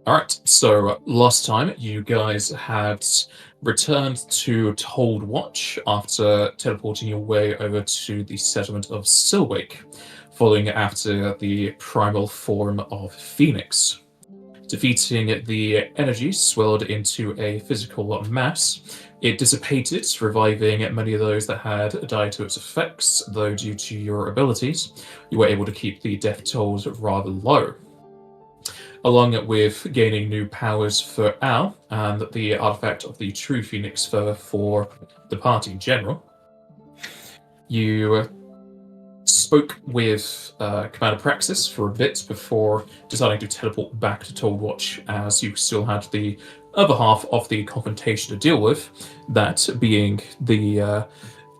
All right, so last time you guys had returned to Told Watch after teleporting your way over to the settlement of Silwake, following after the primal form of Phoenix. Defeating the energy swelled into a physical mass, it dissipated, reviving many of those that had died to its effects, though due to your abilities, you were able to keep the death tolls rather low. Along with gaining new powers for Al and the artifact of the True Phoenix for the party in general, you spoke with Commander Praxis for a bit before deciding to teleport back to Told Watch, as you still had the other half of the confrontation to deal with, that being the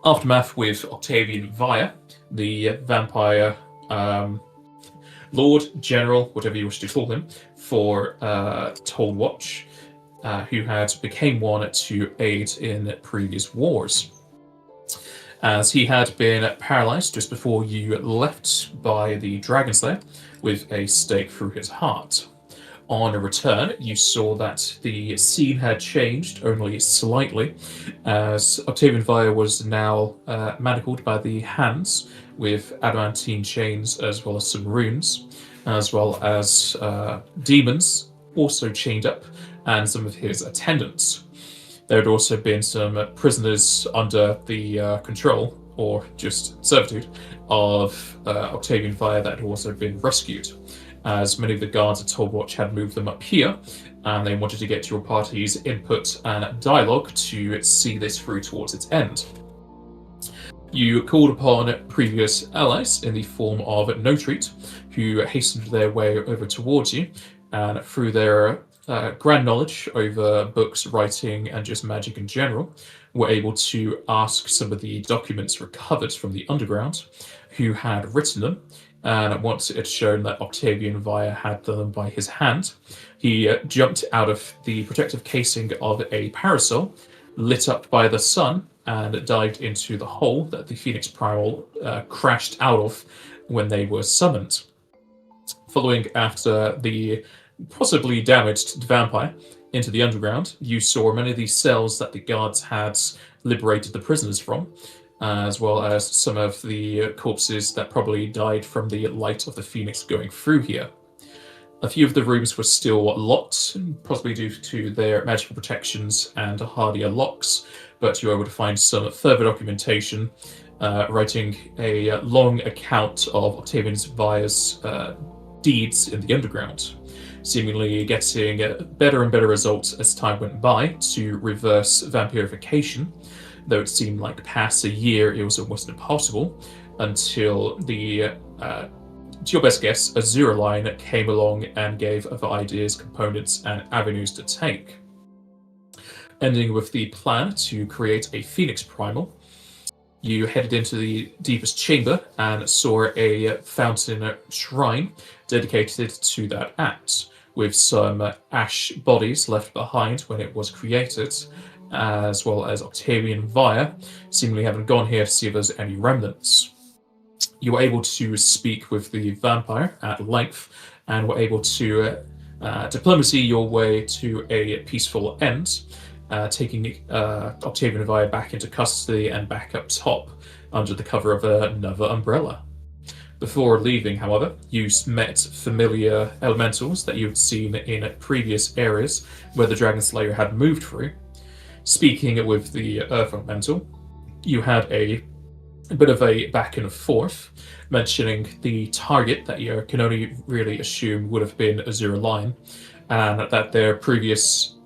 aftermath with Octavian Via, the vampire Lord, General, whatever you wish to call him, for Told Watch, who had became one to aid in previous wars. As he had been paralyzed just before you left by the Dragon Slayer with a stake through his heart. On a return, you saw that the scene had changed only slightly, as Octavian Via was now manacled by the hands with adamantine chains as well as some runes, as well as demons also chained up and some of his attendants. There had also been some prisoners under the control, or just servitude, of Octavian Via that had also been rescued, as many of the guards at Told Watch had moved them up here, and they wanted to get your party's input and dialogue to see this through towards its end. You called upon previous allies in the form of Notreat, who hastened their way over towards you, and through their grand knowledge over books, writing, and just magic in general, were able to ask some of the documents recovered from the underground who had written them. And once it had shown that Octavian Via had them by his hand, he jumped out of the protective casing of a parasol, lit up by the sun, and dived into the hole that the Phoenix Primal crashed out of when they were summoned. Following after the possibly damaged vampire into the underground, you saw many of these cells that the guards had liberated the prisoners from, as well as some of the corpses that probably died from the light of the Phoenix going through here. A few of the rooms were still locked, possibly due to their magical protections and hardier locks, but you were able to find some further documentation writing a long account of Octavian Via's deeds in the underground, seemingly getting better and better results as time went by to reverse vampirification, though it seemed like past a year it was almost impossible until the, to your best guess, Azura line came along and gave other ideas, components, and avenues to take. Ending with the plan to create a Phoenix Primal, you headed into the deepest chamber and saw a fountain shrine dedicated to that act, with some ash bodies left behind when it was created, as well as Octavian Via seemingly having gone here to see if there's any remnants. You were able to speak with the vampire at length and were able to diplomacy your way to a peaceful end, taking Octavian Via back into custody and back up top under the cover of another umbrella. Before leaving, however, you met familiar elementals that you had seen in previous areas where the Dragon Slayer had moved through. Speaking with the Earth Elemental, you had a bit of a back and forth, mentioning the target that you can only really assume would have been Azura Line, and that their previous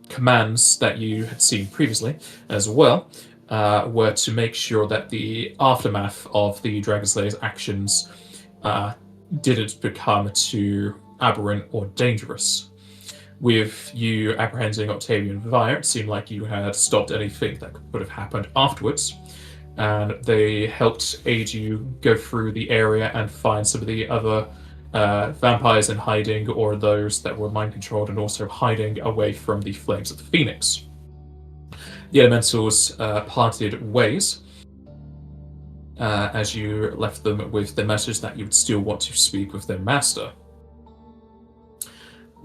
commands that you had seen previously as well were to make sure that the aftermath of the Dragon Slayer's actions didn't become too aberrant or dangerous. With you apprehending Octavian Via, it seemed like you had stopped anything that could have happened afterwards, and they helped aid you go through the area and find some of the other vampires in hiding, or those that were mind-controlled and also hiding away from the flames of the Phoenix. The elementals parted ways as you left them with the message that you would still want to speak with their master.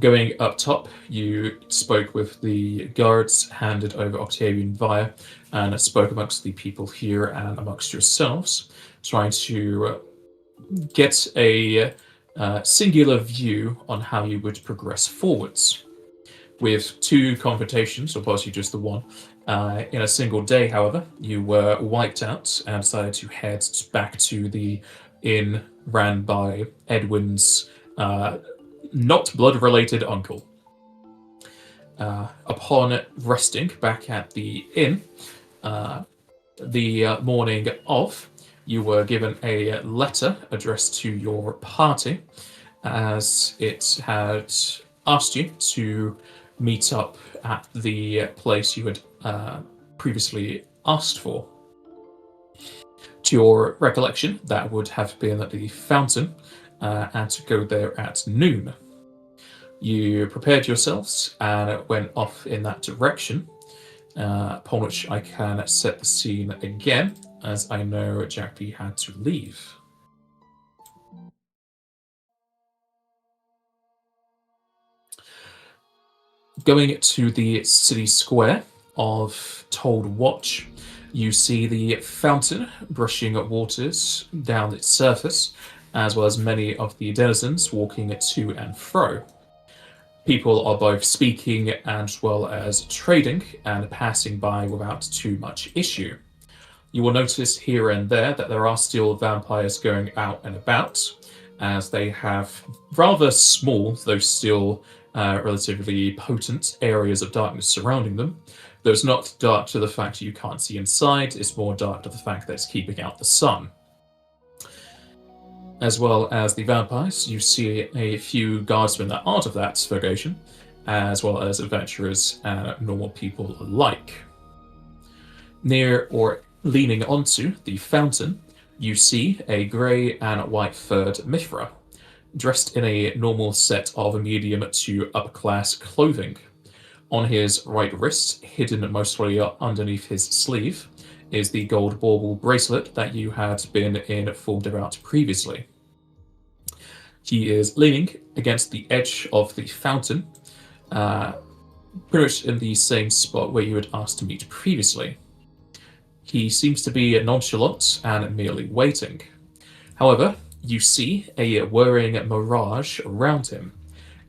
Going up top, you spoke with the guards, handed over Octavian Via, and spoke amongst the people here and amongst yourselves, trying to get a singular view on how you would progress forwards. With 2 confrontations, or possibly just the one, in a single day, however, you were wiped out and decided to head back to the inn ran by Edwin's not blood-related uncle. Upon resting back at the inn, the morning of, you were given a letter addressed to your party, as it had asked you to meet up at the place you had previously asked for. To your recollection, that would have been at the fountain, and to go there at noon. You prepared yourselves and went off in that direction, upon which I can set the scene again, as I know Jackie had to leave. Going to the city square of Told Watch, you see the fountain brushing waters down its surface, as well as many of the denizens walking to and fro. People are both speaking as well as trading and passing by without too much issue. You will notice here and there that there are still vampires going out and about, as they have rather small, though still relatively potent areas of darkness surrounding them. Though it's not dark to the fact that you can't see inside, it's more dark to the fact that it's keeping out the sun. As well as the vampires, you see a few guardsmen that aren't of that vocation, as well as adventurers and normal people alike. Near or leaning onto the fountain, you see a grey and white-furred Mithra, dressed in a normal set of medium to upper-class clothing. On his right wrist, hidden mostly underneath his sleeve, is the gold bauble bracelet that you had been informed about previously. He is leaning against the edge of the fountain, pretty much in the same spot where you had asked to meet previously. He seems to be nonchalant and merely waiting. However, you see a whirring mirage around him,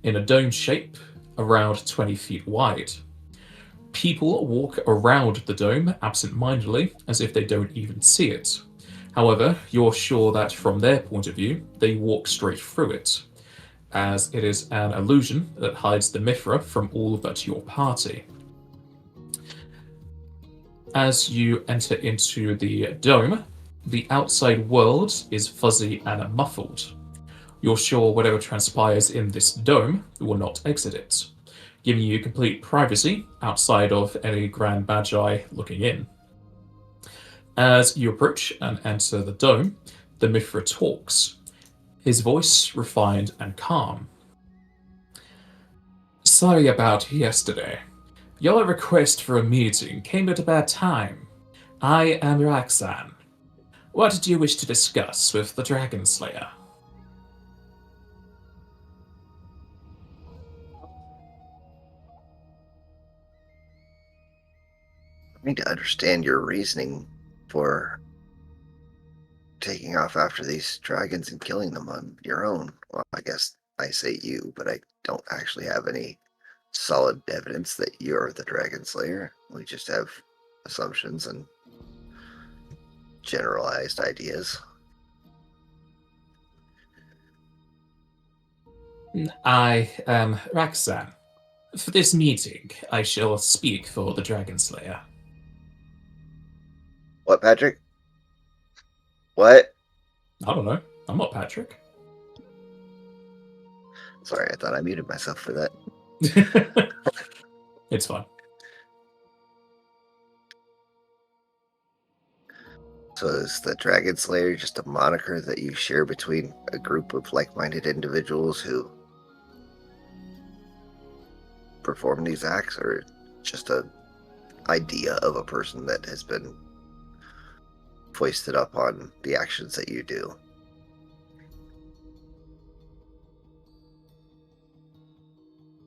in a dome shape around 20 feet wide. People walk around the dome absent-mindedly, as if they don't even see it. However, you're sure that from their point of view, they walk straight through it, as it is an illusion that hides the Mithra from all but your party. As you enter into the dome, the outside world is fuzzy and muffled. You're sure whatever transpires in this dome will not exit it, giving you complete privacy outside of any grand magi looking in. As you approach and enter the dome, the Mithra talks, his voice refined and calm. Sorry about yesterday. Your request for a meeting came at a bad time. I am Roxanne. What did you wish to discuss with the Dragon Slayer? I need to understand your reasoning for taking off after these dragons and killing them on your own. Well, I guess I say you, but I don't actually have any solid evidence that you're the Dragon Slayer. We just have assumptions and generalized ideas. I am Roxanne. For this meeting, I shall speak for the Dragon Slayer. What, Patrick? What? I don't know. I'm not Patrick. Sorry, I thought I muted myself for that. It's fine. So is the Dragon Slayer just a moniker that you share between a group of like-minded individuals who perform these acts, or just an idea of a person that has been foisted up on the actions that you do?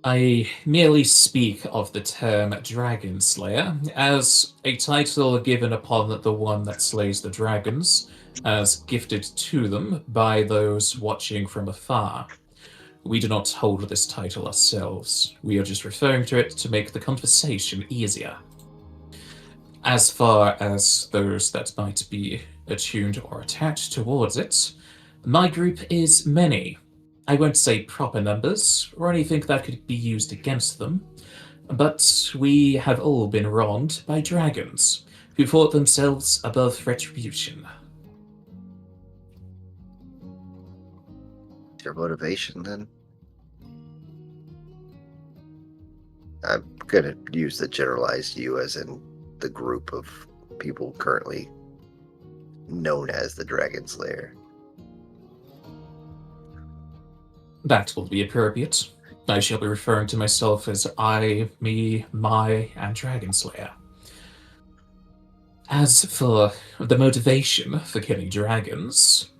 I merely speak of the term Dragon Slayer as a title given upon the one that slays the dragons, as gifted to them by those watching from afar. We do not hold this title ourselves. We are just referring to it to make the conversation easier. As far as those that might be attuned or attached towards it, my group is many. I won't say proper numbers or anything that could be used against them, but we have all been wronged by dragons who thought themselves above retribution. Your motivation, then? I'm gonna use the generalized you as in the group of people currently known as the Dragon Slayer. That will be appropriate. I shall be referring to myself as I, me, my, and Dragon Slayer. As for the motivation for killing dragons,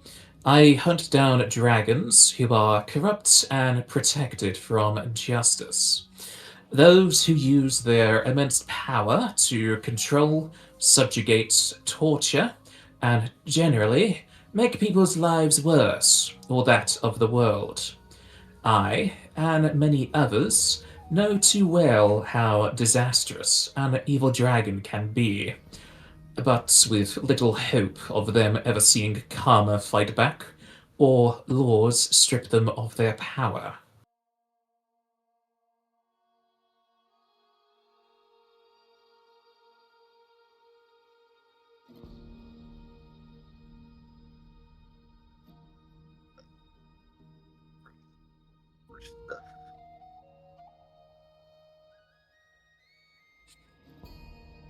I hunt down dragons who are corrupt and protected from justice. Those who use their immense power to control, subjugate, torture, and generally make people's lives worse, or that of the world. I, and many others, know too well how disastrous an evil dragon can be, but with little hope of them ever seeing karma fight back, or laws strip them of their power.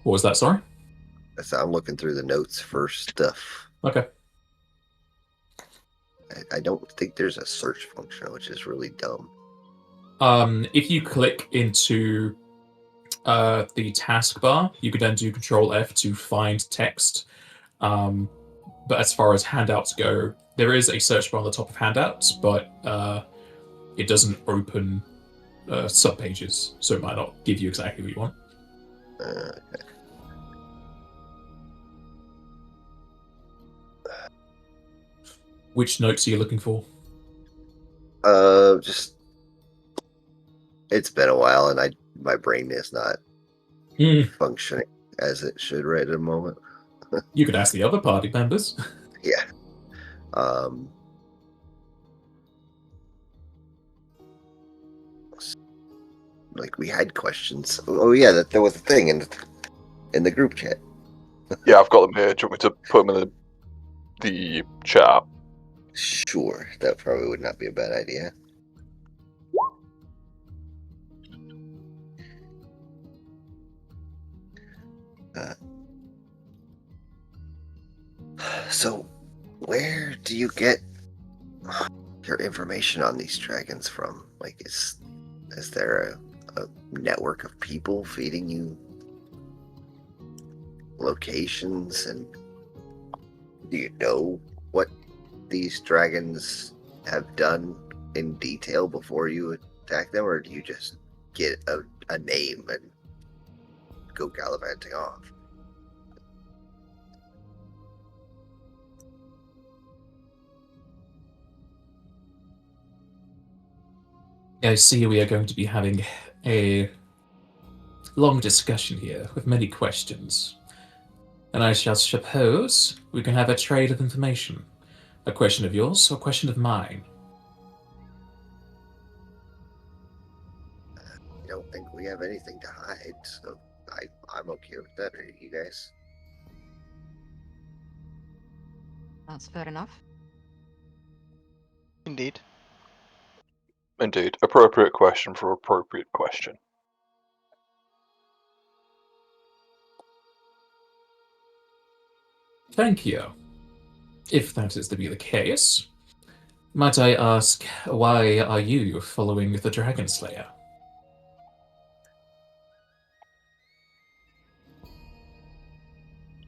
What was that, sorry? I'm looking through the notes for stuff. Okay. I don't think there's a search function, which is really dumb. If you click into the taskbar, you could then do Control F to find text. But as far as handouts go, there is a search bar on the top of handouts, but it doesn't open subpages, so it might not give you exactly what you want. Okay. Which notes are you looking for? Just it's been a while, and my brain is not functioning as it should right at the moment. You could ask the other party members. Yeah. Like we had questions. Oh yeah, that there was a thing in the group chat. Yeah, I've got them here. Do you want me to put them in the chat? Sure, that probably would not be a bad idea. So, where do you get your information on these dragons from? Like, is there a network of people feeding you locations, and do you know what these dragons have done in detail before you attack them, or do you just get a name and go gallivanting off? I see we are going to be having a long discussion here with many questions. And I shall suppose we can have a trade of information. A question of yours or a question of mine? I don't think we have anything to hide, so I'm okay with that. Are you guys? That's fair enough. Indeed. Indeed. Appropriate question for appropriate question. Thank you. If that is to be the case, might I ask, why are you following the Dragon Slayer?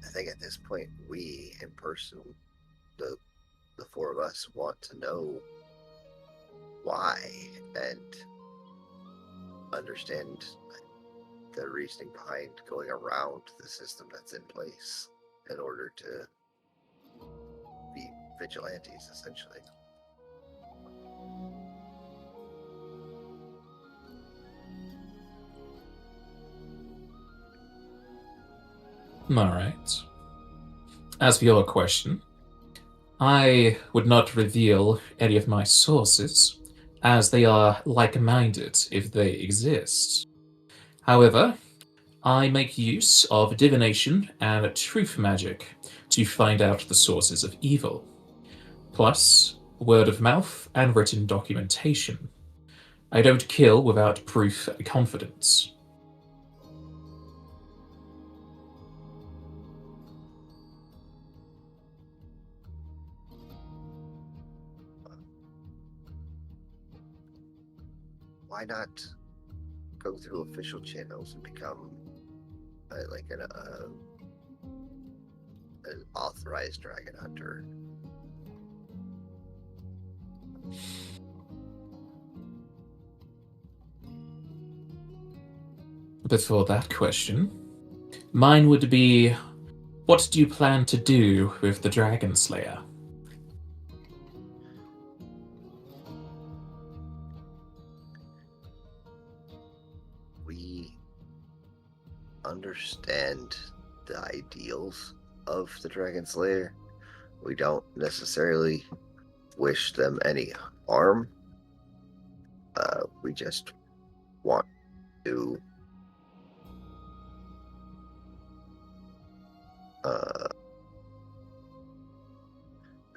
I think at this point, we in person, the four of us, want to know why, and understand the reasoning behind going around the system that's in place in order to be vigilantes, essentially. Alright. As for your question, I would not reveal any of my sources, as they are like-minded if they exist. However, I make use of divination and truth magic to find out the sources of evil, plus word of mouth and written documentation. I don't kill without proof and confidence. Why not go through official channels and become like an authorized dragon hunter? Before that question, mine would be, what do you plan to do with the Dragon Slayer? We understand the ideals of the Dragon Slayer. We don't necessarily wish them any harm. We just want to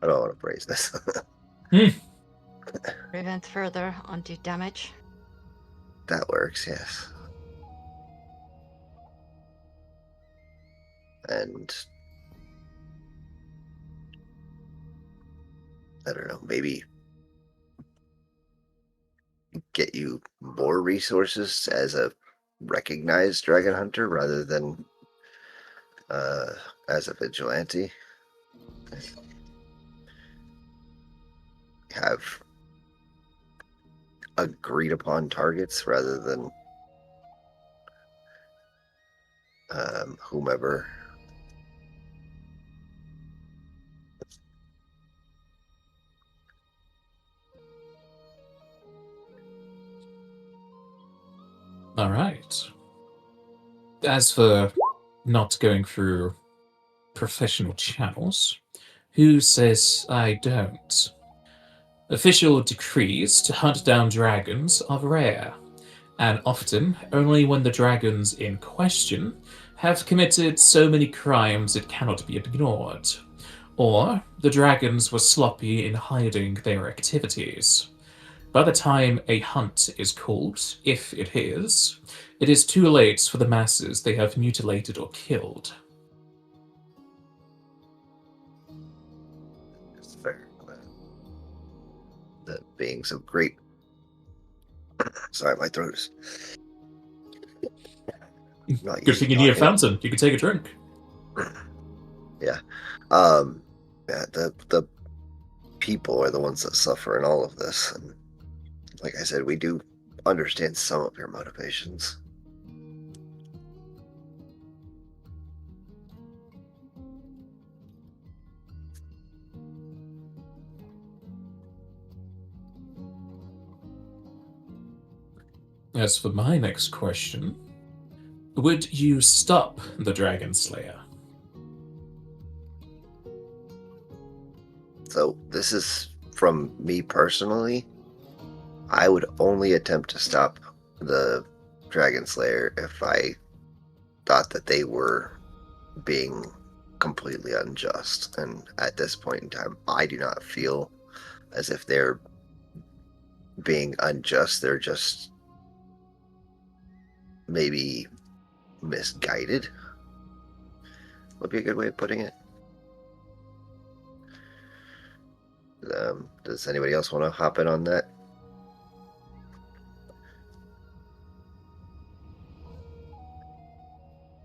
how do I want to phrase this? Prevent further undue damage. That works, yes. And I don't know, maybe get you more resources as a recognized dragon hunter rather than as a vigilante. Have agreed upon targets rather than whomever. Alright. As for not going through professional channels, who says I don't? Official decrees to hunt down dragons are rare, and often only when the dragons in question have committed so many crimes it cannot be ignored, or the dragons were sloppy in hiding their activities. By the time a hunt is called, if it is too late for the masses they have mutilated or killed. It's fair. The being so great. Sorry, my throat is not Good used thing to you need a talking. fountain. You can take a drink. Yeah. Yeah, the people are the ones that suffer in all of this. And like I said, we do understand some of your motivations. As for my next question, would you stop the Dragon Slayer? So this is from me personally. I would only attempt to stop the Dragon Slayer if I thought that they were being completely unjust. And at this point in time, I do not feel as if they're being unjust. They're just maybe misguided, would be a good way of putting it. Does anybody else want to hop in on that?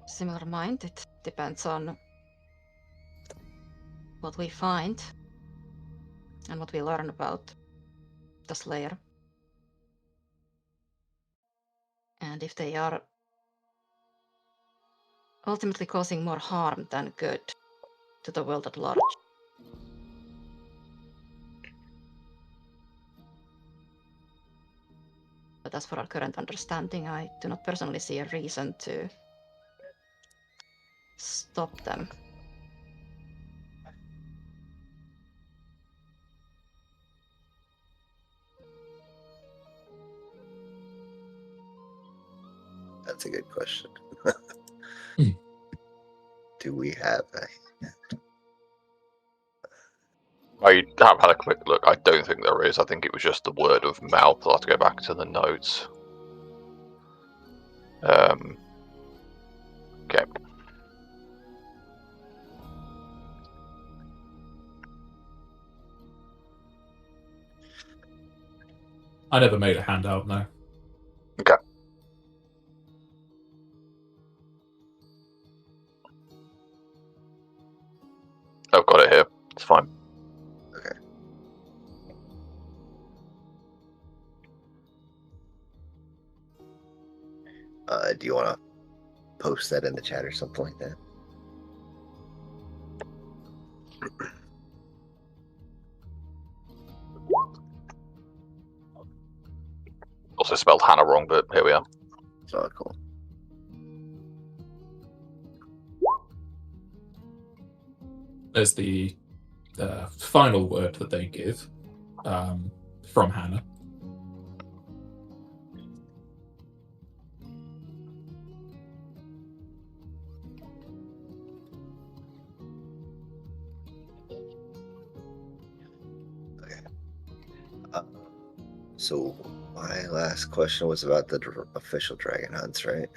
Similar mind. It depends on what we find and what we learn about the Slayer. And if they are ultimately causing more harm than good to the world at large. But as for our current understanding, I do not personally see a reason to stop them. That's a good question. Hmm. Do we have a... I have had a quick look. I don't think there is. I think it was just the word of mouth. I'll have to go back to the notes. Okay. I never made a handout, no. Okay. I've got it here. It's fine. Okay. Do you want to post that in the chat or something like that? Also spelled Hannah wrong, but here we are. So cool. There's the final word that they give from Hannah. Okay. So my last question was about the official dragon hunts, right?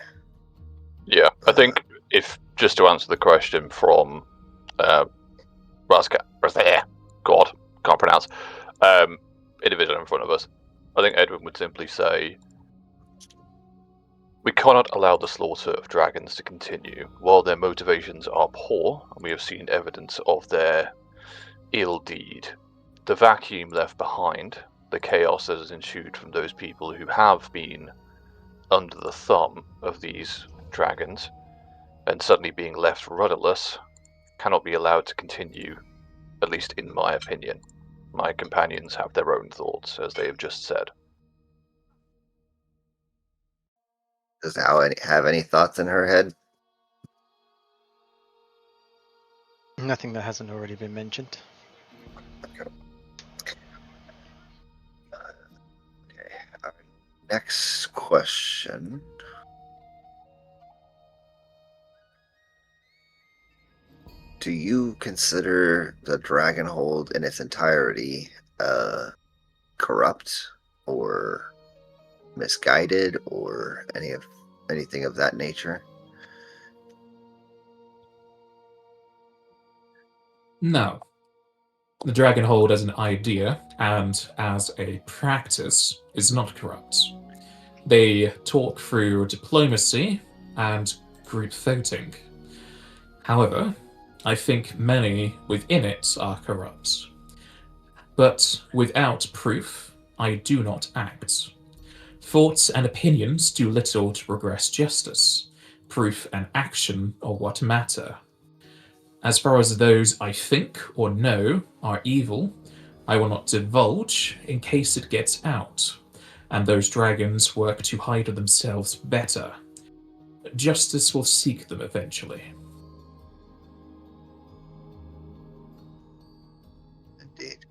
Yeah, I think if just to answer the question from God, can't pronounce, individual in front of us, I think Edwin would simply say, we cannot allow the slaughter of dragons to continue while their motivations are poor, and we have seen evidence of their ill deed. The vacuum left behind, the chaos that has ensued from those people who have been under the thumb of these dragons, and suddenly being left rudderless, cannot be allowed to continue, at least in my opinion. My companions have their own thoughts, as they have just said. Does Al have any thoughts in her head? Nothing that hasn't already been mentioned. Okay. Our next question. Do you consider the Dragonhold in its entirety corrupt or misguided or anything of that nature? No. The Dragonhold as an idea and as a practice is not corrupt. They talk through diplomacy and group voting. However, I think many within it are corrupt. But without proof, I do not act. Thoughts and opinions do little to progress justice. Proof and action are what matter. As far as those I think or know are evil, I will not divulge in case it gets out, and those dragons work to hide themselves better. Justice will seek them eventually. Indeed.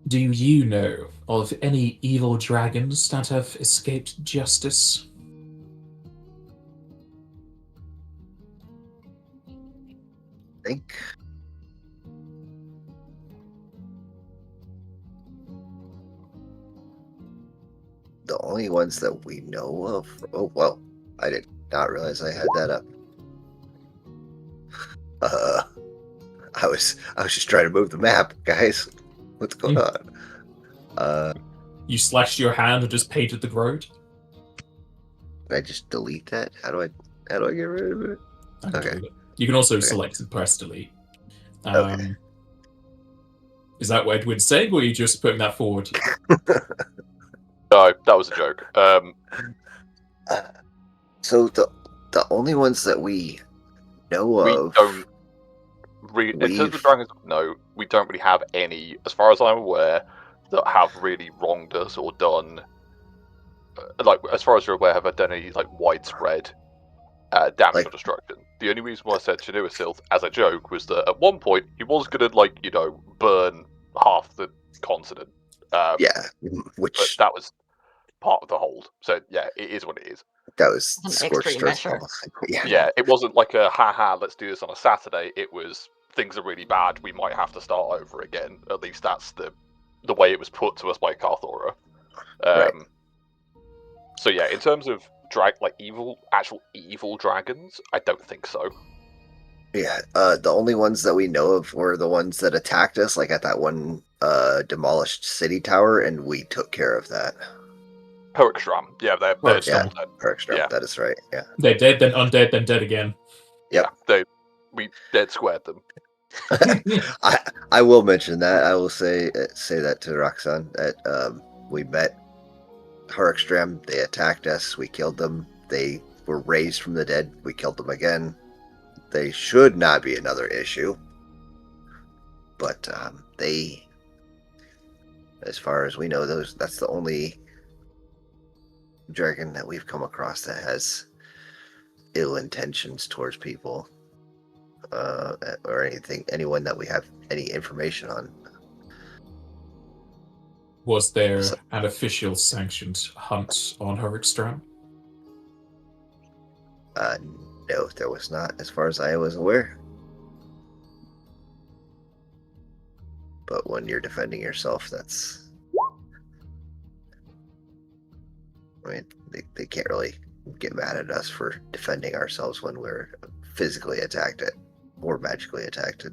Do you know of any evil dragons that have escaped justice? I think the only ones that we know of. Oh well, I did not realize I had that up. I was just trying to move the map, guys. What's going on? You slashed your hand and just painted the road? Did I just delete that? How do I get rid of it? I can Okay. delete it. You can also Okay. select and press delete. Okay. Is that what Edwin's saying, or are you just putting that forward? No, That was a joke. So the only ones that we know We of, don't in terms of dragons, no, we don't really have any, as far as I'm aware, that have really wronged us or done, like, as far as you're aware, have done any, like, widespread damage Like- or destruction. The only reason why I said Chiniwasilth as a joke was that at one point he was going to, like, burn half the continent. yeah, But which that was part of the hold. So, yeah, it is what it is. that was An scorched extreme earth measure. policy. Yeah, Yeah, it wasn't like a haha, let's do this on a Saturday. It was things are really bad. We might have to start over again. At least that's the way it was put to us by Carthora. Right. So yeah, in terms of actual evil dragons, I don't think so. Yeah, the only ones that we know of were the ones that attacked us, like at that one demolished city tower, and we took care of that. Herrickstram, yeah, they're Herrickstram. still Yeah, dead. Perkstrom, Yeah. that is right. Yeah. They're dead, then undead, then dead again. Yep. Yeah, we dead squared them. I will mention that. I will say that to Roxanne that we met Herrickstram. They attacked us. We killed them. They were raised from the dead. We killed them again. They should not be another issue. But they, as far as we know, that's the only dragon that we've come across that has ill intentions towards people, or anyone that we have any information on. Was there an official sanctioned hunt on Herrickstram? No, there was not, as far as I was aware. But when you're defending yourself, that's... I mean, they can't really get mad at us for defending ourselves when we're physically attacked or magically attacked.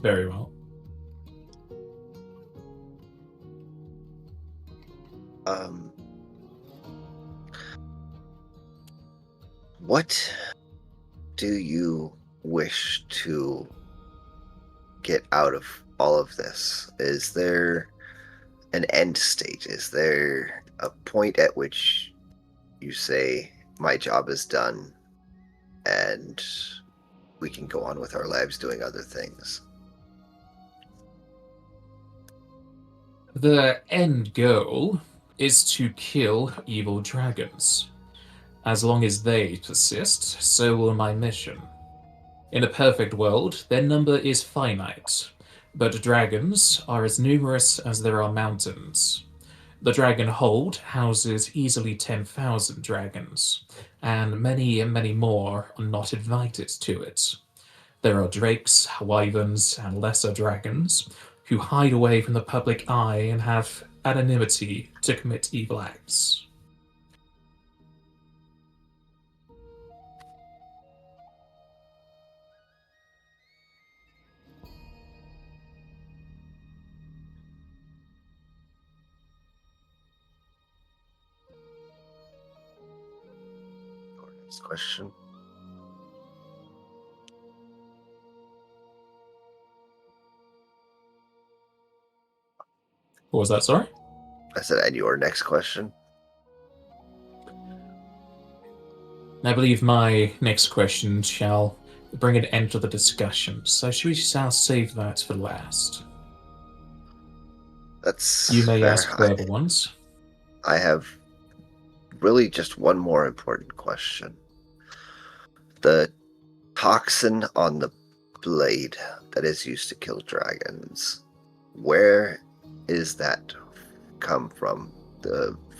Very well. What do you wish to get out of all of this? Is there an end state? Is there a point at which you say, my job is done and we can go on with our lives doing other things? The end goal is to kill evil dragons. As long as they persist, so will my mission. In a perfect world, their number is finite, but dragons are as numerous as there are mountains. The Dragon Hold houses easily 10,000 dragons, and many and many more are not invited to it. There are drakes, wyverns, and lesser dragons who hide away from the public eye and have anonymity to commit evil acts. Next question. What was that, sorry? I said, and your next question? I believe my next question shall bring an end to the discussion, so should we shall save that for last? That's You may fair. ask further ones. I have really just one more important question. The toxin on the blade that is used to kill dragons, where is that come from?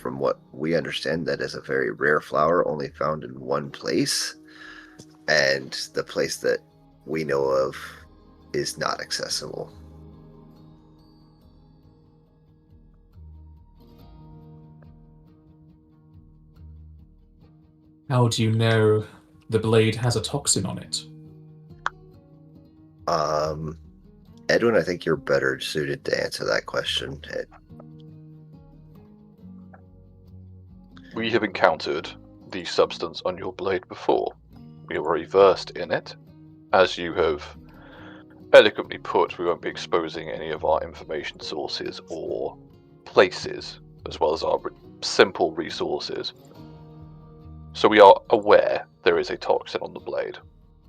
From what we understand, that is a very rare flower, only found in one place, and the place that we know of is not accessible. How do you know the blade has a toxin on it? Edwin, I think you're better suited to answer that question. We have encountered the substance on your blade before. You're very versed in it. As you have eloquently put, we won't be exposing any of our information sources or places, as well as our simple resources. So we are aware there is a toxin on the blade.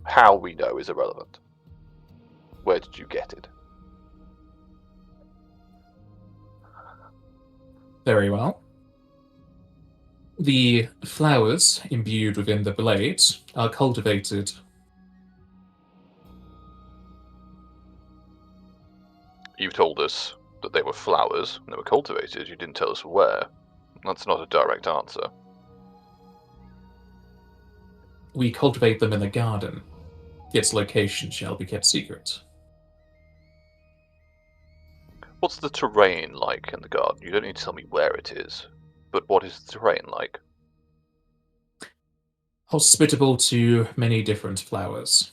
How we know is irrelevant. Where did you get it? Very well. The flowers imbued within the blade are cultivated. You told us that they were flowers and they were cultivated. You didn't tell us where. That's not a direct answer. We cultivate them in the garden. Its location shall be kept secret. What's the terrain like in the garden? You don't need to tell me where it is, but what is the terrain like? Hospitable to many different flowers.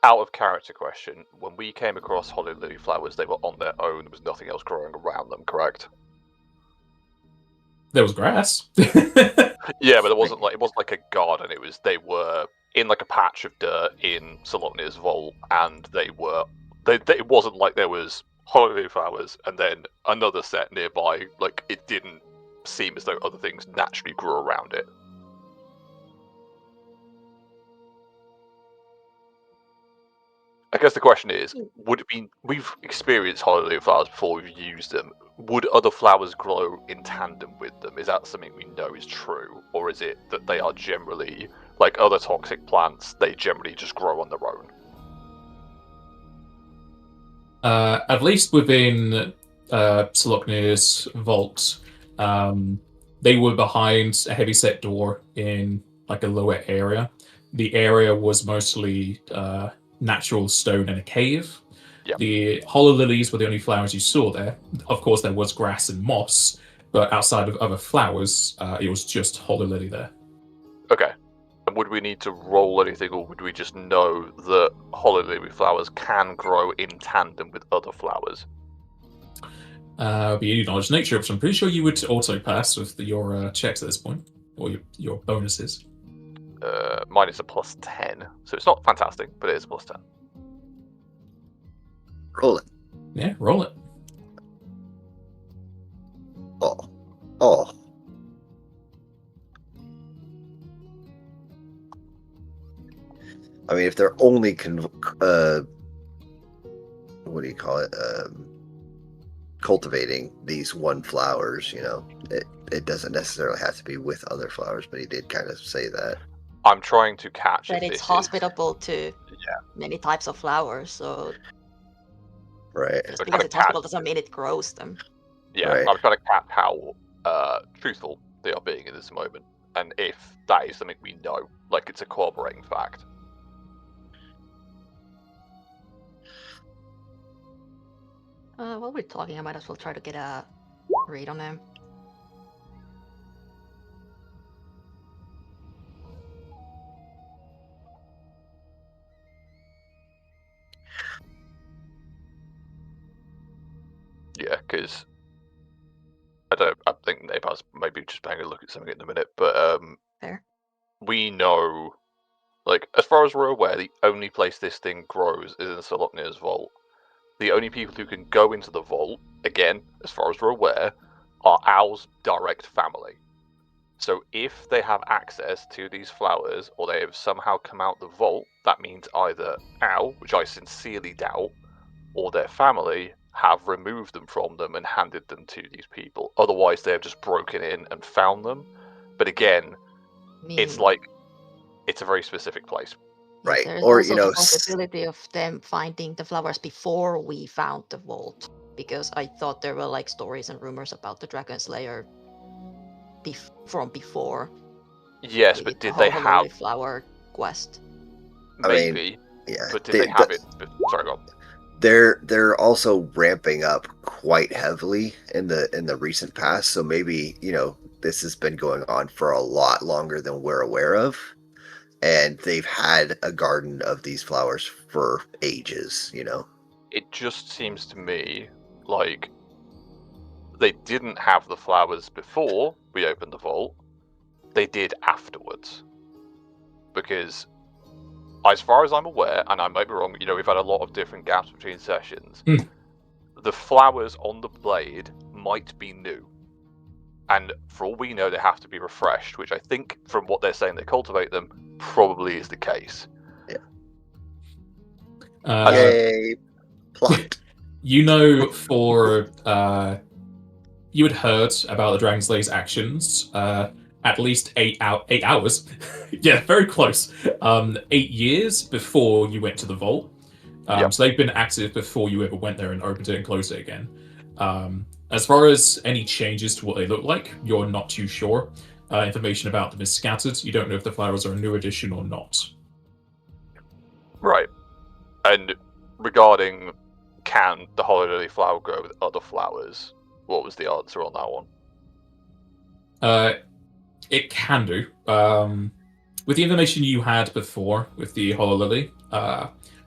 Out of character question, when we came across hollow lily flowers, they were on their own. There was nothing else growing around them, correct? There was grass. Yeah, but it wasn't like a garden. They were in like a patch of dirt in Solotnir's vault, and it wasn't like there was hollow lily flowers and then another set nearby. Like, it didn't seem as though other things naturally grew around it. I guess the question is, would it be, we've experienced hollow lily flowers before, we've used them. Would other flowers grow in tandem with them? Is that something we know is true? Or is it that they are generally, like other toxic plants, they generally just grow on their own? At least within Soloknir's vault, they were behind a heavy-set door in like a lower area. The area was mostly natural stone and a cave. Yep. The hollow lilies were the only flowers you saw there. Of course, there was grass and moss, but outside of other flowers, it was just hollow lily there. Okay. And would we need to roll anything, or would we just know that hollow lily flowers can grow in tandem with other flowers? Be knowledge nature, which I'm pretty sure you would also pass with your checks at this point, or your bonuses. Mine is a +10, so it's not fantastic, but it is a +10. Roll it. Yeah, roll it. Oh. I mean, if they're only what do you call it? Cultivating these one flowers, it doesn't necessarily have to be with other flowers, but he did kind of say that. I'm trying to catch But if it's this hospitable to many types of flowers, so Right. just because it's hospitable doesn't mean it grows them. Yeah, Right. I'm trying to catch how truthful they are being in this moment, and if that is something we know, like it's a corroborating fact. While we're talking, I might as well try to get a read on him. Yeah, because I think Napal's maybe just having a look at something in a minute, but Fair. we know, like, as far as we're aware, the only place this thing grows is in Solotnir's vault. The only people who can go into the vault, again, as far as we're aware, are Owl's direct family. So if they have access to these flowers, or they have somehow come out the vault, that means either Owl, which I sincerely doubt, or their family have removed them from them and handed them to these people. Otherwise, they have just broken in and found them. But again, it's like, it's a very specific place. Right. There's Or, also the possibility of them finding the flowers before we found the vault, because I thought there were like stories and rumors about the Dragon Slayer from before. Yes, but did they have flower quest? Maybe, yeah. but did they have it? Sorry, go on. They're also ramping up quite heavily in the recent past, so maybe this has been going on for a lot longer than we're aware of, and they've had a garden of these flowers for ages. It just seems to me like they didn't have the flowers before we opened the vault. They did afterwards. Because, as far as I'm aware, and I might be wrong, we've had a lot of different gaps between sessions, the flowers on the blade might be new. And for all we know, they have to be refreshed, which I think, from what they're saying, they cultivate them, probably is the case. Yay! Plot. You had heard about the Dragon Slayer's actions at least 8 hours. Yeah, very close. 8 years before you went to the vault. So they've been active before you ever went there and opened it and closed it again. As far as any changes to what they look like, you're not too sure. Information about them is scattered. You don't know if the flowers are a new addition or not. Right. And regarding can the Hollow Lily flower grow with other flowers, what was the answer on that one? It can do. With the information you had before with the Hollow Lily,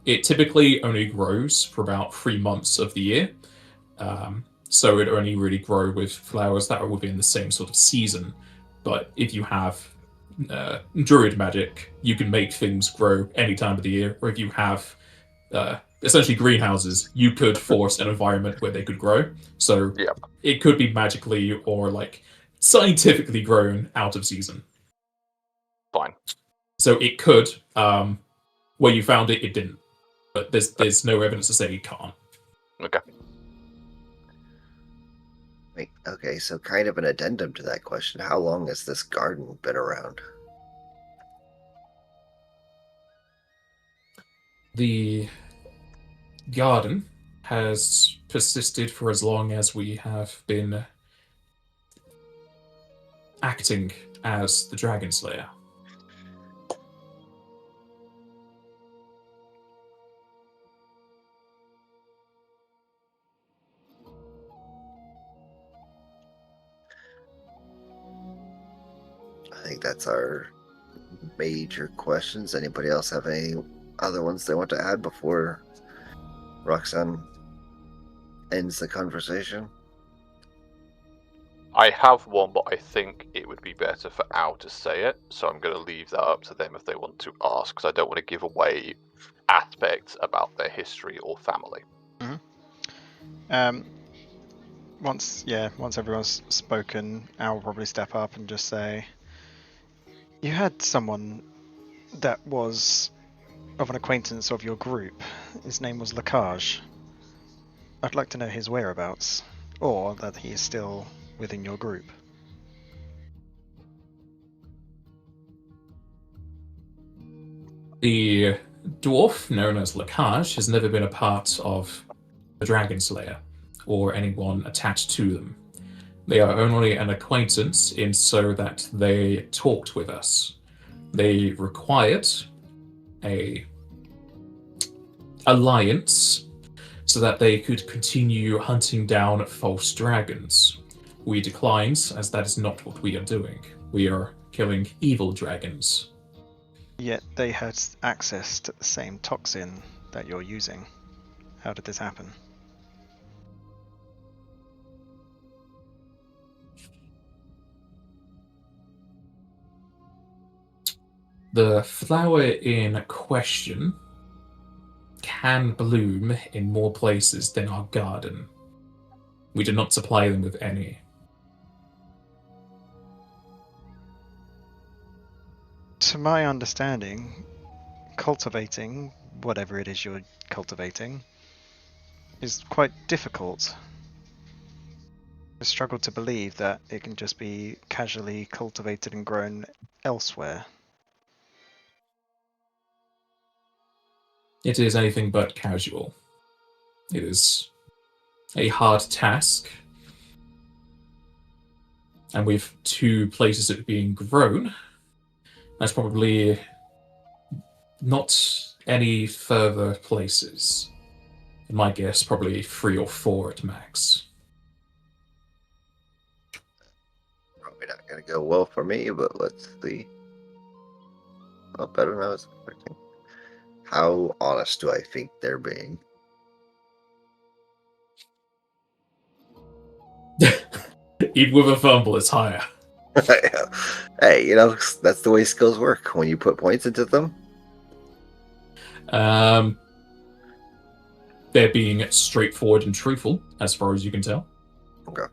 it typically only grows for about 3 months of the year. So it only really grow with flowers that are within the same sort of season. But if you have druid magic, you can make things grow any time of the year. Or if you have essentially greenhouses, you could force an environment where they could grow. So it could be magically or like scientifically grown out of season. Fine. So it could. Where you found it, it didn't. But there's no evidence to say it can't. Okay. Wait, okay, so kind of an addendum to that question. How long has this garden been around? The garden has persisted for as long as we have been acting as the Dragon Slayer. I think that's our major questions. Anybody else have any other ones they want to add before Roxanne ends the conversation? I have one, but I think it would be better for Al to say it, so I'm going to leave that up to them if they want to ask, because I don't want to give away aspects about their history or family. Once everyone's spoken, Al will probably step up and just say, you had someone that was of an acquaintance of your group. His name was Lacage. I'd like to know his whereabouts, or that he is still within your group. The dwarf known as Lacage has never been a part of the Dragon Slayer or anyone attached to them. They are only an acquaintance in so that they talked with us. They required a alliance so that they could continue hunting down false dragons. We declined, as that is not what we are doing. We are killing evil dragons. Yet they had access to the same toxin that you're using. How did this happen? The flower in question can bloom in more places than our garden. We do not supply them with any. To my understanding, cultivating whatever it is you're cultivating is quite difficult. I struggle to believe that it can just be casually cultivated and grown elsewhere. It is anything but casual. It is a hard task. And with 2 places it being grown, that's probably not any further places. In my guess, probably 3 or 4 at max. Probably not going to go well for me, but let's see. Well, better than I was expecting. How honest do I think they're being? Even with a fumble, it's higher. Hey, that's the way skills work. When you put points into them, They're being straightforward and truthful, as far as you can tell. okay.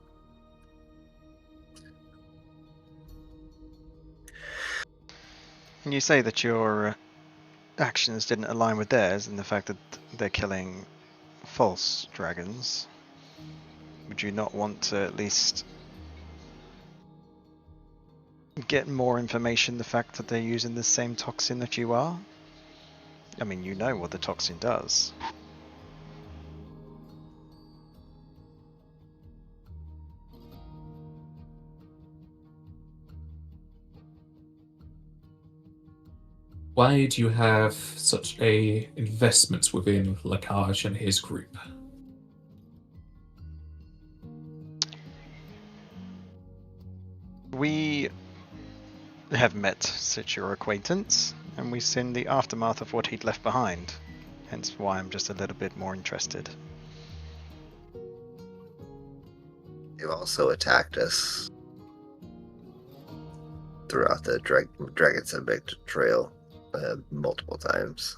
And you say that your actions didn't align with theirs, and the fact that they're killing false dragons. Would you not want to at least get more information? The fact that they're using the same toxin that you are. I mean, you know what the toxin does. Why do you have such a investment within Lacage and his group? We have met such your acquaintance, and we've seen the aftermath of what he'd left behind. Hence why I'm just a little bit more interested. They've also attacked us throughout the Dragon's Embankment Trail multiple times.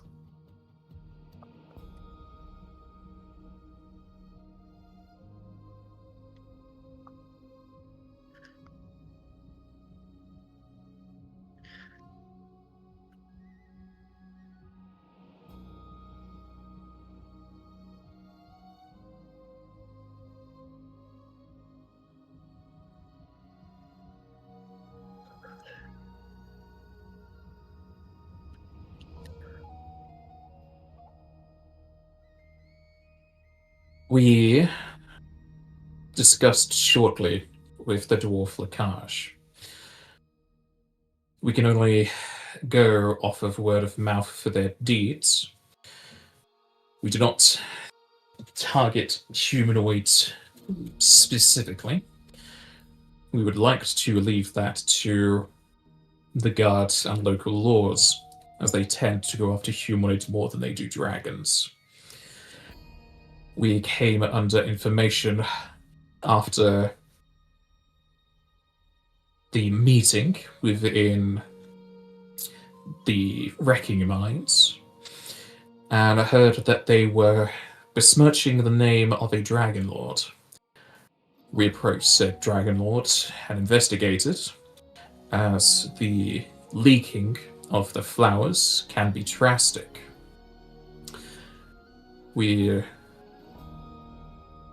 We discussed shortly with the dwarf Lacage. We can only go off of word of mouth for their deeds. We do not target humanoids specifically. We would like to leave that to the guards and local lords, as they tend to go after humanoids more than they do dragons. We came under information after the meeting within the wrecking mines, and I heard that they were besmirching the name of a dragon lord. We approached said dragon lord and investigated, as the leaking of the flowers can be drastic. We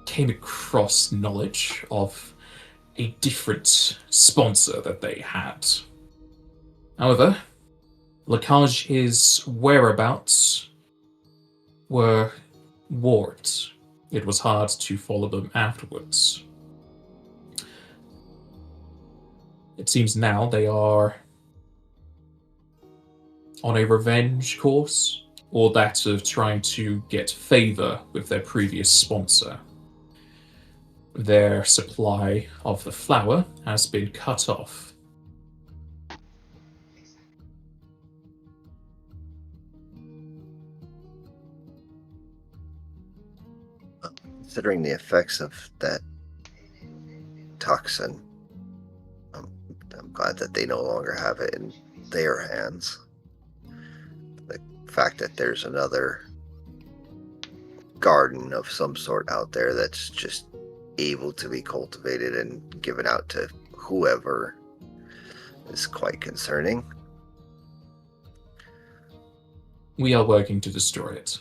came across knowledge of a different sponsor that they had. However, Lacage's whereabouts were warped. It was hard to follow them afterwards. It seems now they are on a revenge course, or that of trying to get favor with their previous sponsor. Their supply of the flower has been cut off. Considering the effects of that toxin, I'm glad that they no longer have it in their hands. The fact that there's another garden of some sort out there that's just able to be cultivated and given out to whoever is quite concerning. We are working to destroy it.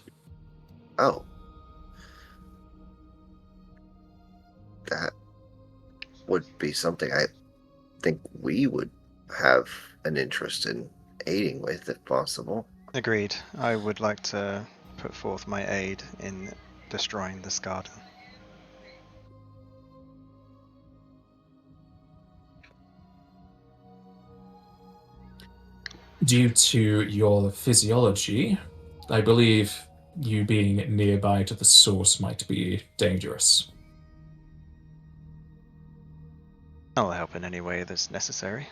Oh. That would be something I think we would have an interest in aiding with, if possible. Agreed. I would like to put forth my aid in destroying this garden. Due to your physiology, I believe you being nearby to the source might be dangerous. I'll help in any way that's necessary.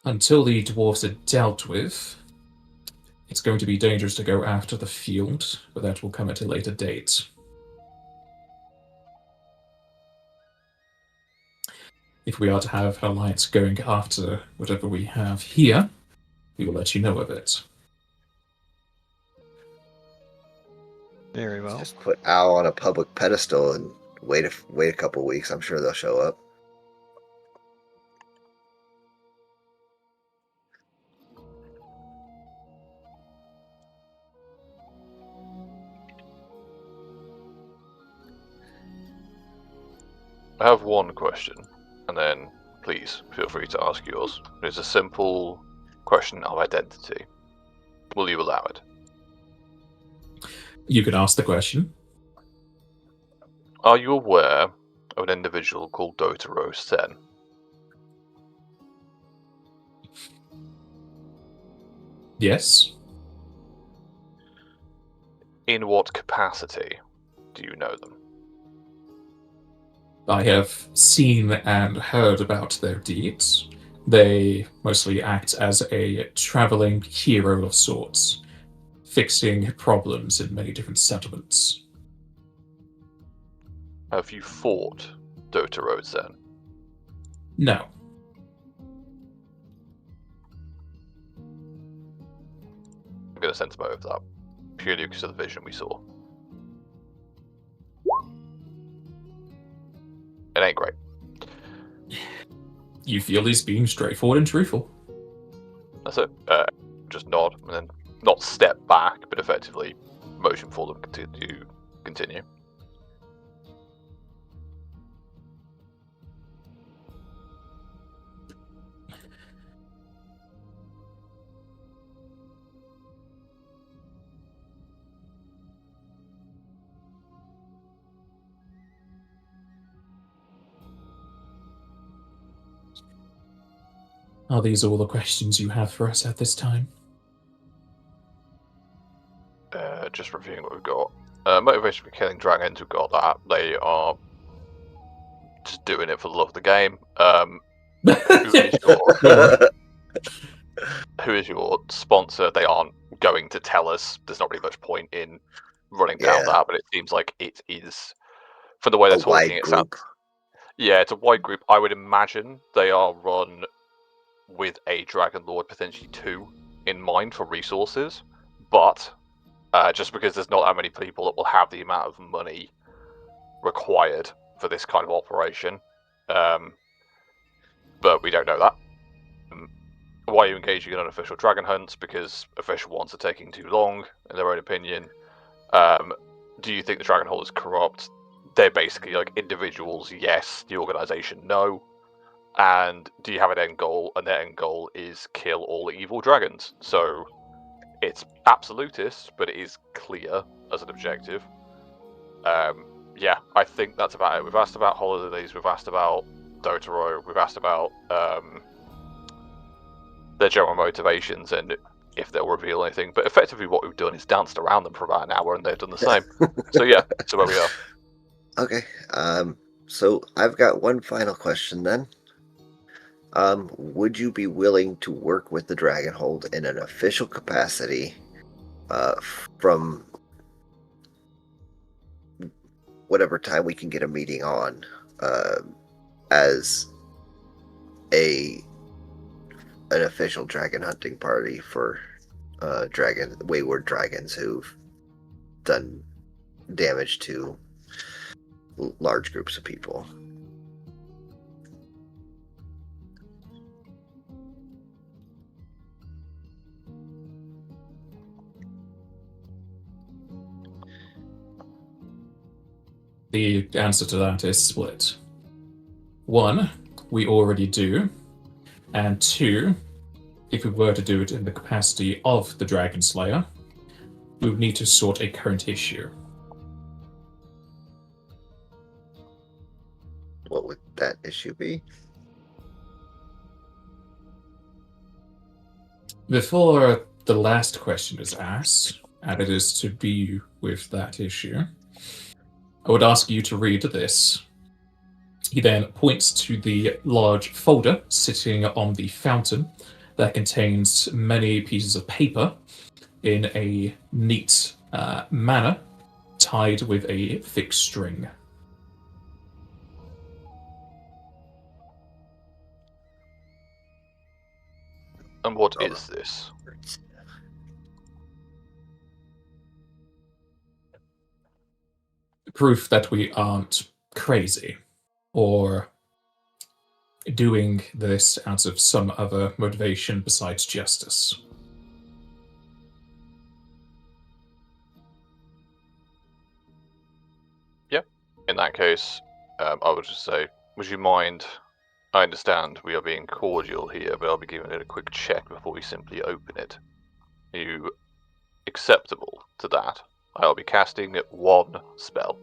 Until the dwarves are dealt with, it's going to be dangerous to go after the field, but that will come at a later date. If we are to have an alliance going after whatever we have here, we will let you know of it. Very well. Just put Owl on a public pedestal and wait a couple weeks. I'm sure they'll show up. I have one question, and then please feel free to ask yours. It's a simple question of identity. Will you allow it? You can ask the question. Are you aware of an individual called Dotaro Sen? Yes. In what capacity do you know them? I have seen and heard about their deeds. They mostly act as a traveling hero of sorts, fixing problems in many different settlements. Have you fought Dotaro Sen? No. I'm going to sense both of that, purely because of the vision we saw. It ain't great. You feel he's being straightforward and truthful. That's it. Just nod, and then not step back, but effectively motion for them to continue. Are these all the questions you have for us at this time? Just reviewing what we've got. Motivation for killing dragons, we've got that. They are just doing it for the love of the game. Who is your sponsor? They aren't going to tell us. There's not really much point in running down that, but it seems like it is, for the way they're talking, it sounds. Yeah, it's a wide group. I would imagine they are run with a Dragon Lord, potentially 2, in mind for resources, but just because there's not that many people that will have the amount of money required for this kind of operation, but we don't know that. Why are you engaging in unofficial dragon hunts? Because official ones are taking too long, in their own opinion. Do you think the dragon hold is corrupt? They're basically like individuals, yes. The organization, no. And do you have an end goal? And their end goal is kill all evil dragons. So it's absolutist, but it is clear as an objective. Yeah, I think that's about it. We've asked about holidays, we've asked about Dotaro, we've asked about their general motivations and if they'll reveal anything. But effectively what we've done is danced around them for about an hour and they've done the same. So yeah, so where we are. Okay, so I've got one final question then. Would you be willing to work with the Dragonhold in an official capacity from whatever time we can get a meeting on as an official dragon hunting party for wayward dragons who've done damage to large groups of people? The answer to that is split. 1, we already do. And 2, if we were to do it in the capacity of the Dragon Slayer, we would need to sort a current issue. What would that issue be? Before the last question is asked, and it is to be with that issue, I would ask you to read this. He then points to the large folder sitting on the fountain that contains many pieces of paper in a neat manner, tied with a thick string. And what is this? Proof that we aren't crazy or doing this out of some other motivation besides justice. In that case, I would just say, would you mind? I understand we are being cordial here, but I'll be giving it a quick check before we simply open it. Are you acceptable to that? I'll be casting one spell.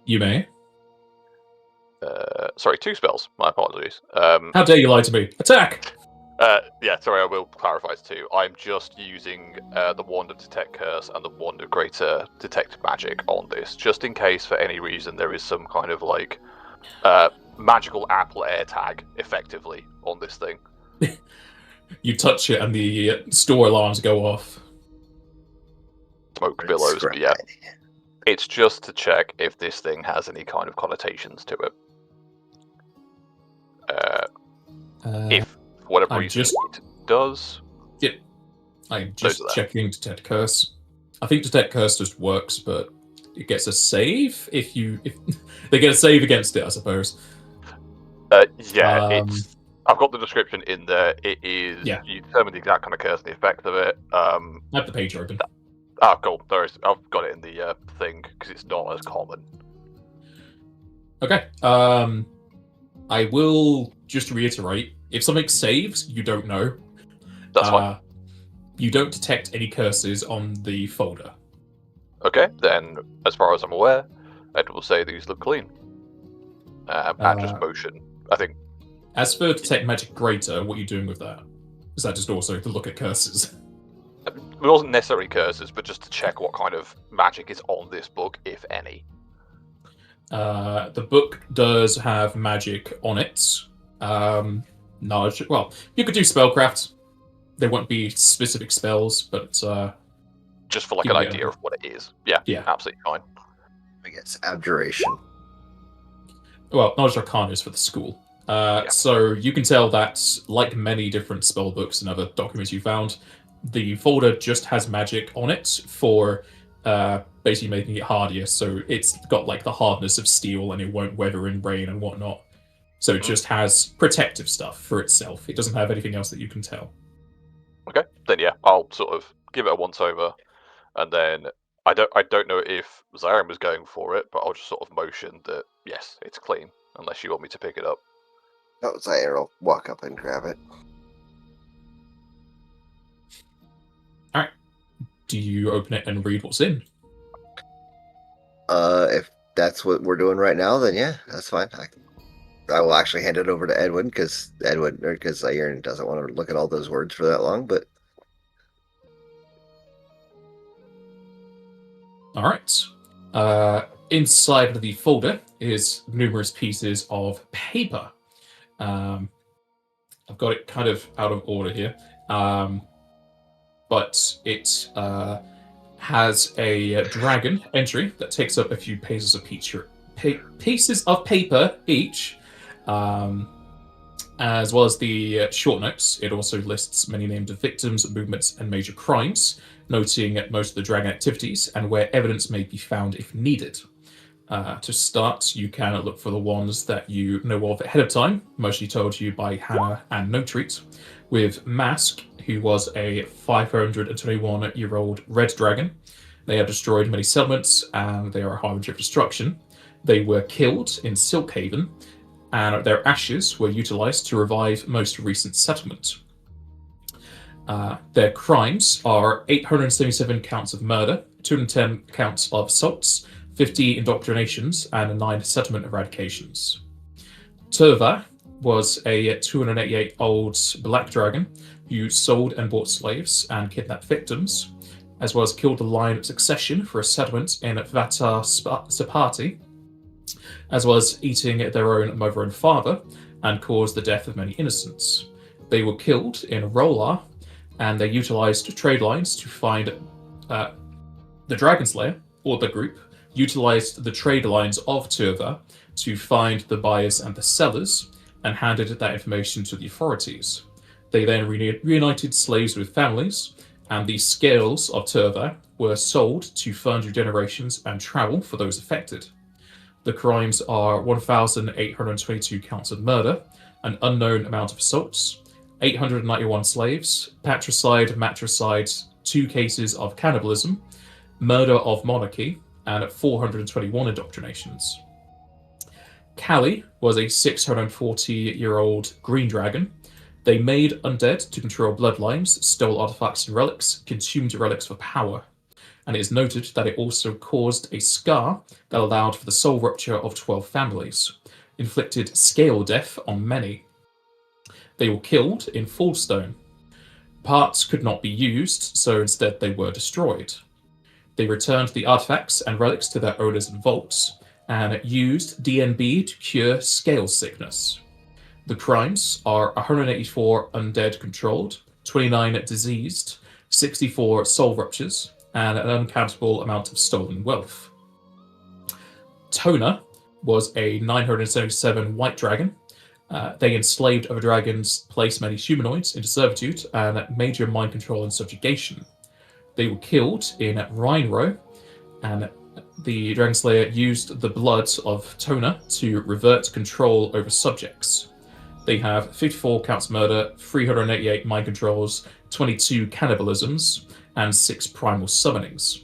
You may. Sorry, 2 spells. My apologies. How dare you lie to me? Attack! Yeah, sorry, I will clarify it's 2. I'm just using the Wand of Detect Curse and the Wand of Greater Detect Magic on this, just in case for any reason there is some kind of like magical Apple AirTag, effectively, on this thing. You touch it and the store alarms go off. Smoke billows, but yeah. It's just to check if this thing has any kind of connotations to it. If for whatever I'm reason just- it does. Yep. I'm just Those are checking Detect Curse. I think Detect Curse just works, but it gets a save if they get a save against it, I suppose. It's. I've got the description in there. It is. Yeah. You determine the exact kind of curse and the effect of it. I have the page open. Cool. There is. I've got it in the thing because it's not as common. Okay. I will just reiterate: if something saves, you don't know. That's fine. You don't detect any curses on the folder. Okay, then, as far as I'm aware, Ed will say these look clean. And just motion. I think. As for Detect Magic Greater, what are you doing with that? Is that just also to look at curses? It wasn't necessarily curses, but just to check what kind of magic is on this book, if any. The book does have magic on it. Knowledge. Well, you could do spellcraft. There won't be specific spells, but just for like you an get idea of what it is. Yeah, absolutely fine. I guess abjuration. Well, Knowledge Arcana is for the school. So you can tell that, like many different spell books and other documents you found, the folder just has magic on it for basically making it hardier. So it's got like the hardness of steel and it won't weather in rain and whatnot. So it just has protective stuff for itself. It doesn't have anything else that you can tell. Okay, then yeah, I'll sort of give it a once over, and then I don't know if Zyron was going for it, but I'll just sort of motion that yes, it's clean, unless you want me to pick it up. Oh, Zaire will walk up and grab it. Alright. Do you open it and read what's in? If that's what we're doing right now, then yeah, that's fine. I will actually hand it over to Edwin because Zaire doesn't want to look at all those words for that long. But all right. Inside of the folder is numerous pieces of paper. I've got it kind of out of order here, but it has a dragon entry that takes up a few pieces of paper each. As well as the short notes, it also lists many named victims, movements, and major crimes, noting most of the dragon activities and where evidence may be found if needed. To start, you can look for the ones that you know of ahead of time, mostly told to you by Hannah and Notreat, with Mask, who was a 521-year-old red dragon. They have destroyed many settlements, and they are a harbinger of destruction. They were killed in Silkhaven, and their ashes were utilized to revive most recent settlement. Their crimes are 877 counts of murder, 210 counts of assaults, 50 indoctrinations, and 9 settlement eradications. Turva was a 288-old black dragon who sold and bought slaves and kidnapped victims. as well as killed the line of succession for a settlement in Vatar Sapati, as well as eating their own mother and father, and caused the death of many innocents. They were killed in Rolar, and they utilized trade lines to find the Dragon Slayer, or the group, utilized the trade lines of Turva to find the buyers and the sellers, and handed that information to the authorities. They then reunited slaves with families, and the scales of Turva were sold to fund regenerations and travel for those affected. The crimes are 1,822 counts of murder, an unknown amount of assaults, 891 slaves, patricide, matricide, 2 cases of cannibalism, murder of monarchy, and 421 indoctrinations. Kali was a 640-year-old green dragon. They made undead to control bloodlines, stole artifacts and relics, consumed relics for power. And it is noted that it also caused a scar that allowed for the soul rupture of 12 families, inflicted scale death on many. They were killed in Fallstone. Parts could not be used, so instead they were destroyed. They returned the artifacts and relics to their owners and vaults, and used DNB to cure scale sickness. The crimes are 184 undead controlled, 29 diseased, 64 soul ruptures, and an uncountable amount of stolen wealth. Tona was a 977 white dragon. They enslaved other dragons, placed many humanoids into servitude, and major mind control and subjugation. They were killed in Rhinero, and the Dragon Slayer used the blood of Tona to revert control over subjects. They have 54 counts of murder, 388 mind controls, 22 cannibalisms, and 6 primal summonings.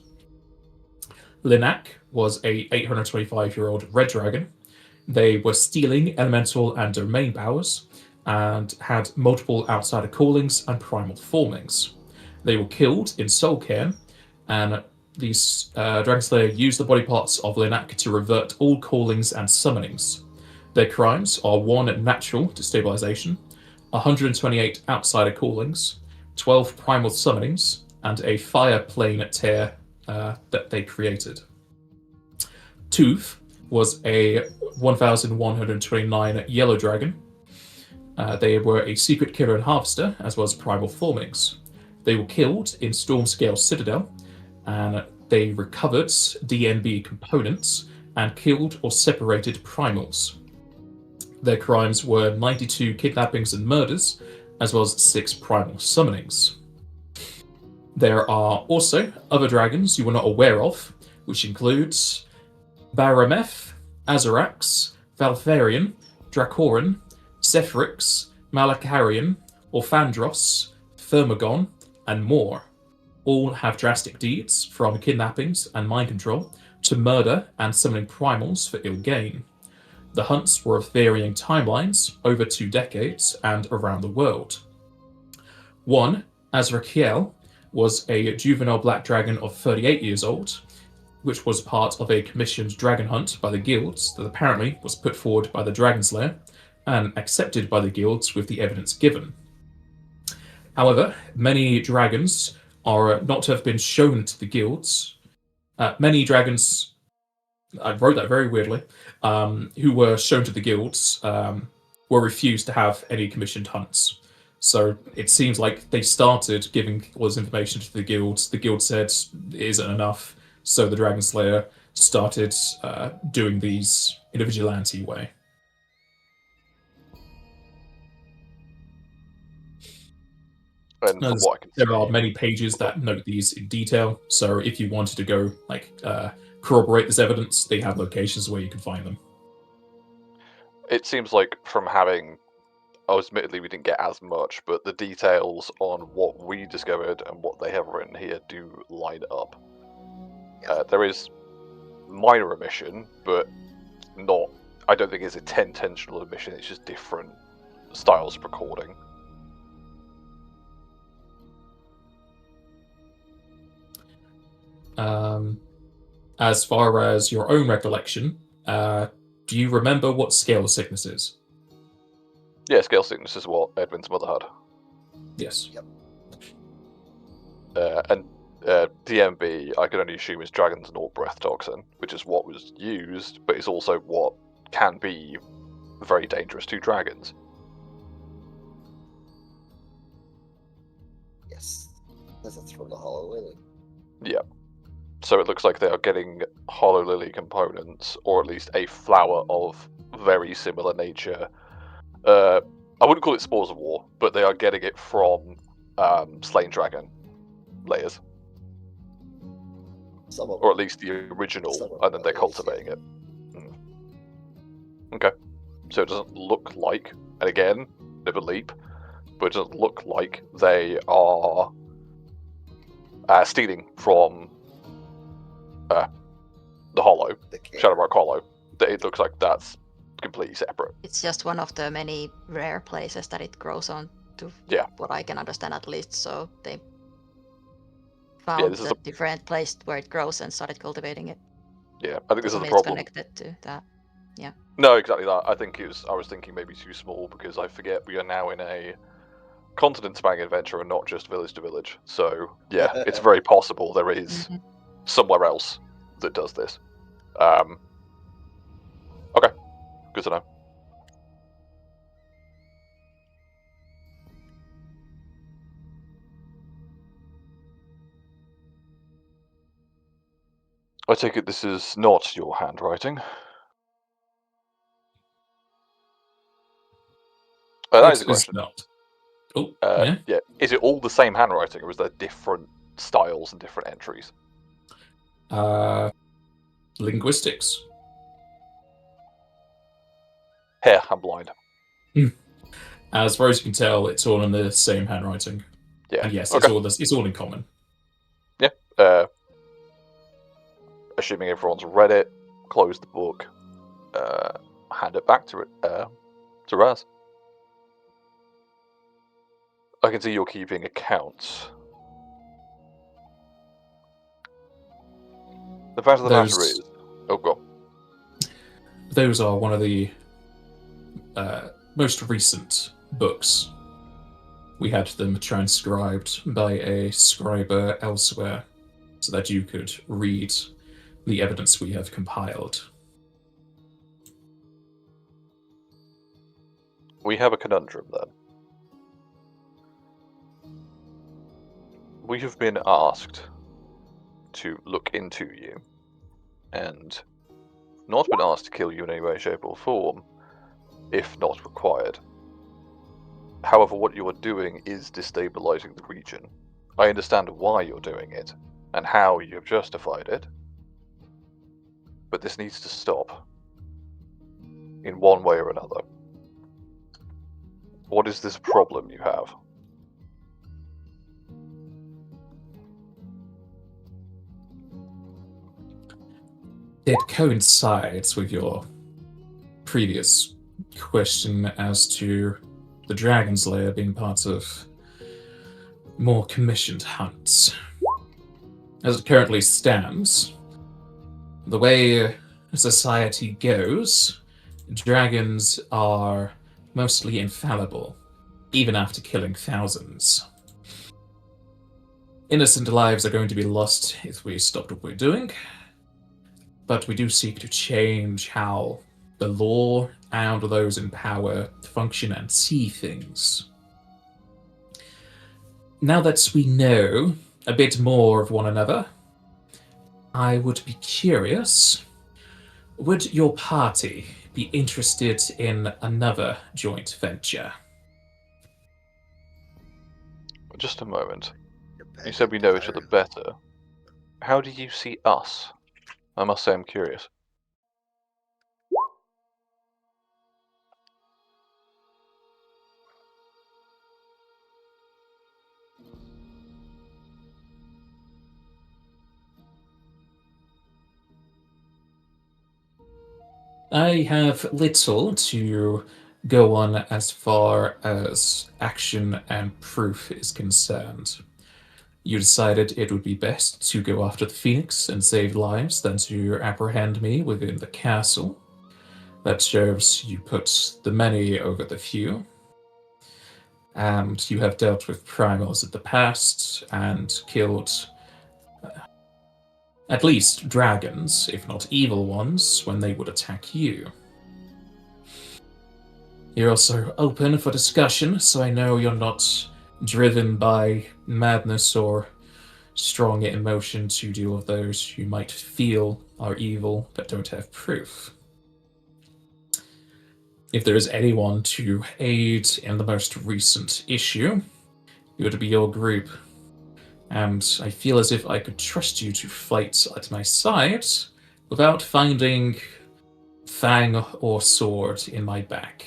Linak was a 825-year-old red dragon. They were stealing elemental and domain powers, and had multiple outsider callings and primal formings. They were killed in Soulcairn, and these Dragon Slayer used the body parts of Linak to revert all callings and summonings. Their crimes are 1 natural destabilization, 128 outsider callings, 12 primal summonings, and a fire plane tear that they created. Tooth was a 1,129 yellow dragon. They were a secret killer and harvester, as well as primal formings. They were killed in Stormscale Citadel, and they recovered DNB components and killed or separated primals. Their crimes were 92 kidnappings and murders, as well as 6 primal summonings. There are also other dragons you were not aware of, which includes Barameth, Azarax, Valtharian, Dracoran, Sephrix, Malakarian, Orphandros, Thermagon, and more. All have drastic deeds, from kidnappings and mind control to murder and summoning primals for ill gain. The hunts were of varying timelines, over 2 decades, and around the world. One, Azrakiel, was a juvenile black dragon of 38 years old, which was part of a commissioned dragon hunt by the guilds that apparently was put forward by the Dragon Slayer and accepted by the guilds with the evidence given. However, many dragons are not to have been shown to the guilds. Many dragons, I wrote that very weirdly, who were shown to the guilds were refused to have any commissioned hunts. So it seems like they started giving all this information to the guilds. The guild said it isn't enough, so the Dragon Slayer started doing these in a vigilante way. And from what I can There see, are many pages that note these in detail, so if you wanted to go corroborate this evidence, they have locations where you can find them. it seems like from having, admittedly we didn't get as much, but the details on what we discovered and what they have written here do line up. There is minor omission, but not, I don't think it's intentional omission, it's just different styles of recording. As far as your own recollection, do you remember what scale of sickness is? Yeah, scale sickness is what Edwin's mother had. Yes. Yep. And DMB, I can only assume is Dragon's Naught Breath Toxin, which is what was used, but it's also what can be very dangerous to dragons. Yes. That's from the Hollow Lily. Yeah. So it looks like they are getting Hollow Lily components, or at least a flower of very similar nature. I wouldn't call it Spores of War, but they are getting it from Slain Dragon layers. Some of Or at least the original, and then they're cultivating it. Okay. So it doesn't look like, and again, bit of a leap, but it doesn't look like they are stealing from the Hollow, Shadowrock Hollow. It looks like that's completely separate. It's just one of the many rare places that it grows on, to what I can understand at least. So they found a different place where it grows and started cultivating it. Yeah, I think this is the It's problem. connected to that. Yeah. No, exactly that. I was thinking maybe too small, because I forget we are now in a continent-spanning adventure and not just village to village. So yeah, it's very possible there is somewhere else that does this. Okay, good to know. I take it this is not your handwriting. That is a question. It's not. Oh, yeah. Is it all the same handwriting, or is there different styles and different entries? Linguistics. I'm blind. As far as you can tell, it's all in the same handwriting. Yeah. And yes, okay. it's all in common. Yeah. Assuming everyone's read it, close the book, hand it back to Raz. I can see you're keeping accounts. The fact of the matter is... Oh, go on. Those are one of the most recent books. We had them transcribed by a scriber elsewhere so that you could read the evidence we have compiled. We have a conundrum then. We have been asked to look into you, and not been asked to kill you in any way, shape or form, if not required. However, what you are doing is destabilizing the region. I understand why you're doing it, and how you have justified it, but this needs to stop. In one way or another. What is this problem you have? It coincides with your previous question as to the Dragon's Lair being part of more commissioned hunts. As it currently stands, the way society goes, dragons are mostly infallible, even after killing thousands. Innocent lives are going to be lost if we stop what we're doing, but we do seek to change how the law and those in power function and see things. Now that we know a bit more of one another, I would be curious, would your party be interested in another joint venture? Just a moment. You said we know each other better. How do you see us? I must say I'm curious. I have little to go on as far as action and proof is concerned. You decided it would be best to go after the Phoenix and save lives than to apprehend me within the castle. That shows you put the many over the few. And you have dealt with primals in the past and killed At least dragons, if not evil ones, when they would attack you. You're also open for discussion, so I know you're not driven by madness or strong emotion to deal with those you might feel are evil but don't have proof. If there is anyone to aid in the most recent issue, it would be your group. And I feel as if I could trust you to fight at my side without finding fang or sword in my back.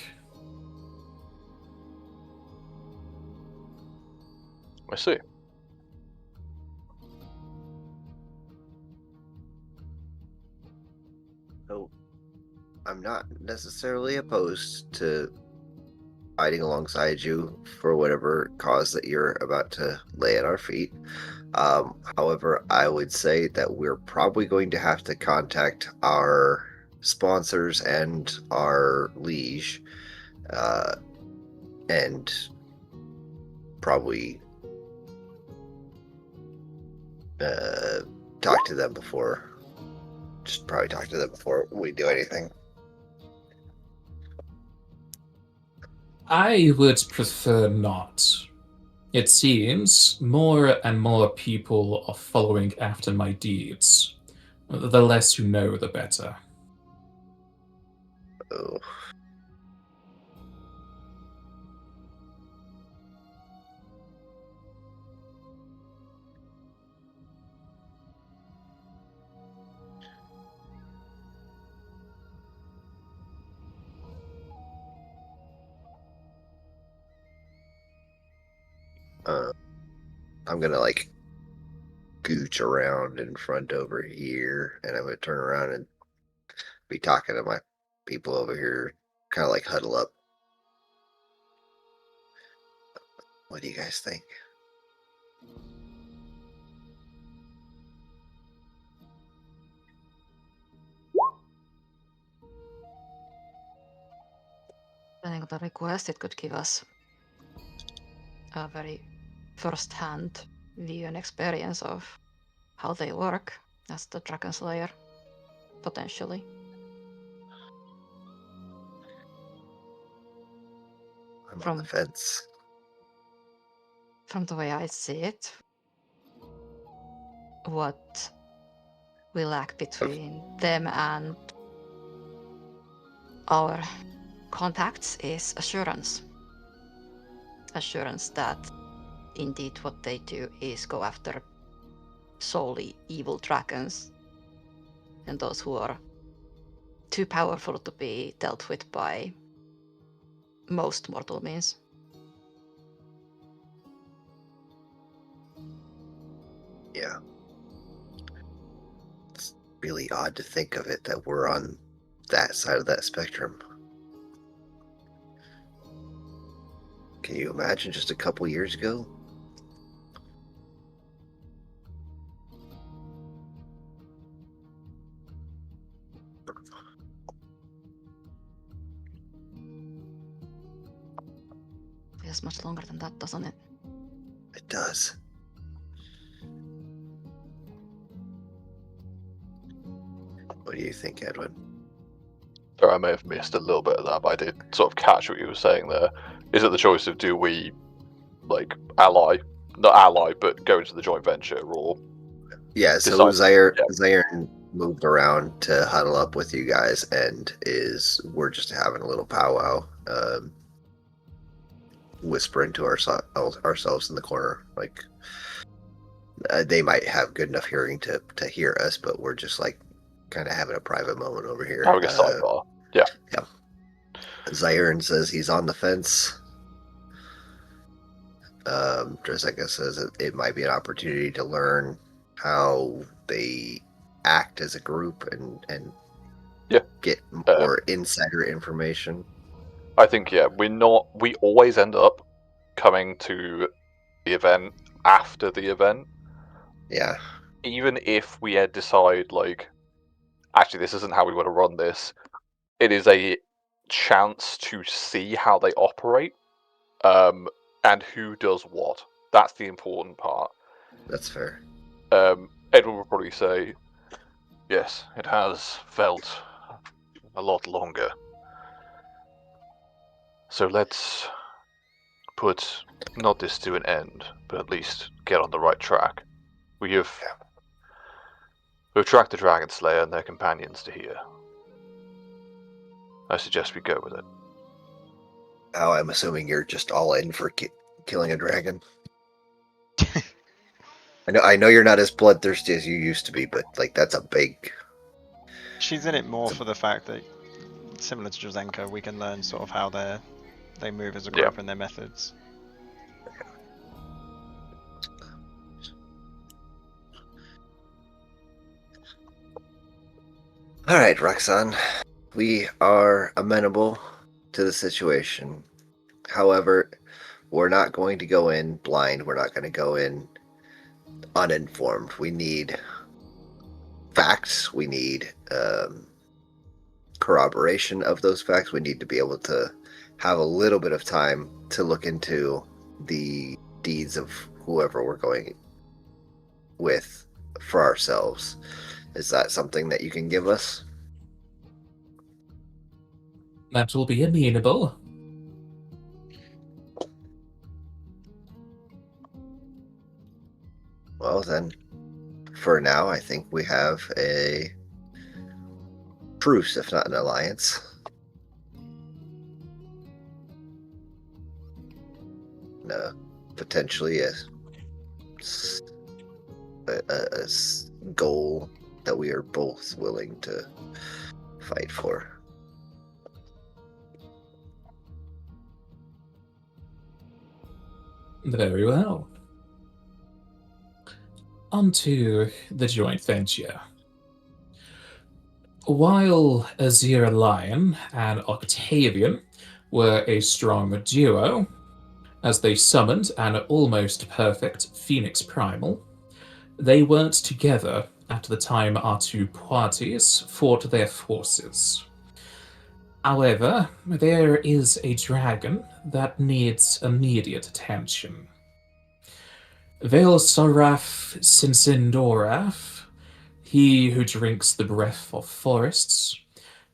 I see. So, I'm not necessarily opposed to fighting alongside you for whatever cause that you're about to lay at our feet. However, I would say that we're probably going to have to contact our sponsors and our liege, and probably talk to them before. Just probably talk to them before we do anything. I would prefer not. It seems more and more people are following after my deeds. The less you know, the better. Oh. I'm gonna like gooch around in front over here, and I'm gonna turn around and be talking to my people over here, kind of like huddle up. What do you guys think? Depending on the request, it could give us a very first-hand view and experience of how they work as the Dragon Slayer, potentially. I'm on From- the fence. From the way I see it, what we lack between them and our contacts is assurance. Assurance that indeed what they do is go after solely evil dragons and those who are too powerful to be dealt with by most mortal means. Yeah. It's really odd to think of it that we're on that side of that spectrum. Can you imagine just a couple years ago? Feels much longer than that, doesn't it? It does. What do you think, Edwin? Sorry, I may have missed a little bit of that, but I did sort of catch what you were saying there. Is it the choice of do we, like, not ally, but go into the joint venture, or... Yeah, so Decide- Zaire moved around to huddle up with you guys, and we're just having a little powwow, whispering to ourselves in the corner. Like, they might have good enough hearing to hear us, but we're just like kind of having a private moment over here. Having a sidebar. Yeah. Zaire says he's on the fence. Dreseka says it might be an opportunity to learn how they act as a group and get more insider information. I think, we always end up coming to the event after the event. Yeah. Even if we decide, like, actually this isn't how we want to run this, it is a chance to see how they operate, and who does what. That's the important part. That's fair. Edwin would probably say, Yes, it has felt a lot longer. So let's put not this to an end, but at least get on the right track. We've tracked the Dragon Slayer and their companions to here. I suggest we go with it. Oh, I'm assuming you're just all in for killing a dragon. I know you're not as bloodthirsty as you used to be, but like that's a big. She's in it more for the fact that, similar to Jozenko, we can learn sort of how they move as a group and their methods. All right, Roxanne, we are amenable to the situation. However, we're not going to go in blind. We're not going to go in uninformed. We need facts. We need corroboration of those facts. We need to be able to have a little bit of time to look into the deeds of whoever we're going with for ourselves. Is that something that you can give us? That will be amenable. Well, then, for now, I think we have a truce, if not an alliance. Potentially a goal that we are both willing to fight for. Very well. On to the joint venture. While Azira Lion and Octavian were a strong duo, as they summoned an almost perfect Phoenix Primal, they weren't together at the time our two parties fought their forces. However, there is a dragon that needs immediate attention. Veilsoraf Sinsindoraf, he who drinks the breath of forests,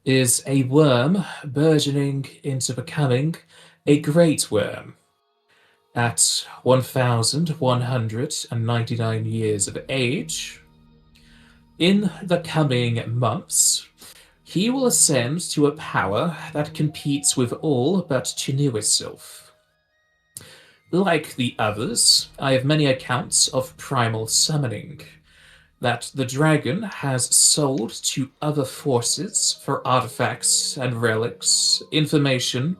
is a worm burgeoning into becoming a great worm. At 1,199 years of age, in the coming months, he will ascend to a power that competes with all but Chinuisilf. Like the others, I have many accounts of primal summoning that the dragon has sold to other forces for artifacts and relics, information,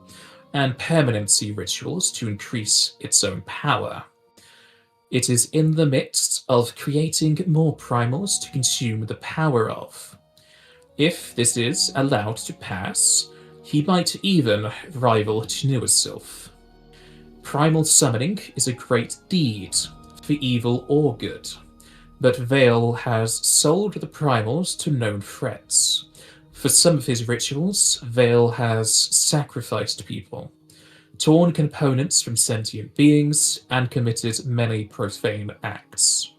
and permanency rituals to increase its own power. It is in the midst of creating more primals to consume the power of. If this is allowed to pass, he might even rival Chinuisilf. Primal summoning is a great deed, for evil or good, but Vale has sold the primals to known threats. For some of his rituals, Vale has sacrificed people, torn components from sentient beings, and committed many profane acts.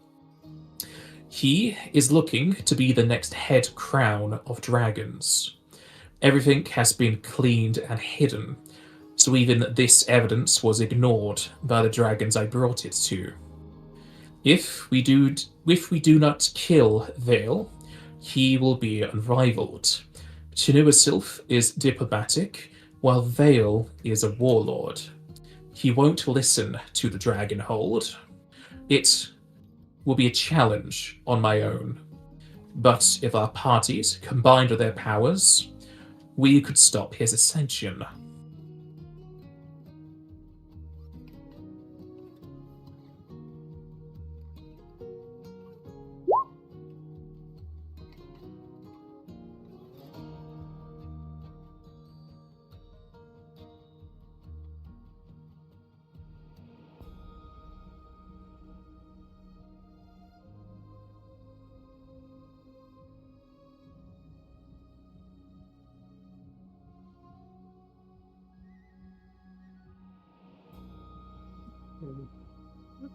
He is looking to be the next head crown of dragons. Everything has been cleaned and hidden, so even this evidence was ignored by the dragons I brought it to. If we do not kill Vale, he will be unrivaled. Chinuisilf is diplomatic, while Vale is a warlord. He won't listen to the Dragonhold. It will be a challenge on my own. But if our parties combined their powers, we could stop his ascension.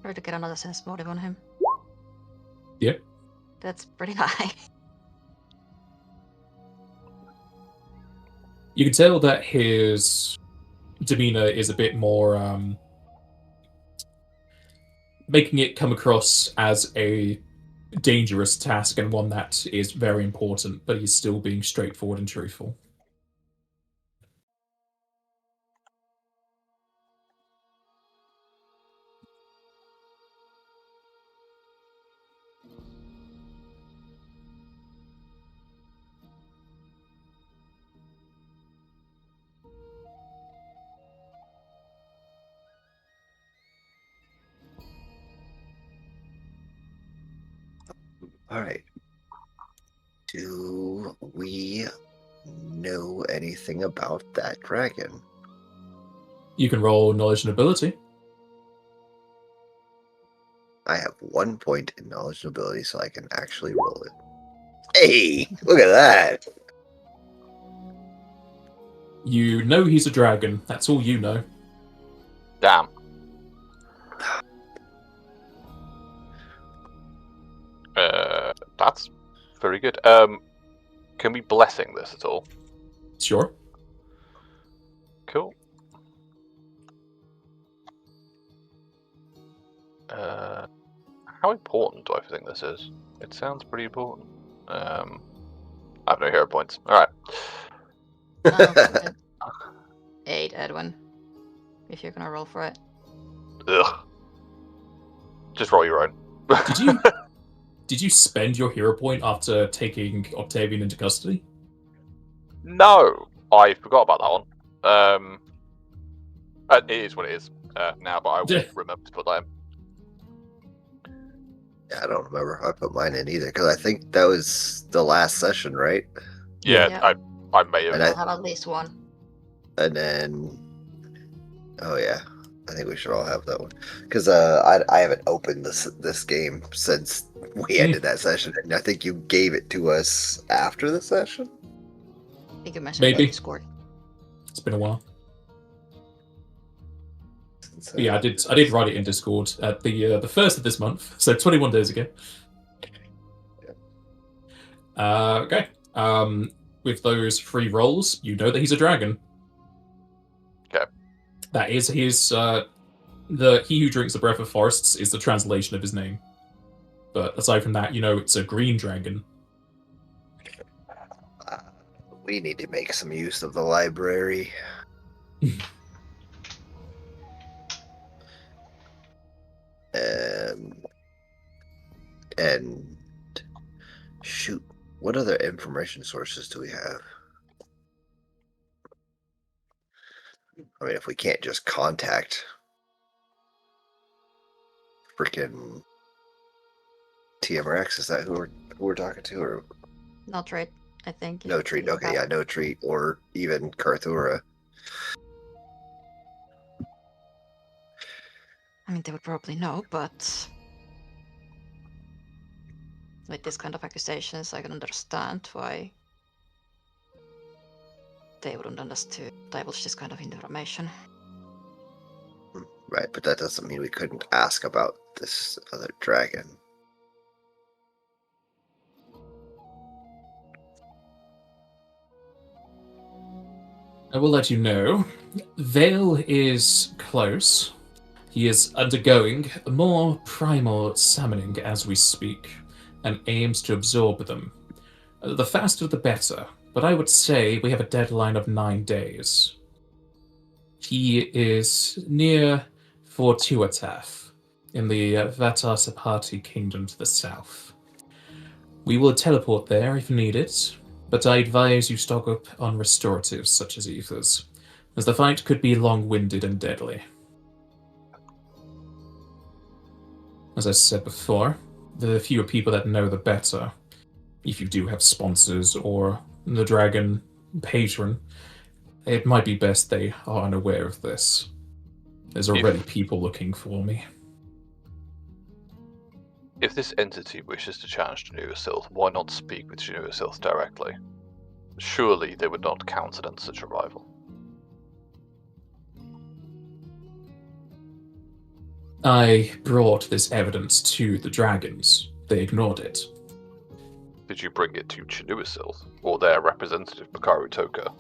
Try to get another sense motive on him. Yep. That's pretty high. You can tell that his demeanor is a bit more making it come across as a dangerous task and one that is very important, but he's still being straightforward and truthful. All right. Do we know anything about that dragon? You can roll knowledge and ability. I have 1 point in knowledge and ability, so I can actually roll it. Hey, look at that! You know he's a dragon. That's all you know. Damn. That's very good. Can we blessing this at all? Sure. Cool. How important do I think this is? It sounds pretty important. I have no hero points. Alright. Oh, 8, Edwin. If you're gonna roll for it. Ugh. Just roll your own. Did you spend your hero point after taking Octavian into custody? No! I forgot about that one. It is what it is now, but I will remember to put that in. Yeah, I don't remember if I put mine in either, because I think that was the last session, right? Yeah. I may have. And I'll have at least one. And then, oh yeah, I think we should all have that one, because I haven't opened this game since we ended that session, and I think you gave it to us after the session. I think you mentioned Maybe. it in Discord. It's been a while. So, But yeah, I did write it in Discord at the first of this month, so 21 days ago. Okay. With those 3 rolls, you know that he's a dragon. Okay. That is his. He who drinks the breath of forests is the translation of his name. But aside from that, you know it's a green dragon. we need to make some use of the library. And shoot, what other information sources do we have? I mean, if we can't just contact freaking TMRX, is that who we're talking to? Or No treat, I think. no treat? Okay, yeah, no treat, or even Karthura. I mean, they would probably know, but with this kind of accusations, I can understand why they wouldn't want us to divulge this kind of information. Right, but that doesn't mean we couldn't ask about this other dragon. I will let you know. Vale is close. He is undergoing more primal summoning as we speak, and aims to absorb them. The faster the better, but I would say we have a deadline of 9 days. He is near Fortuataf, in the Vatar Sapati kingdom to the south. We will teleport there if needed, but I advise you stock up on restoratives such as ethers, as the fight could be long-winded and deadly. As I said before, the fewer people that know, the better. If you do have sponsors or the dragon patron, it might be best they are unaware of this. There's already people looking for me. If this entity wishes to challenge Januasilth, why not speak with Januasilth directly? Surely they would not countenance such a rival. I brought this evidence to the dragons. They ignored it. Did you bring it to Januasilth, or their representative, Bakaru Toka?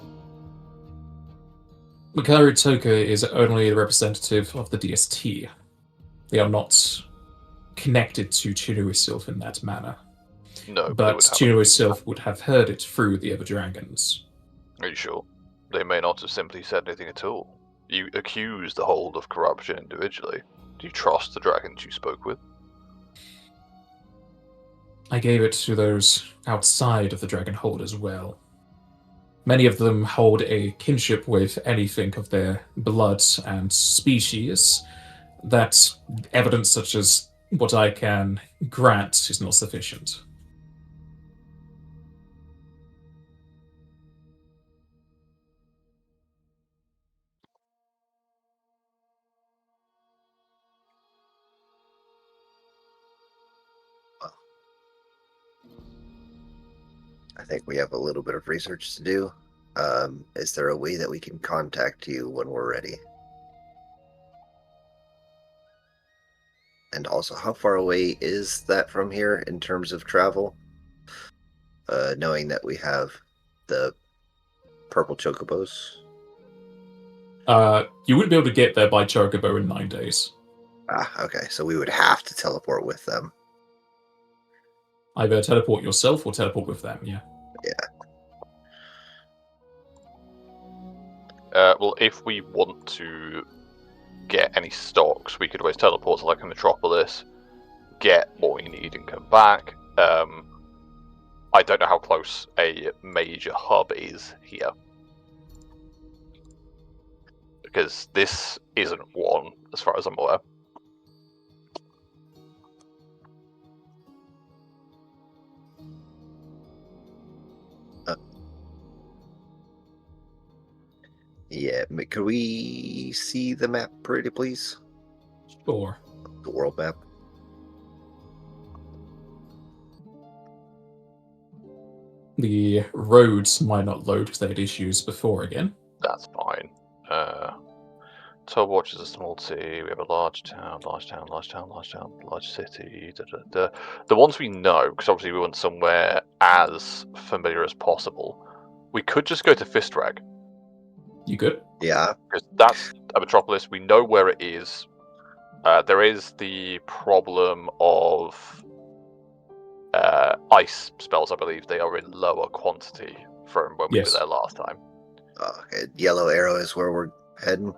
Mikari Toka is only the representative of the DST. They are not connected to Chinu itself in that manner. No, But they would have Chinu itself would have heard it through the other dragons. Are you sure? They may not have simply said anything at all. You accuse the hold of corruption individually. Do you trust the dragons you spoke with? I gave it to those outside of the dragon hold as well. Many of them hold a kinship with anything of their blood and species. That evidence such as what I can grant is not sufficient. I think we have a little bit of research to do. Is there a way that we can contact you when we're ready? And also, how far away is that from here in terms of travel? Knowing that we have the purple chocobos. You wouldn't be able to get there by Chocobo in 9 days. Ah, okay. So we would have to teleport with them. Either teleport yourself or teleport with them, yeah. Yeah. Well, if we want to get any stocks, we could always teleport to like a metropolis, get what we need, and come back. I don't know how close a major hub is here, because this isn't one, as far as I'm aware. Yeah. Could we see the map, pretty please? Sure. The world map. The roads might not load because they had issues before again. That's fine. Tobwatch is a small city. We have a large town, large city. The ones we know, because obviously we want somewhere as familiar as possible. We could just go to Fistrag, You good? Yeah. because that's a metropolis. We know where it is. There is the problem of ice spells. I believe they are in lower quantity from when we were Yes. there last time. Okay. Yellow Arrow is where we're heading.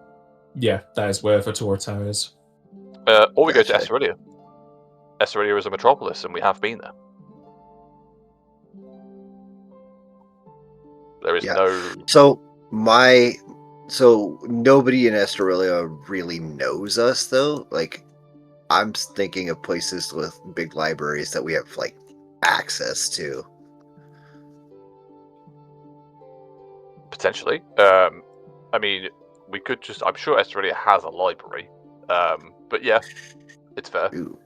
Yeah, that is where Vitora Tower is. Or we go to Gotcha. Esserelia. Esserelia is a metropolis, and we have been there. There is Yeah. no. So nobody in Australia really knows us though. Like, I'm thinking of places with big libraries that we have like access to. Potentially. I mean, we could just. I'm sure Esserelia has a library. But yeah, it's fair. Ooh,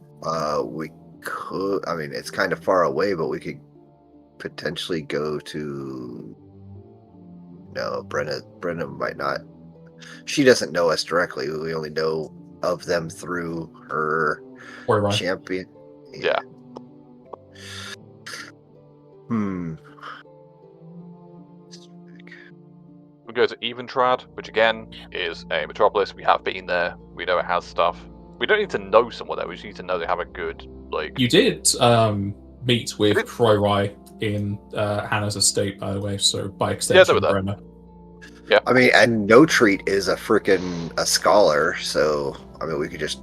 we could. I mean, it's kind of far away, but we could potentially go to. No, Brenna might not. She doesn't know us directly. We only know of them through her Or right. champion. Yeah. We go to Eventrad, which again is a metropolis. We have been there. We know it has stuff. We don't need to know someone there. We just need to know they have a good like. You did meet with Croyrai in Hannah's estate, by the way, so by extension, were there. Brenna. Yeah. I mean, and No Treat is a scholar, so I mean, we could just.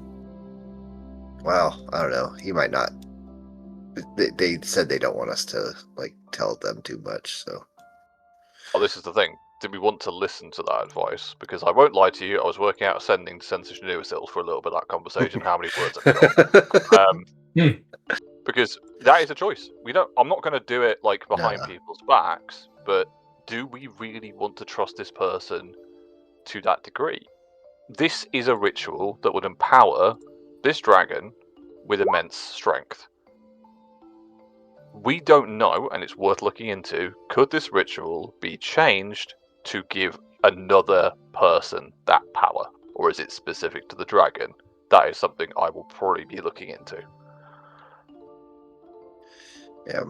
Well, I don't know. He might not. They said they don't want us to like tell them too much, so. Oh, this is the thing. Did we want to listen to that advice? Because I won't lie to you, I was working out a sending to Sensation Newisil for a little bit of that conversation. How many words I forgot? Because that is a choice. I'm not going to do it like behind No. people's backs, but do we really want to trust this person to that degree? This is a ritual that would empower this dragon with immense strength. We don't know, and it's worth looking into, could this ritual be changed to give another person that power? Or is it specific to the dragon? That is something I will probably be looking into. Yeah.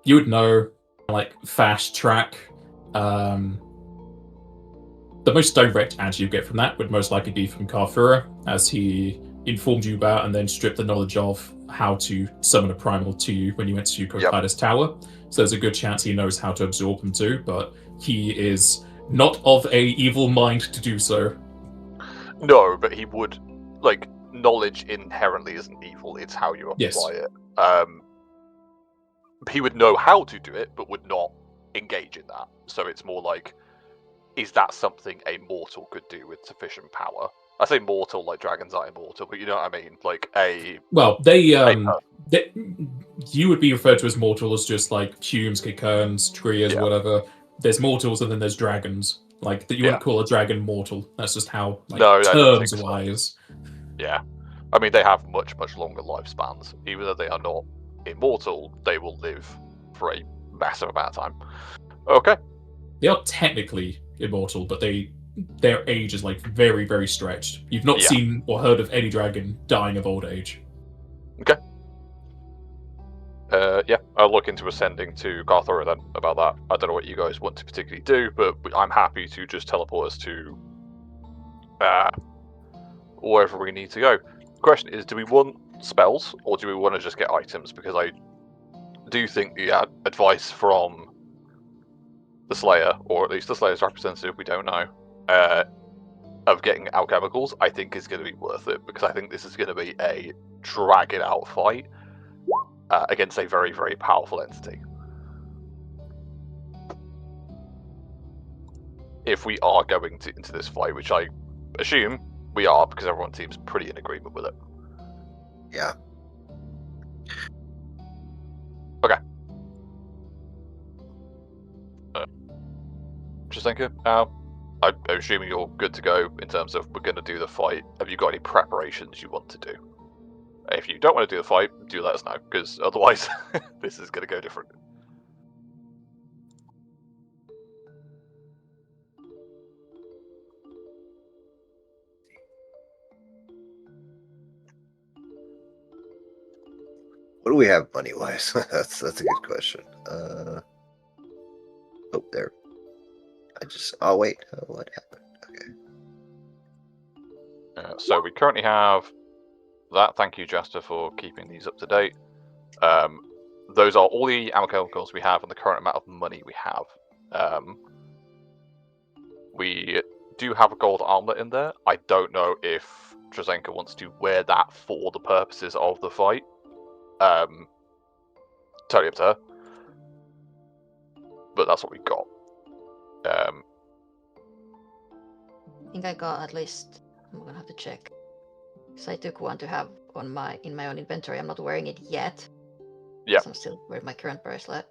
you would know, like, fast track. The most direct answer you get from that would most likely be from Carfura, as he informed you about and then stripped the knowledge of how to summon a primal to you when you went to Kokaida's tower. So there's a good chance he knows how to absorb them too, but he is not of a evil mind to do so. No, but he would, like, knowledge inherently isn't evil, it's how you apply it. He would know how to do it, but would not engage in that. So it's more like, is that something a mortal could do with sufficient power? I say mortal like dragons are immortal, but you know what I mean? Like Well, you would be referred to as mortals, just like Humes, Cakerns, Trias, whatever. There's mortals and then there's dragons. Like, that you wouldn't call a dragon mortal. That's just how, like, no, terms-wise. Yeah. I mean, they have much, much longer lifespans. Even though they are not immortal, they will live for a massive amount of time. Okay. They are technically immortal, but their age is, like, very, very stretched. You've not seen or heard of any dragon dying of old age. Okay. I'll look into ascending to Carthora then about that. I don't know what you guys want to particularly do, but I'm happy to just teleport us to wherever we need to go. The question is, do we want spells, or do we want to just get items? Because I do think the advice from the Slayer, or at least the Slayer's representative, we don't know, of getting alchemicals, I think is going to be worth it, because I think this is going to be a drag-it-out fight against a very, very powerful entity. If we are going into this fight, which I assume we are, because everyone seems pretty in agreement with it. Yeah. Okay. Jasenka, I'm assuming you're good to go in terms of we're going to do the fight. Have you got any preparations you want to do? If you don't want to do the fight, do let us know, because otherwise this is going to go different. What do we have money-wise? that's a good question. Oh, there. Oh, wait. What happened? Okay. So we currently have that. Thank you, Jester, for keeping these up to date. Those are all the alchemicals we have and the current amount of money we have. We do have a gold armlet in there. I don't know if Trazenka wants to wear that for the purposes of the fight. Totally up to her. But that's what we got. I think I got at least. I'm gonna have to check. Because I took one to have in my own inventory. I'm not wearing it yet. Yeah. I'm still wearing my current bracelet.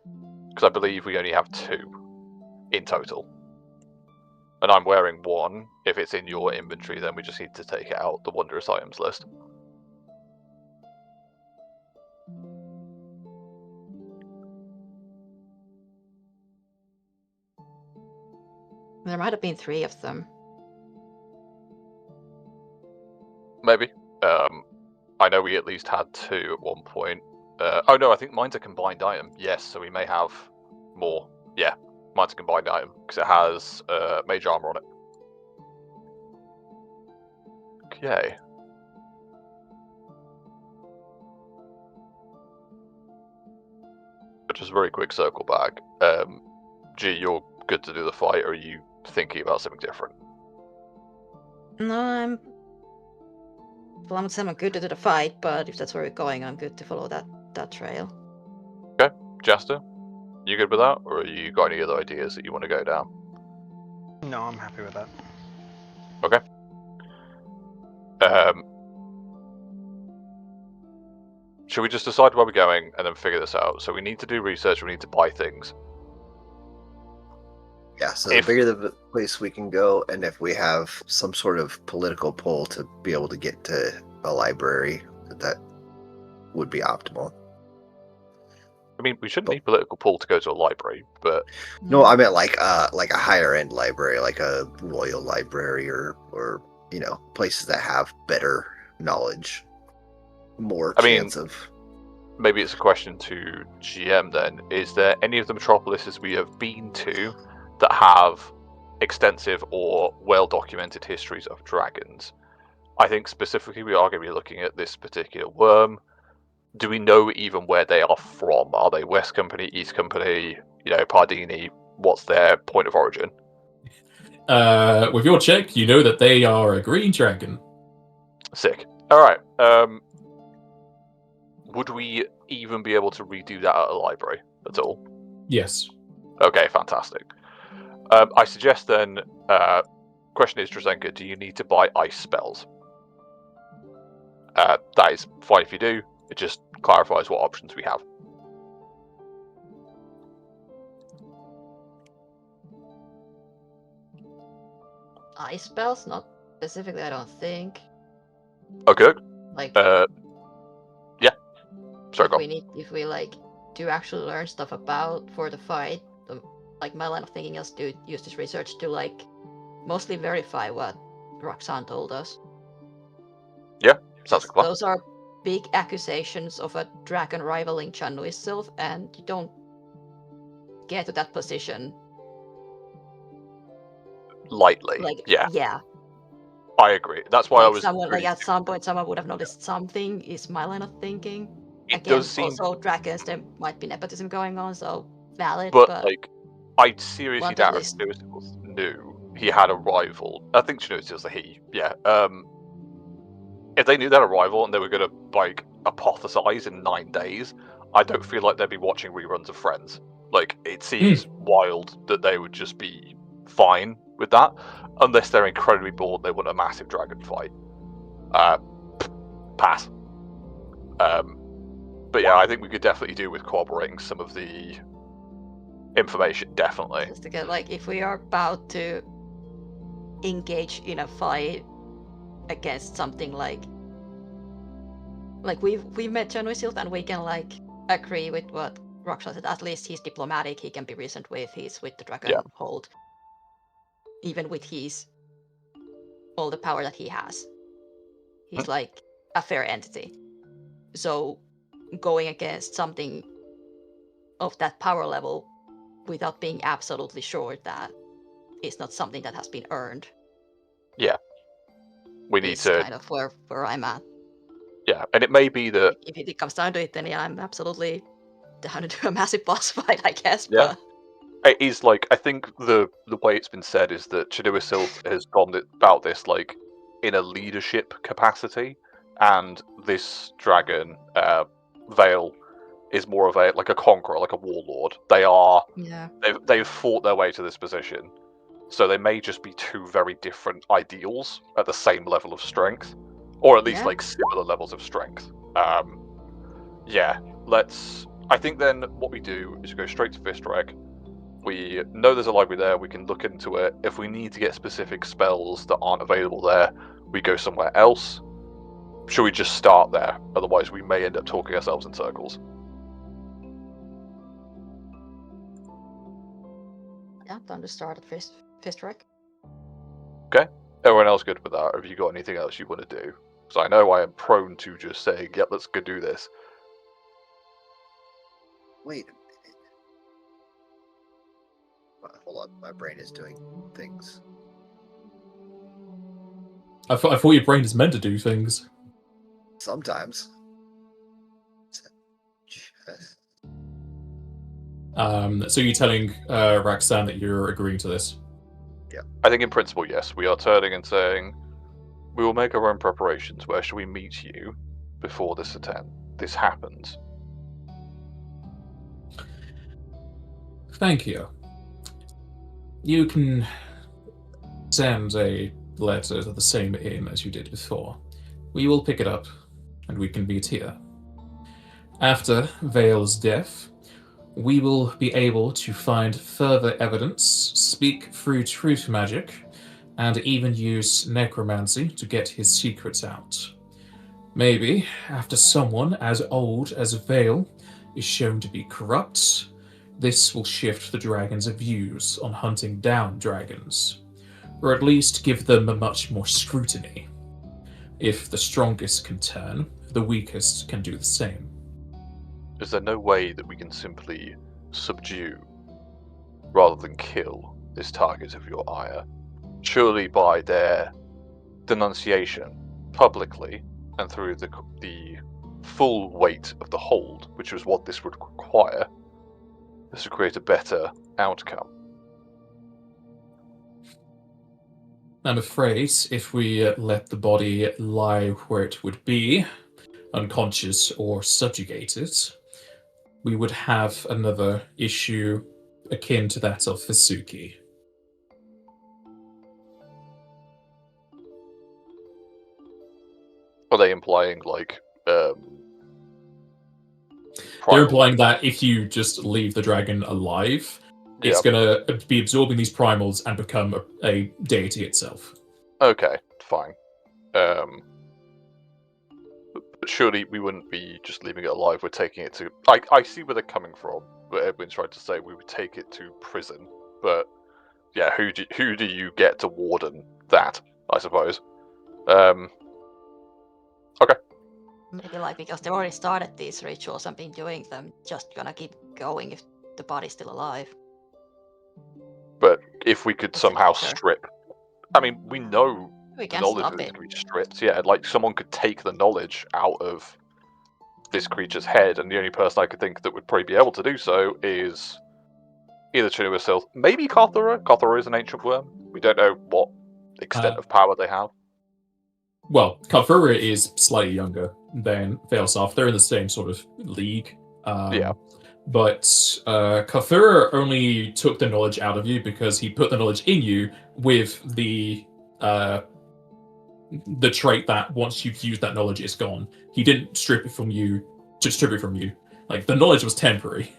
Because I believe we only have 2 in total. And I'm wearing 1. If it's in your inventory, then we just need to take it out the wondrous items list. There might have been 3 of them. Maybe. I know we at least had 2 at one point. Oh no, I think mine's a combined item. Yes, so we may have more. Yeah, mine's a combined item because it has mage armor on it. Okay. Just a very quick circle back. G, you're good to do the fight, or are you thinking about something different? No, I'm not saying I'm good to do the fight, but if that's where we're going, I'm good to follow that trail. Okay, Jester, you good with that, or you got any other ideas that you want to go down? No, I'm happy with that. Okay. Should we just decide where we're going and then figure this out? So we need to do research, we need to buy things. Yeah, so the bigger the place we can go, and if we have some sort of political pull to be able to get to a library, that would be optimal. I mean, we shouldn't need political pull to go to a library, but... No, I meant like a higher end library, like a royal library or you know, places that have better knowledge, more chance of... maybe it's a question to GM then. Is there any of the metropolises we have been to that have extensive or well-documented histories of dragons? I think specifically we are going to be looking at this particular worm. Do we know even where they are from? Are they West Company, East Company, Pardini? What's their point of origin? With your check, you know that they are a green dragon. Sick. Alright. Would we even be able to redo that at a library at all? Yes. Okay, fantastic. I suggest then, question is, Drazenka, do you need to buy ice spells? That is fine if you do. It just clarifies what options we have. Ice spells? Not specifically, I don't think. Okay. Like, Yeah. Sorry, go on. if we like do actually learn stuff about for the fight, like my line of thinking is to use this research to like mostly verify what Roxanne told us. Yeah, sounds like a plan. Those are big accusations of a dragon rivaling Chanui's self, and you don't get to that position Lightly. like Yeah. I agree. That's why like I was. someone like at some point someone would have noticed something. Is my line of thinking. It Again, does seem, also dragons, there might be nepotism going on, so valid. but But like, I seriously Want doubt at if least- Chinosis knew he had a rival. I think Chinosis was a he. Yeah. If they knew they had a rival and they were gonna like apothesize in 9 days, I don't feel like they'd be watching reruns of Friends. Like, it seems wild that they would just be fine with that, unless they're incredibly bored. They want a massive dragon fight. Pass. But yeah, I think we could definitely do with corroborating some of the information. Definitely. just to get like if we are about to engage in a fight against something like we met Chanui's Silt and we can like agree with what Roxanne said. At least he's diplomatic, he can be reasoned with, he's with the dragon hold. Even with all the power that he has. He's like a fair entity. So going against something of that power level without being absolutely sure that it's not something that has been earned. Yeah. We need to kind of where I'm at. Yeah, and it may be that If it comes down to it, then yeah, I'm absolutely down to do a massive boss fight, I guess. Yeah. But it is like, I think the way it's been said is that Chinoisil has gone about this like in a leadership capacity, and this dragon, Vale, is more of a conqueror, like a warlord. They've fought their way to this position, so they may just be two very different ideals at the same level of strength, or at least like similar levels of strength. I think then what we do is we go straight to Fistrek. We know there's a library there, we can look into it. If we need to get specific spells that aren't available there, we go somewhere else. Should we just start there? Otherwise we may end up talking ourselves in circles. yeah, time to start at Fistrek. Okay. Everyone else good with that? Or have you got anything else you want to do? Because I know I am prone to just saying, yep, let's go do this. Wait a minute. Hold on, my brain is doing things. I thought your brain is meant to do things. Sometimes. So you're telling Roxanne that you're agreeing to this? Yeah. I think in principle, yes. We are turning and saying, we will make our own preparations. Where should we meet you before this happens? Thank you. You can send a letter to the same inn as you did before. We will pick it up, and we can meet here. After Vale's death, we will be able to find further evidence, speak through truth magic, and even use necromancy to get his secrets out. Maybe, after someone as old as Vale is shown to be corrupt, this will shift the dragon's views on hunting down dragons, or at least give them a much more scrutiny. If the strongest can turn, the weakest can do the same. is there no way that we can simply subdue, rather than kill, this target of your ire? Surely by their denunciation, publicly, and through the full weight of the hold, which was what this would require, this would create a better outcome. I'm afraid if we let the body lie where it would be, unconscious or subjugated, we would have another issue akin to that of Fasuki. Are they implying, like, They're primal? implying that if you just leave the dragon alive, it's Yeah. going to be absorbing these primals and become a deity itself. Okay, fine. But surely we wouldn't be just leaving it alive. We're taking it to. I see where they're coming from. But Edwin's trying to say we would take it to prison. But yeah, who do you get to warden that? I suppose. Okay. Maybe like because they already started these rituals and been doing them, just gonna keep going if the body's still alive. But if we could It's a somehow nature. strip, I mean, we know We the can knowledge stop of this it. can be stripped. Yeah, like someone could take the knowledge out of this creature's head, and the only person I could think that would probably be able to do so is either Chinua Silth, maybe Kothora. Kothora is an ancient worm. We don't know what extent of power they have. Well, Kalfura is slightly younger than Veilsoft. They're in the same sort of league. Yeah. But Kalfura only took the knowledge out of you because he put the knowledge in you with the trait that once you've used that knowledge, it's gone. He didn't strip it from you to strip it from you. Like, the knowledge was temporary.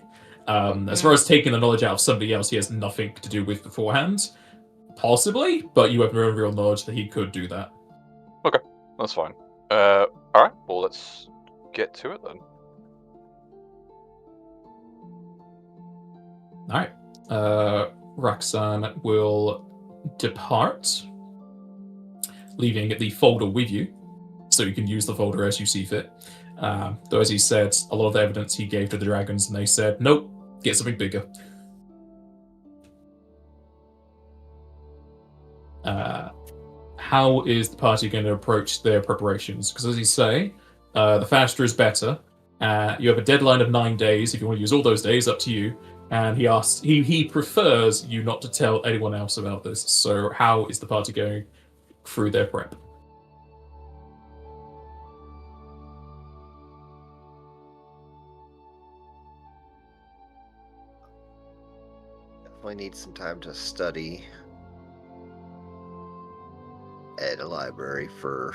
As far as taking the knowledge out of somebody else he has nothing to do with beforehand, possibly, but you have no real knowledge that he could do that. Okay, that's fine. Alright, well, let's get to it then. Alright. Roxanne will depart, leaving the folder with you, so you can use the folder as you see fit. Though, as he said, a lot of the evidence he gave to the dragons, and they said, nope, get something bigger. How is the party going to approach their preparations? Because, as you say, the faster is better. You have a deadline of 9 days. If you want to use all those days, up to you. And he prefers you not to tell anyone else about this. So, how is the party going through their prep? Definitely need some time to study at a library for,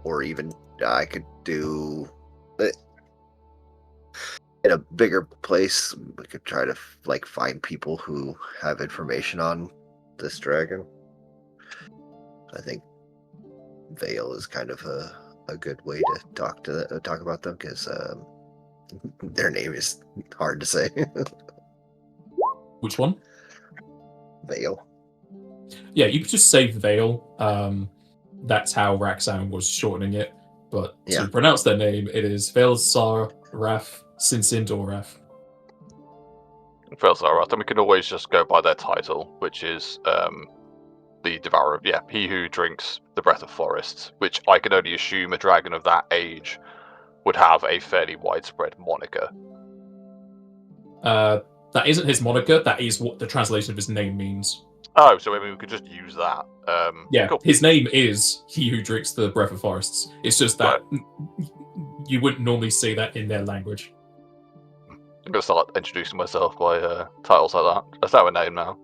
or even I could do it in a bigger place. We could try to like find people who have information on this dragon. I think Veil is kind of a good way to talk about them because their name is hard to say. Which one? Veil. Yeah, you could just say Veil. That's how Roxanne was shortening it. But Yeah. to pronounce their name, it is Veilsar Raf Sinsindorath. Veilsar, then we can always just go by their title, which is the Devourer. Yeah, he who drinks the breath of forests, which I can only assume a dragon of that age would have a fairly widespread moniker. That isn't his moniker. That is what the translation of his name means. Oh, so maybe we could just use that. Yeah, cool. His name is He Who Drinks the Breath of Forests. It's just that you wouldn't normally say that in their language. I'm going to start introducing myself by titles like that. That's our name now.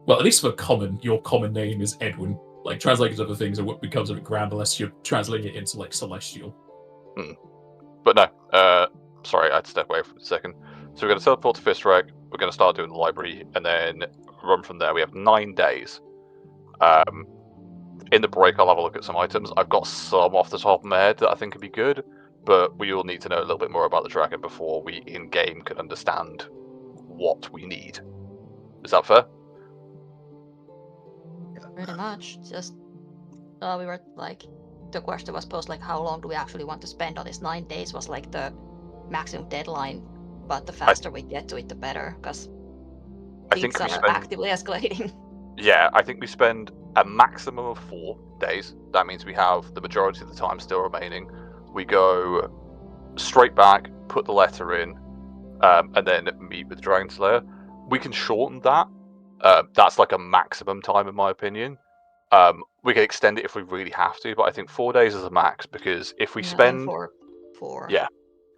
Well, at least for common, your common name is Edwin. Like, translating to other things, it becomes a bit grand unless you're translating it into, like, Celestial. But no, sorry, I had to step away for a second. So we're going to teleport to Fistrek, we're going to start doing the library, and then run from there. We have 9 days. In the break, I'll have a look at some items. I've got some off the top of my head that I think could be good, but we all need to know a little bit more about the dragon before we, in-game, can understand what we need. Is that fair? Pretty much. Just we were like the question was posed like, how long do we actually want to spend on this? 9 days was like the maximum deadline, but the faster we get to it, the better, because things are actively escalating. Yeah, I think we spend a maximum of 4 days. That means we have the majority of the time still remaining. We go straight back, put the letter in, and then meet with the Dragon Slayer. We can shorten that. That's like a maximum time, in my opinion. We can extend it if we really have to, but I think 4 days is a max, because if we spend... Aim for 4. Yeah,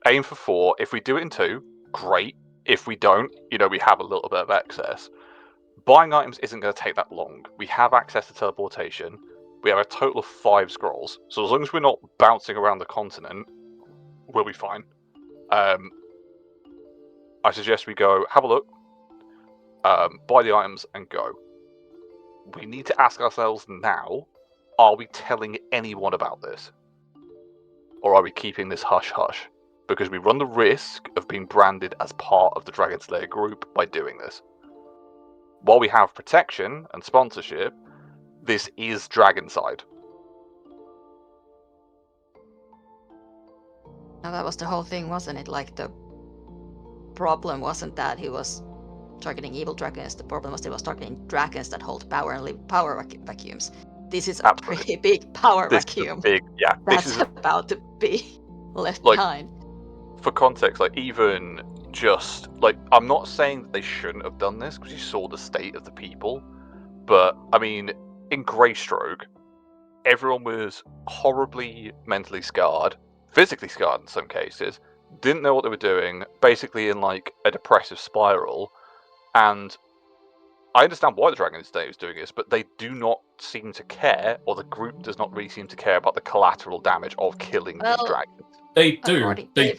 aim for 4. If we do it in 2, great. If we don't, we have a little bit of excess. Buying items isn't going to take that long. We have access to teleportation. We have a total of 5 scrolls. So as long as we're not bouncing around the continent, we'll be fine. I suggest we go have a look, buy the items, and go. We need to ask ourselves now, are we telling anyone about this? Or are we keeping this hush-hush? Because we run the risk of being branded as part of the Dragon Slayer group by doing this. While we have protection and sponsorship, this is Dragonside. Now that was the whole thing, wasn't it? Like, the problem wasn't that he was targeting evil dragons, the problem was he was targeting dragons that hold power and leave power vacuums. This is a pretty big power vacuum. That's about to be left behind. For context, even just, I'm not saying that they shouldn't have done this, because you saw the state of the people, but, in Greystroke, everyone was horribly mentally scarred, physically scarred in some cases, didn't know what they were doing, basically in, a depressive spiral, and I understand why the Dragon Slayer is doing this, but they do not seem to care, or the group does not really seem to care about the collateral damage of killing these dragons. They do.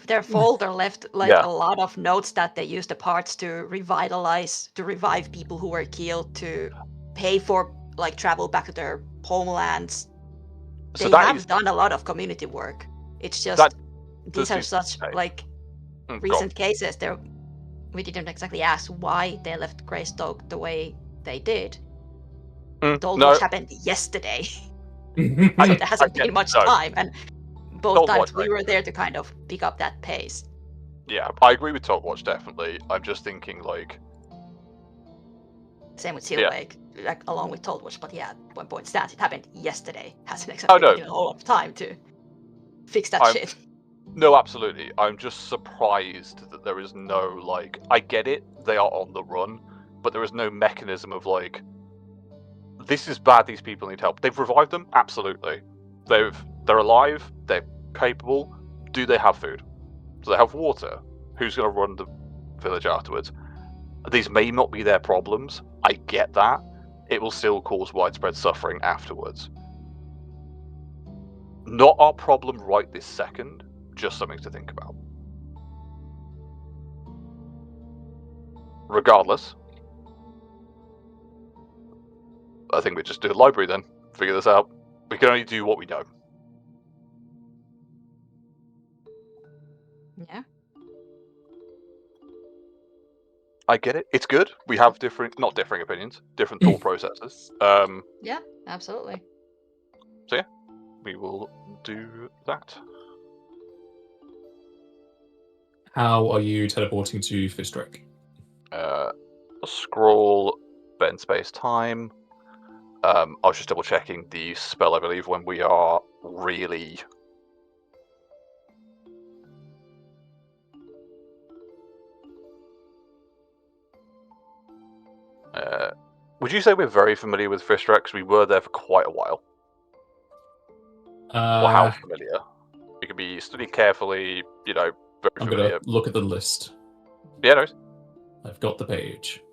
Their folder left a lot of notes that they used the parts to revive people who were killed, to pay for travel back to their homelands. They have done a lot of community work. It's just these are such recent cases. We didn't exactly ask why they left Greystoke the way they did. What happened yesterday. So there hasn't been much time, and both times we were there to kind of pick up that pace. Yeah, I agree with Talkwatch, definitely. I'm just thinking, Same with Sealwake, along with Talkwatch, but at one point stands, it happened yesterday. Hasn't exactly been a whole lot of time to fix that shit. No, absolutely. I'm just surprised that there is no, I get it, they are on the run, but there is no mechanism of, this is bad, these people need help. They've revived them? Absolutely. They're alive, they're capable. Do they have food? Do they have water? Who's going to run the village afterwards? These may not be their problems. I get that. It will still cause widespread suffering afterwards. Not our problem right this second. Just something to think about. Regardless, I think we just do the library then. Figure this out. We can only do what we know. Yeah. I get it. It's good. We have not differing opinions, different thought processes. Yeah, absolutely. So yeah, we will do that. How are you teleporting to Fistrek? Scroll, bend space time. I was just double checking the spell, I believe, when we are really... would you say we're very familiar with Fistrek? Because we were there for quite a while. Or how familiar? We can be studied carefully, very I'm familiar. going to look at the list. Yeah, no. I've got the page.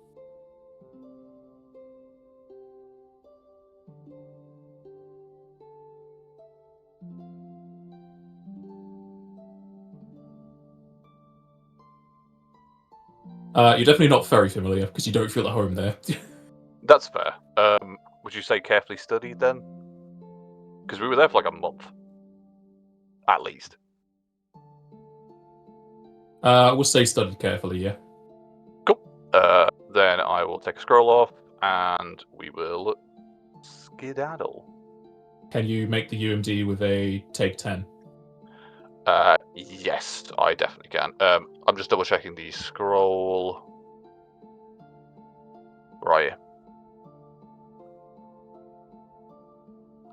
You're definitely not very familiar, because you don't feel at home there. That's fair. Would you say carefully studied then? Because we were there for a month. At least. We'll say studied carefully, yeah. Cool. Then I will take a scroll off, and we will skedaddle. Can you make the UMD with a take 10? Yes, I definitely can. I'm just double checking the scroll. Right. I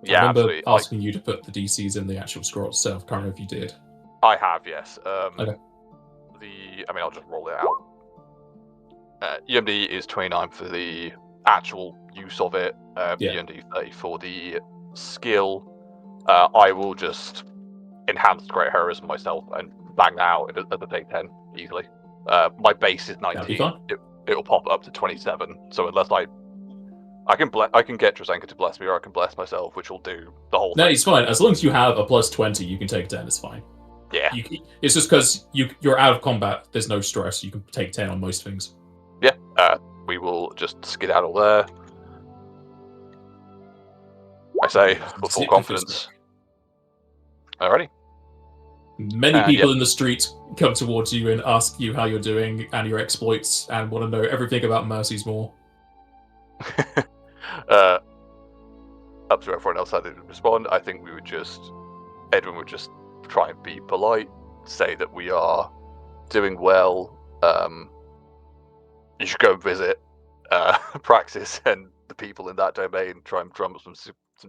Yeah, remember absolutely. asking you to put the DCs in the actual scroll itself. Can't remember if you did. I have, yes. Okay. I'll just roll it out. UMD is 29 for the actual use of it. Yeah. UMD 30 for the skill. I will just enhance Great Heroism myself and bang that out at the take 10 easily. My base is 19. That'd be fine. It'll pop up to 27. So unless I can get Drazenka to bless me, or I can bless myself, which will do the whole No, thing. it's fine. As long as you have a plus 20, you can take 10. It's fine. Yeah. It's just because you're out of combat. There's no stress. You can take 10 on most things. Yeah. We will just skedaddle there. I say with full confidence. Alrighty. Many people in the street come towards you and ask you how you're doing and your exploits and want to know everything about Mercy's Maw. Up to everyone else how they respond. I think Edwin would just try and be polite, say that we are doing well. You should go and visit Praxis and the people in that domain, try and drum up some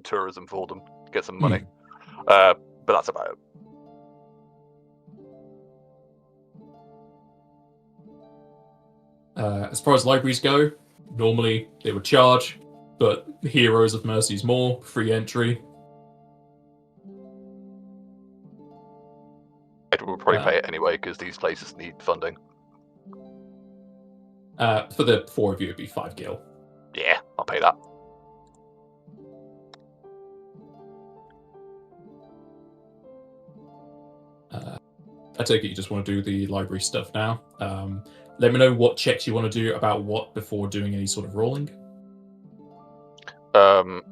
tourism for them, get some money. But that's about it. As far as libraries go, normally they would charge, but Heroes of Mercy's Maw, free entry. Edwin will probably pay it anyway because these places need funding. For the 4 of you, it'd be 5 gil. Yeah, I'll pay that. I take it you just want to do the library stuff now. Let me know what checks you want to do about what before doing any sort of rolling. The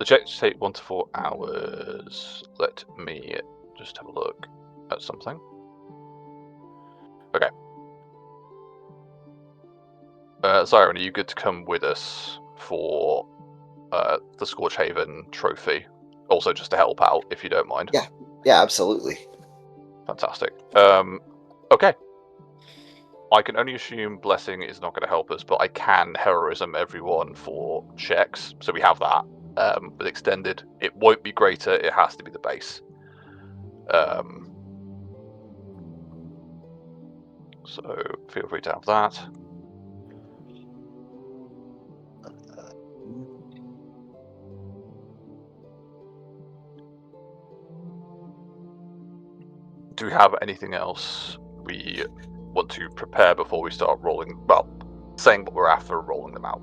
checks take 1 to 4 hours. Let me just have a look at something. Okay. Siren, are you good to come with us for the Scorch Haven trophy? Also, just to help out, if you don't mind. Yeah, absolutely. Fantastic. Okay. I can only assume Blessing is not going to help us, but I can Heroism everyone for checks, so we have that. With Extended, it won't be greater, it has to be the base. So feel free to have that. Do we have anything else we want to prepare before we start rolling? Well, saying what we're after, rolling them out.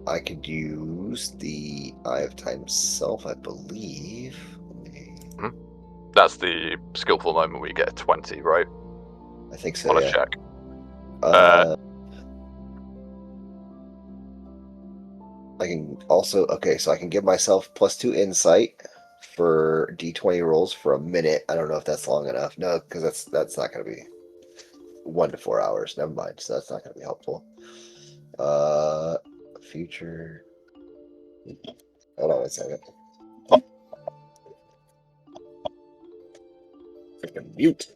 I could use the Eye of Time Self, I believe. That's the skillful moment where you get a 20, right? I think so. On a yeah. check. I can also so I can give myself +2 insight for D20 rolls for a minute. I don't know if that's long enough. No, because that's not going to be 1 to 4 hours. Never mind. So that's not going to be helpful. Future. Hold on a second. Freaking mute.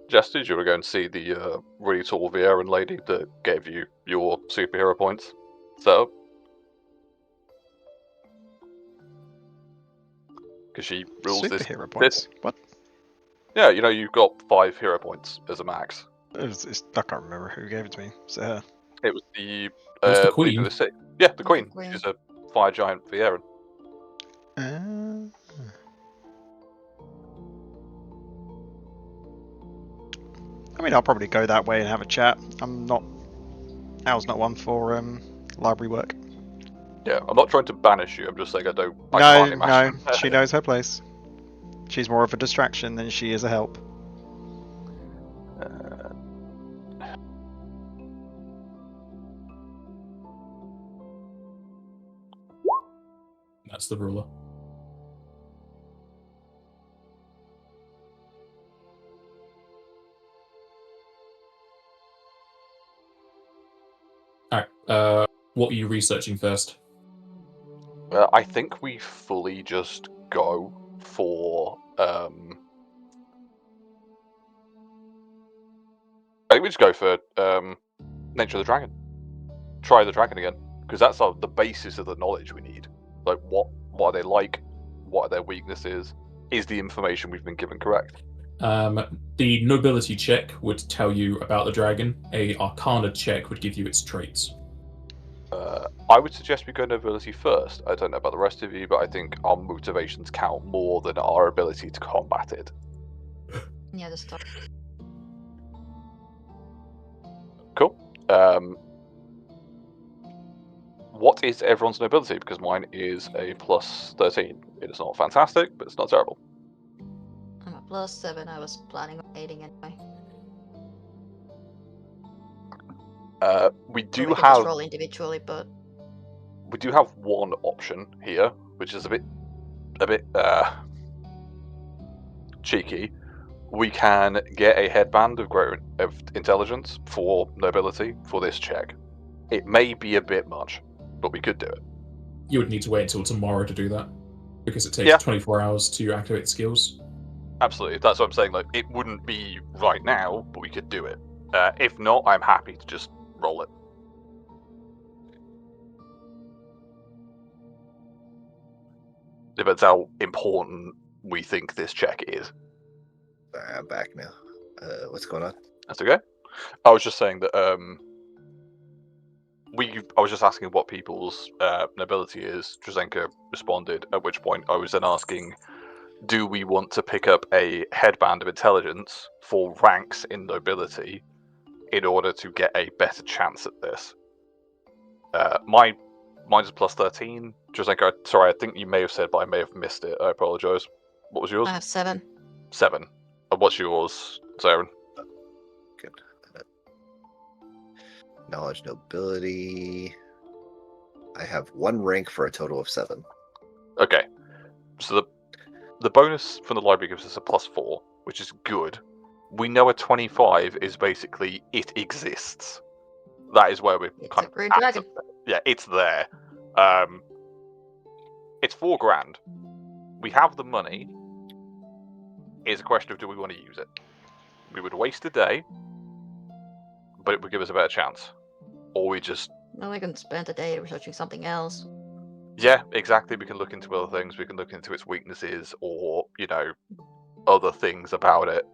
Jess, did you ever go and see the really tall Vieran lady that gave you your superhero points? So, because she rules Superhero points? What? Yeah, you know, you've got 5 hero points as a max. I can't remember who gave it to me. So her. It was the It was the Queen. Yeah, the Queen. Queen. She's a fire giant Vieran. I mean, I'll probably go that way and have a chat. Al's not one for library work. Yeah, I'm not trying to banish you. I'm just saying I can't imagine. No, she knows her place. She's more of a distraction than she is a help. That's the ruler. What are you researching first? I think we fully just go for. I think we just go for nature of the dragon. Try the dragon again, because that's the basis of the knowledge we need. Like, what are they like? What are their weaknesses? Is the information we've been given correct? The nobility check would tell you about the dragon. A arcana check would give you its traits. I would suggest we go nobility first. I don't know about the rest of you, but I think our motivations count more than our ability to combat it. Yeah, the start. Cool. What is everyone's nobility? Because mine is a plus 13. It is not fantastic, but it's not terrible. I'm a +7. I was planning on 8ing anyway. We So do we could have just roll individually, but we do have one option here, which is a bit cheeky. We can get a headband of great intelligence for nobility for this check. It may be a bit much, but we could do it. You would need to wait until tomorrow to do that, because it takes 24 hours to activate the skills. Absolutely, that's what I'm saying. Like, it wouldn't be right now, but we could do it. If not, I'm happy to just roll it. Depends how important we think this check is. I'm back now. What's going on? That's okay. I was just saying that I was just asking what people's nobility is. Drazenka responded, at which point I was then asking, do we want to pick up a headband of intelligence for ranks in nobility in order to get a better chance at this? Mine's a plus 13. Drazenka, sorry, I think you may have said, but I may have missed it. I apologise. What was yours? I have 7. 7. And what's yours, Zarin? Good. Knowledge, nobility. I have 1 rank for a total of 7. Okay. So the bonus from the library gives us a plus 4, which is good. We know a 25 is basically it exists. That is where we're It's kind a of green at dragon. Yeah, it's there. It's $4,000. We have the money. It's a question of, do we want to use it? We would waste a day, but it would give us a better chance. Or we just... Well, we can spend a day researching something else. Yeah, exactly. We can look into other things. We can look into its weaknesses or, other things about it.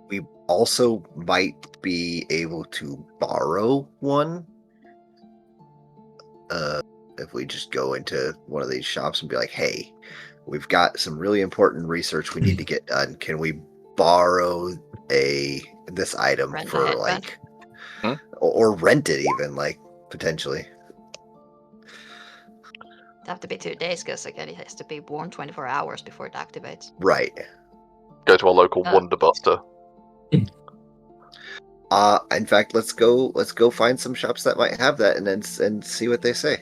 We also might be able to borrow one. If we just go into one of these shops and be like, hey, we've got some really important research we need to get done. Can we borrow this item Rent a for headband? or rent it even, like, potentially? It'd have to be 2 days, because again, it has to be worn 24 hours before it activates. Right. Go to our local Wonderbuster. In fact, let's go find some shops that might have that and see what they say.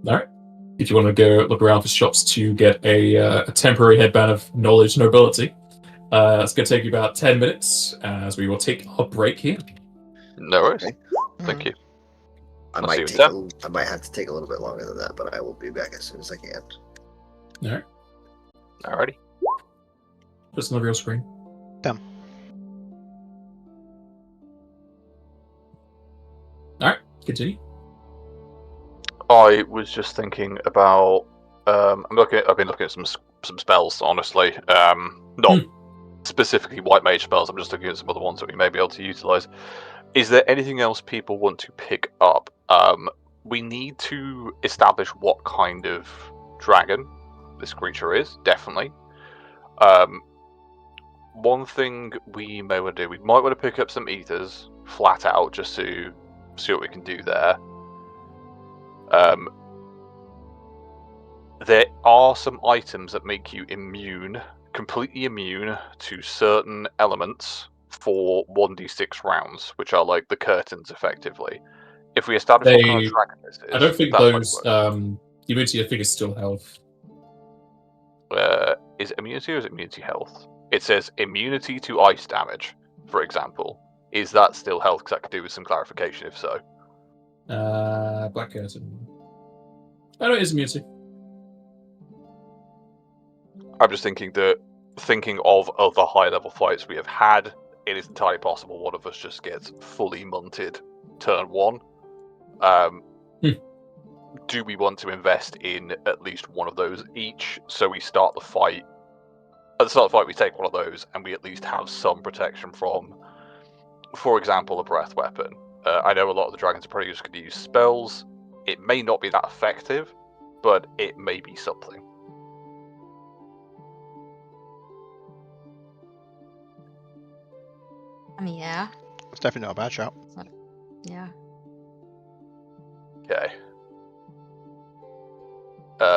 All right. If you want to go look around for shops to get a temporary headband of knowledge nobility, it's going to take you about 10 minutes, as we will take a break here. No worries. Okay. Thank you. I I'll might see you I might have to take a little bit longer than that, but I will be back as soon as I can. All right. Alrighty. Just on the real screen. Done. All right. Continue. I was just thinking about. I've been looking at some spells, honestly. Not specifically white mage spells. I'm just looking at some other ones that we may be able to utilize. Is there anything else people want to pick up? We need to establish what kind of dragon this creature is. Definitely. One thing we may want to do, we might want to pick up some ethers flat out just to see what we can do there. There are some items that make you completely immune to certain elements for 1d6 rounds, which are like the curtains, effectively. If we establish what kind of dragon this is, I don't think those immunity, I think, is still health. Is it immunity or is it immunity health? It says immunity to ice damage, for example. Is that still health? Because that could do with some clarification, if so. Black Curtain. Oh, no, it is immunity. I'm just thinking of other high-level fights we have had, it is entirely possible one of us just gets fully munted turn 1. Do we want to invest in at least one of those each, so we start the fight? At the start of the fight, we take one of those, and we at least have some protection from, for example, a breath weapon. I know a lot of the dragons are probably just going to use spells. It may not be that effective, but it may be something. I mean, yeah. It's definitely not a bad shout. Yeah. Okay.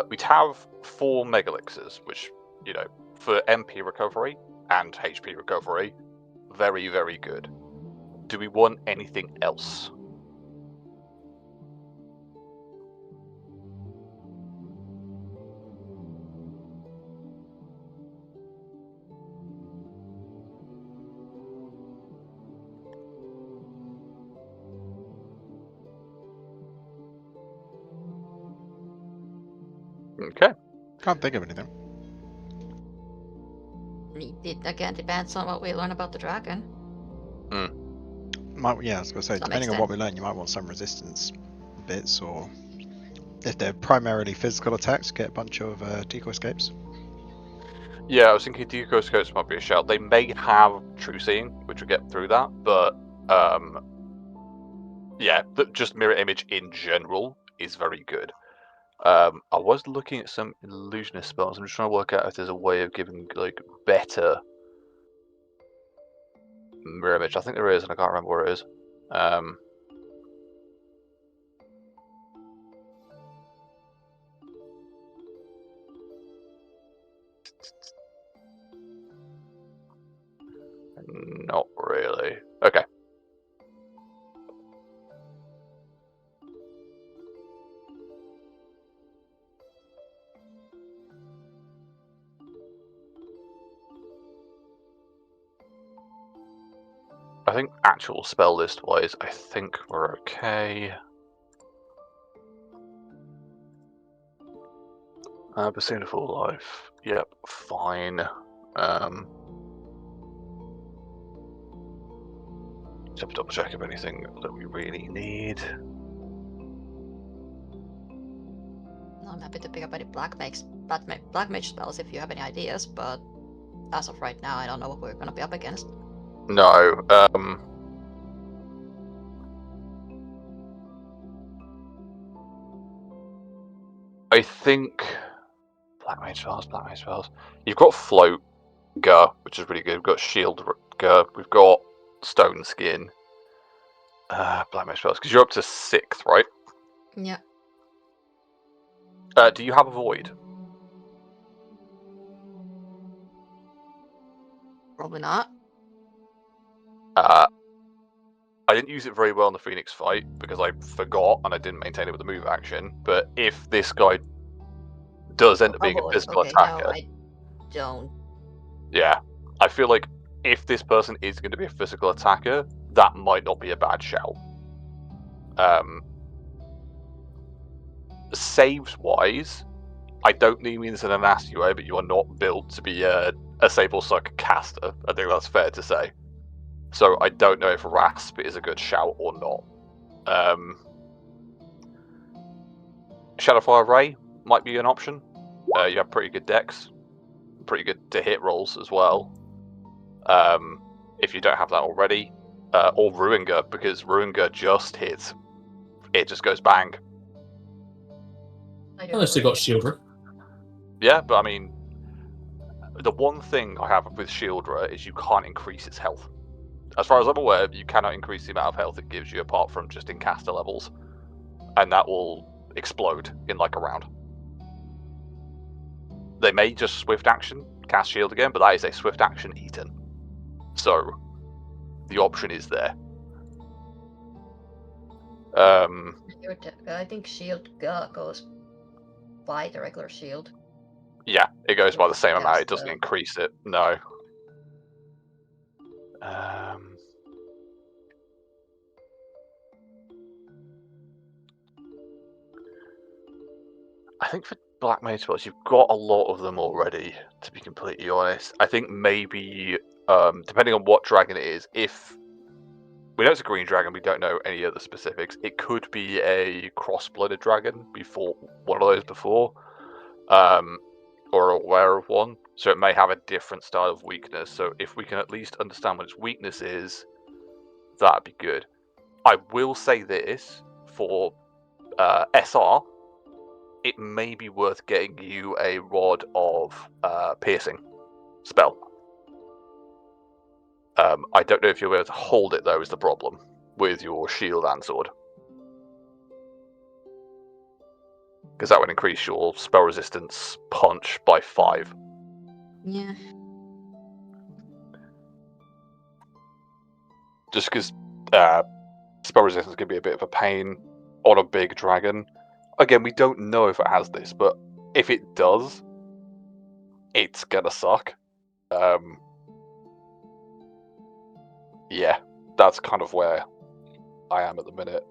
We'd have 4 megalixirs, which, you know, for MP recovery and HP recovery, very, very good. Do we want anything else? Okay. Can't think of anything. It again depends on what we learn about the dragon. Yeah, I was gonna say, Some depending on extent. what we learn, you might want some resistance bits, or if they're primarily physical attacks, get a bunch of decoy escapes. Yeah, I was thinking decoy scopes might be a shout. They may have true seeing, which will get through that, but yeah, just mirror image in general is very good. I was looking at some illusionist spells. I'm just trying to work out if there's a way of giving like better mirror image. I think there is, and I can't remember where it is. Not really. Okay. I think actual spell list wise, I think we're okay. Pursuit of Full Life. Yep, fine. Just have to double check if anything that we really need. I'm happy to pick up any black mage spells if you have any ideas, but as of right now, I don't know what we're gonna be up against. No. I think black mage spells. You've got float, which is really good. We've got shield, we've got stone skin. Black mage spells, because you're up to 6th, right? Yeah. Do you have a void? Probably not. I didn't use it very well in the Phoenix fight because I forgot and I didn't maintain it with the move action. But if this guy does end up being a physical attacker, no, I don't. yeah, I feel like if this person is going to be a physical attacker, that might not be a bad shout. Saves wise, I don't mean this in a nasty way, but you are not built to be a Sable Suck caster. I think that's fair to say. So I don't know if Rasp is a good shout or not. Shadowfire Ray might be an option. You have pretty good decks, pretty good to hit rolls as well. If you don't have that already, or Ruingur, because Ruingur just hits. It just goes bang. Unless they got Shieldra. Yeah, but I mean, the one thing I have with Shieldra is you can't increase its health. As far as I'm aware, you cannot increase the amount of health it gives you apart from just in caster levels. And that will explode in like a round. They may just swift action, cast shield again, but that is a swift action eaten. So, the option is there. I think shield goes by the regular shield. Yeah, it goes by the same amount, it Cast, doesn't increase it, no. think for black mage spells, you've got a lot of them already, to be completely honest. I think maybe, depending on what dragon it is, if we know it's a green dragon, we don't know any other specifics. It could be a cross-blooded dragon, before one of those before, or aware of one. So it may have a different style of weakness. So if we can at least understand what its weakness is, that'd be good. I will say this for SR. It may be worth getting you a rod of piercing spell. I don't know if you'll be able to hold it, though, is the problem with your shield and sword. Because that would increase your spell resistance punch by 5. Yeah. Just because spell resistance can be a bit of a pain on a big dragon. Again, we don't know if it has this, but if it does, it's gonna suck. Yeah, that's kind of where I am at the minute.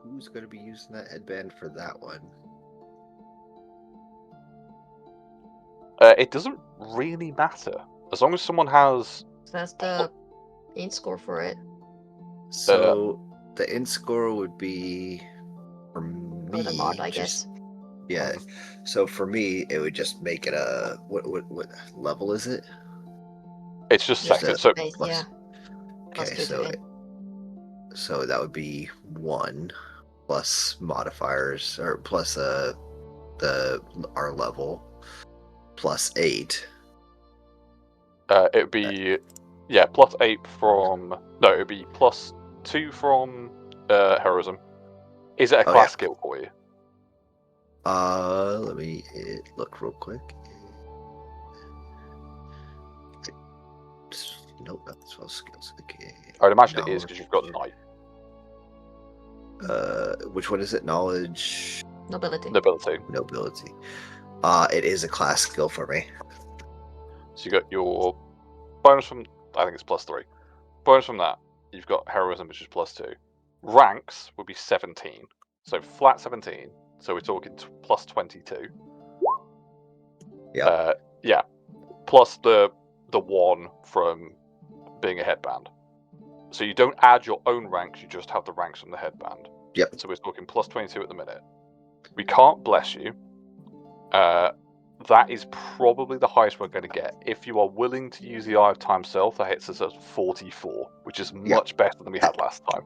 Who's going to be using that headband for that one? It doesn't really matter as long as someone has. That's the int score for it. So the int score would be for me. Or the mod, I guess. Yeah. So for me, it would just make it a what level is it? It's just Just second. a So Base, plus- yeah. Plus Okay, 2 to so hit. so that would be 1 plus modifiers or plus our level plus 8. it'd be plus 8 from it'd be plus 2 from heroism. Is it a class skill for you? Let me look real quick. Nope, that's all skills. Okay. I'd imagine it is because you've got knight. Which one is it? Knowledge. Nobility. Nobility. It is a class skill for me. So you got your bonus from, I think it's plus 3. Bonus from that, you've got heroism, which is plus 2. Ranks would be 17. So flat 17. So we're talking plus 22. Yeah. Yeah. Plus the 1 from being a headband. So you don't add your own ranks, you just have the ranks from the headband. Yep. So we're talking plus 22 at the minute. We can't bless you. That is probably the highest we're going to get. If you are willing to use the Eye of Time Self, that hits us at 44, which is much better than we had last time.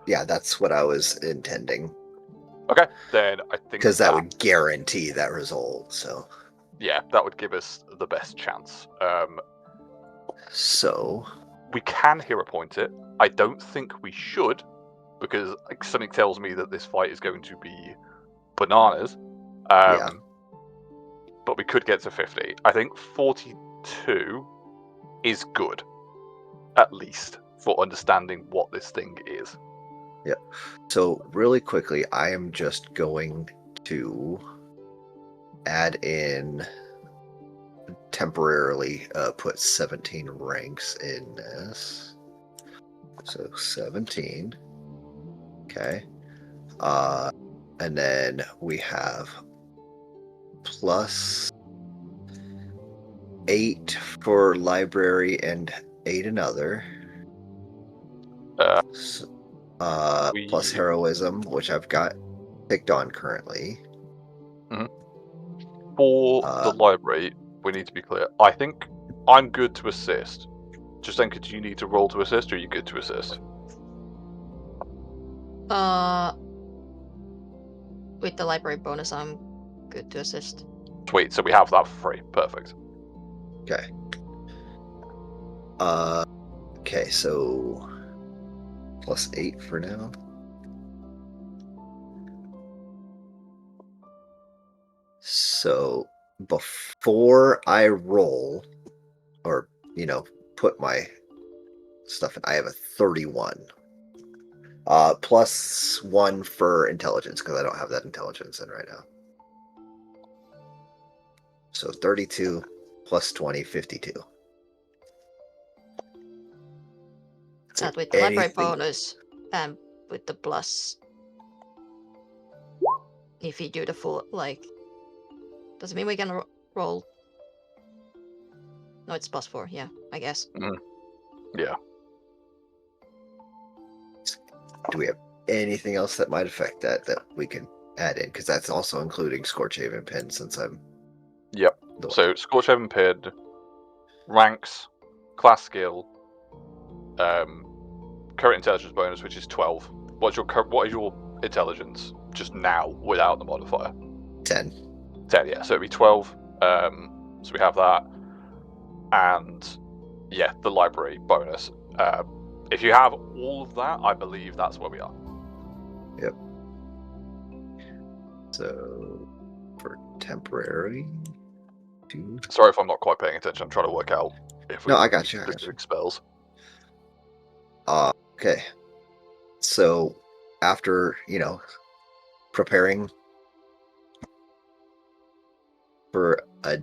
Yeah, that's what I was intending. Okay, then I think because that would guarantee that result. So yeah, that would give us the best chance. So we can hero point it. I don't think we should, because something tells me that this fight is going to be bananas. Yeah. But we could get to 50. I think 42 is good, at least, for understanding what this thing is. Yeah. So really quickly, I am just going to add in temporarily put 17 ranks in this. So 17. Okay. And then we have plus 8 for library and 8 another. Plus heroism, which I've got picked on currently. For the library, we need to be clear. I think I'm good to assist. Just saying, do you need to roll to assist, or are you good to assist? With the library bonus, I'm good to assist. Sweet, so we have that for free. Perfect. Okay. Okay, so plus 8 for now. So before I roll, or put my stuff in, I have a 31. +1 for intelligence, because I don't have that intelligence in right now. So 32 plus 20, 52. That with the library anything- bonus and with the plus. If you do the full, like, does it mean we can roll? No, it's +4. Yeah, I guess. Yeah. Do we have anything else that might affect that we can add in? Because that's also including Scorchhaven Pin, since I'm. Yep. So Scorchhaven Pin, ranks, class skill, current intelligence bonus, which is 12. What is your intelligence just now without the modifier? 10. 10, yeah. So it'd be 12. So we have that, and yeah, the library bonus. If you have all of that, I believe that's where we are. Yep. So for temporary, Sorry if I'm not quite paying attention. I'm trying to work out if we. No, I got you. Specific spells. Okay. So after preparing for a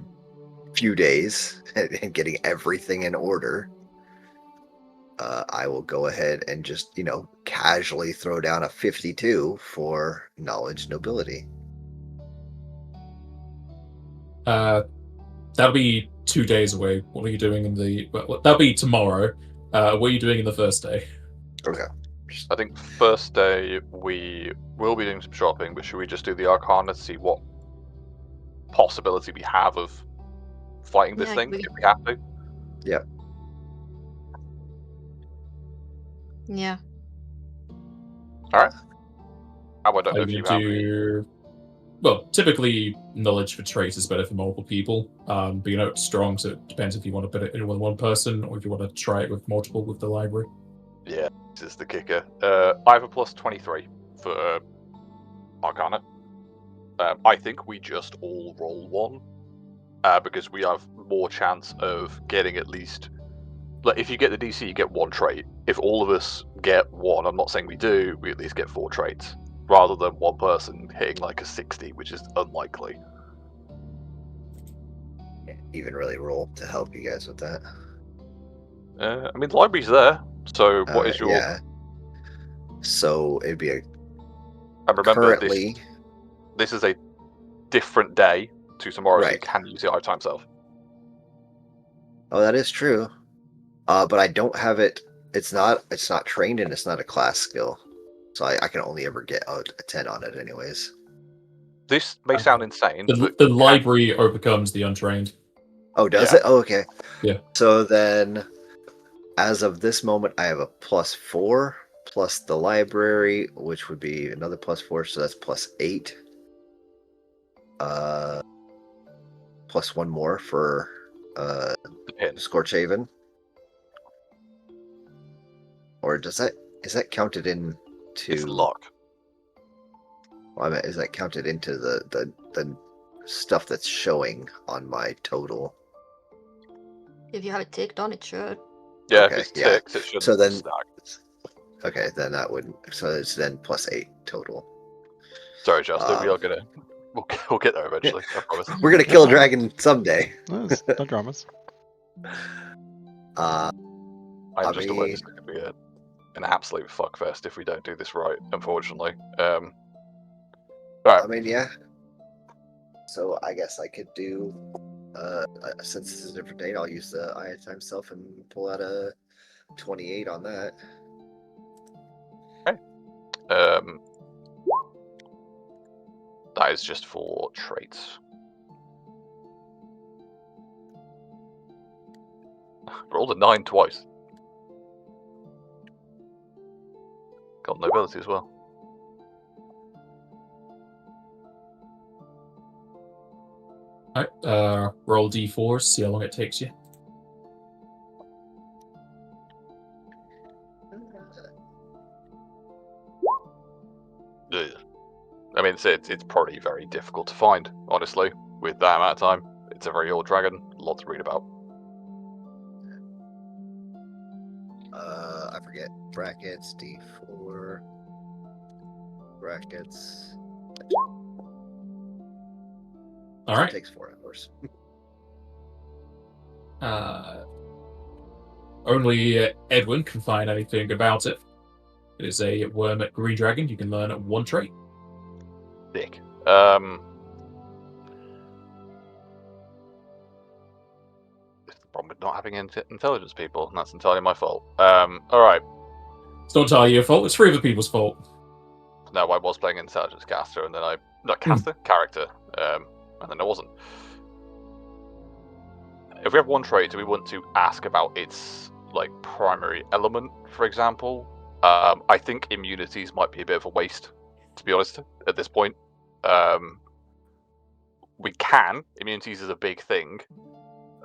few days and getting everything in order, I will go ahead and just casually throw down a 52 for knowledge nobility. That'll be 2 days away. What are you doing in the? Well, that'll be tomorrow. What are you doing in the first day? Okay. I think first day we will be doing some shopping, but should we just do the Arcana to see what possibility we have of fighting this thing if we have to? Yep. Yeah. Alright. I don't know Are if you you gonna have any. do? Well, typically knowledge for traits is better for multiple people. But it's strong, so it depends if you want to put it in with one person or if you want to try it with multiple with the library. Yeah, this is the kicker. I have a +23 for Arcana. I think we just all roll 1 because we have more chance of getting at least. Like, if you get the DC, you get 1 trait. If all of us get 1, I'm not saying we do, we at least get 4 traits, rather than one person hitting like a 60, which is unlikely. Can't even really roll to help you guys with that. I mean, the library's there, so what is your? Yeah. So it'd be a. And remember, currently. This is a different day to tomorrow, so you Right. can use the item self. Oh, that is true. But I don't have it. It's not trained and it's not a class skill, so I can only ever get a 10 on it, anyways. This may sound insane, but The library overcomes the untrained. Oh, does it? Oh, okay. Yeah. So then, as of this moment, I have a +4 plus the library, which would be another +4, so that's +8. Plus 1 more for the pin. Scorchhaven. Or is that counted into? It's luck. Well, I mean, is that counted into the stuff that's showing on my total? If you have it ticked on, it should. Yeah, Okay, if it's yeah. ticks, it shouldn't So then- stack. Okay, then that wouldn't. So it's then +8 total. Sorry, Justin, we are gonna. We'll get there eventually. I promise. We're gonna kill a dragon someday. No dramas. I'm just aware this is gonna be an absolute fuckfest if we don't do this right. Unfortunately. Right. I mean, yeah. So I guess I could do. Since this is a different date, I'll use the item self and pull out a 28 on that. That is just for traits. Rolled a 9 twice. Got nobility as well. Alright, roll d4, see how long it takes you. Ugh. I mean, it's probably very difficult to find, honestly, with that amount of time. It's a very old dragon, a lot to read about. I forget brackets D4. brackets. All It right. takes 4 hours. Only Edwin can find anything about it. It is a worm green dragon. You can learn 1 trait. Dick. It's the problem with not having intelligence people, and that's entirely my fault. Alright. It's not entirely your fault. It's 3 other people's fault. No, I was playing intelligence caster, and then character, and then I wasn't. If we have 1 trait, do we want to ask about its like primary element, for example? I think immunities might be a bit of a waste, to be honest, at this point. We can. Immunities is a big thing.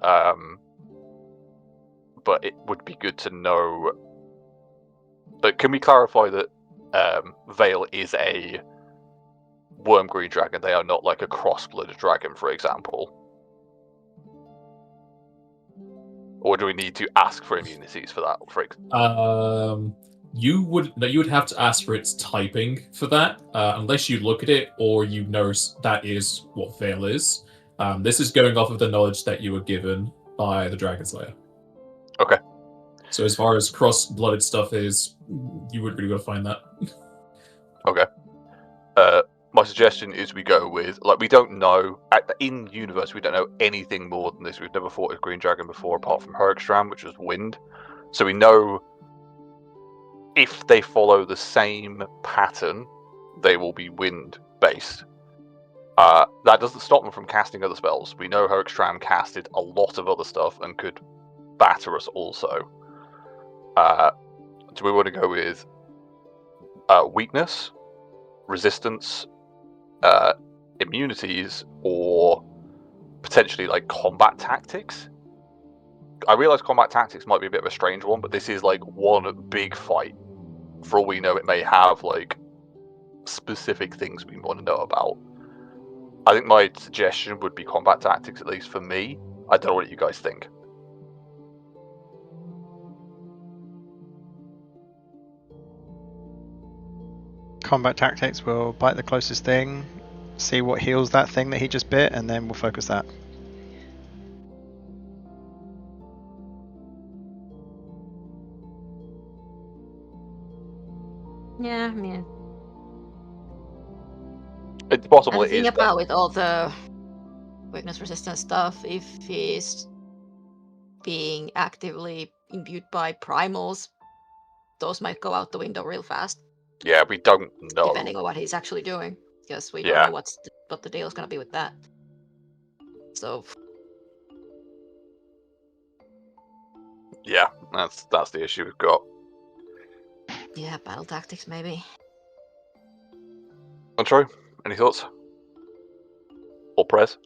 But it would be good to know. But can we clarify that Vale is a worm green dragon? They are not like a cross-blooded dragon, for example. Or do we need to ask for immunities for that? You would have to ask for its typing for that, unless you look at it or you know that is what Vale is. This is going off of the knowledge that you were given by the Dragon Slayer. Okay. So as far as cross-blooded stuff is, you wouldn't really be able to find that. Okay. My suggestion is we go with, like, we don't know, in universe, we don't know anything more than this. We've never fought a green dragon before, apart from Hergstram, which was wind. So we know if they follow the same pattern, they will be wind-based. That doesn't stop them from casting other spells. We know Hergstram casted a lot of other stuff and could batter us also. Do we want to go with weakness, resistance, immunities, or potentially like combat tactics? I realize combat tactics might be a bit of a strange one, but this is like one big fight. For all we know, it may have like specific things we want to know about. I think my suggestion would be combat tactics, at least for me. I don't know what you guys think. Combat tactics will bite the closest thing, see what heals that thing that he just bit, and then we'll focus that. Yeah, I mean, It's possible and the it thing is. about with all the weakness resistant stuff, if he's being actively imbued by primals, those might go out the window real fast, Yeah, we don't know. depending on what he's actually doing, because we don't Yeah. know what the deal is going to be with that. So Yeah, that's the issue we've got. yeah, battle tactics maybe. Troy, any thoughts? Or Prez?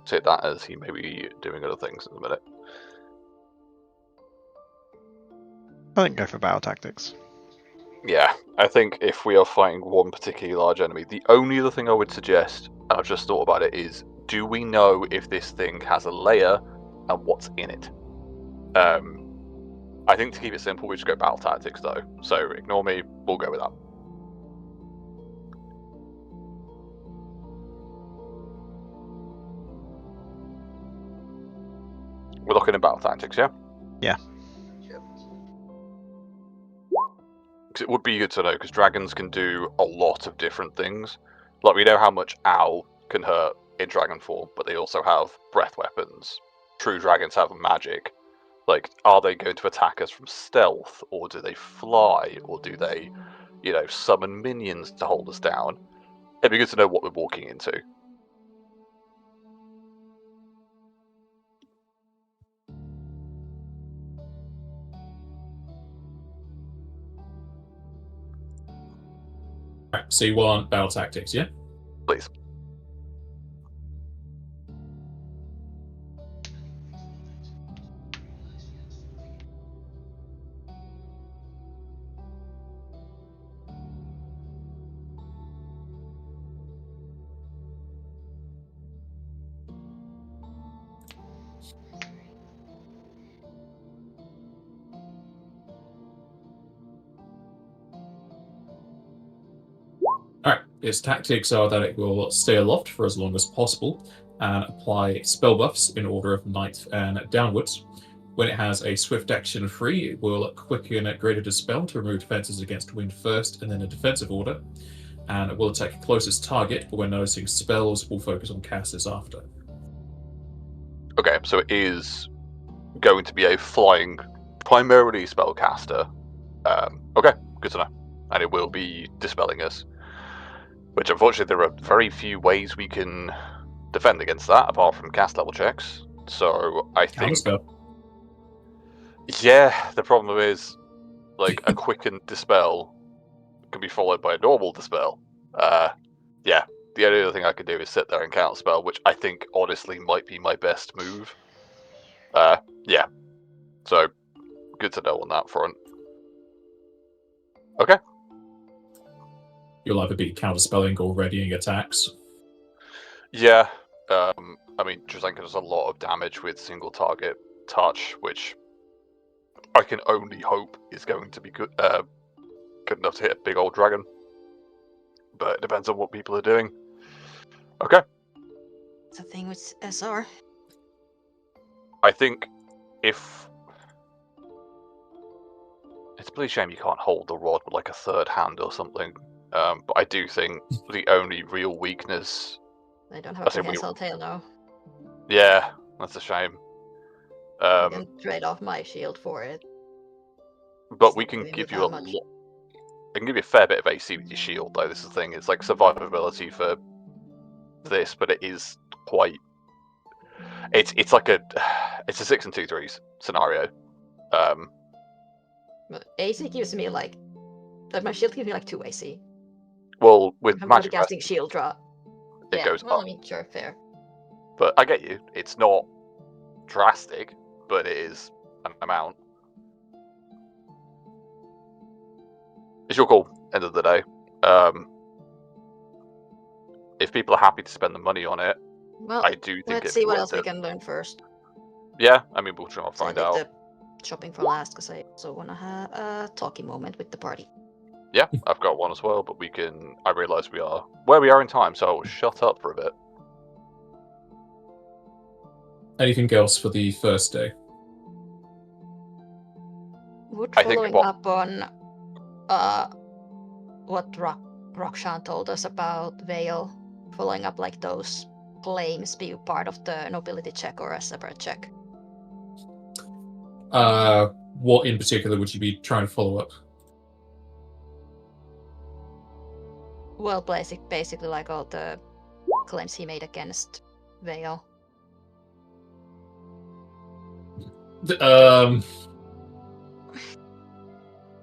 Take that as he may be doing other things in a minute. I think go for battle tactics. Yeah, I think if we are fighting one particularly large enemy, the only other thing I would suggest, and I've just thought about it, is do we know if this thing has a layer and what's in it? I think to keep it simple, we just go battle tactics though. So ignore me, we'll go with that. We're looking at battle tactics, yeah? Yeah. Yep. Because it would be good to know, because dragons can do a lot of different things. Like, we know how much owl can hurt in dragon form, but they also have breath weapons. True dragons have magic. Like, are they going to attack us from stealth, or do they fly, or do they, summon minions to hold us down? It'd be good to know what we're walking into. Right, so you want battle tactics, yeah? Please. its tactics are that it will stay aloft for as long as possible and apply spell buffs in order of ninth and downwards. When it has a swift action free, it will quicken Greater Dispel to remove defenses against wind first and then a defensive order. And it will attack closest target, but when noticing spells, will focus on casters after. Okay, so it is going to be a flying, primarily spellcaster. Okay, good to know. And it will be dispelling us. Which, unfortunately, there are very few ways we can defend against that, apart from cast level checks. So, I think... Counterspell. Yeah, the problem is, like, a quickened dispel can be followed by a normal dispel. Yeah, the only other thing I can do is sit there and counterspell, which I think, honestly, might be my best move. Yeah. So, good to know on that front. Okay. You'll either be counterspelling or readying attacks. Yeah. I mean, Drazenka does a lot of damage with single target touch, which I can only hope is going to be good enough to hit a big old dragon. But it depends on what people are doing. Okay. The thing with SR. I think if... It's a bloody shame you can't hold the rod with like a third hand or something. But I do think the only real weakness... I don't have a prehensile tail now. Yeah, that's a shame. I can trade off my shield for it. But we can give you a lot... I can give you a fair bit of AC with your shield, though. This is the thing. It's like survivability for this, but it is quite... It's like a... It's a 6 and 2 3s scenario. But AC gives me like my shield gives me like 2 AC. Well, with I'm magic casting shield draw. it goes well, up. I mean, sure, fair. But I get you. It's not drastic, but it is an amount. It's your call, end of the day. If people are happy to spend the money on it, Well, I do think let's it's see what worth else we it. can learn first. Yeah, I mean, we'll try and find out. The shopping for last, because I also want to have a talking moment with the party. Yeah, I've got one as well, but we can... I realise we are where we are in time, so I'll shut up for a bit. Anything else for the first day? Would I think following up on what Rokshan told us about Vale, following up like those claims be part of the nobility check or a separate check? What in particular would you be trying to follow up? Well, basically like all the claims he made against Vale. Um,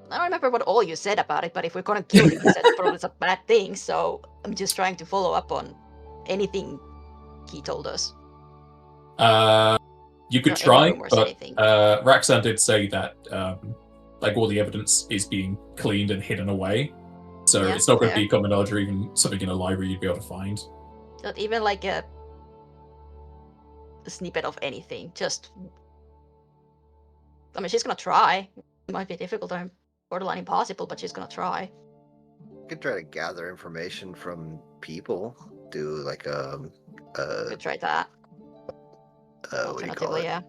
I don't remember what all you said about it, but if we're gonna kill him, you said probably it's a bad thing, so I'm just trying to follow up on anything he told us. you could Or try, any rumors, but anything. Raxan did say that like all the evidence is being cleaned and hidden away, so Yeah, it's not going to fair. be common knowledge or even something in a library you'd be able to find. Not even like a snippet of anything. Just, I mean, she's gonna try. It might be difficult or borderline impossible, but she's gonna try. You could try to gather information from people. Do like Could try that. what do you call Alternatively, it? yeah.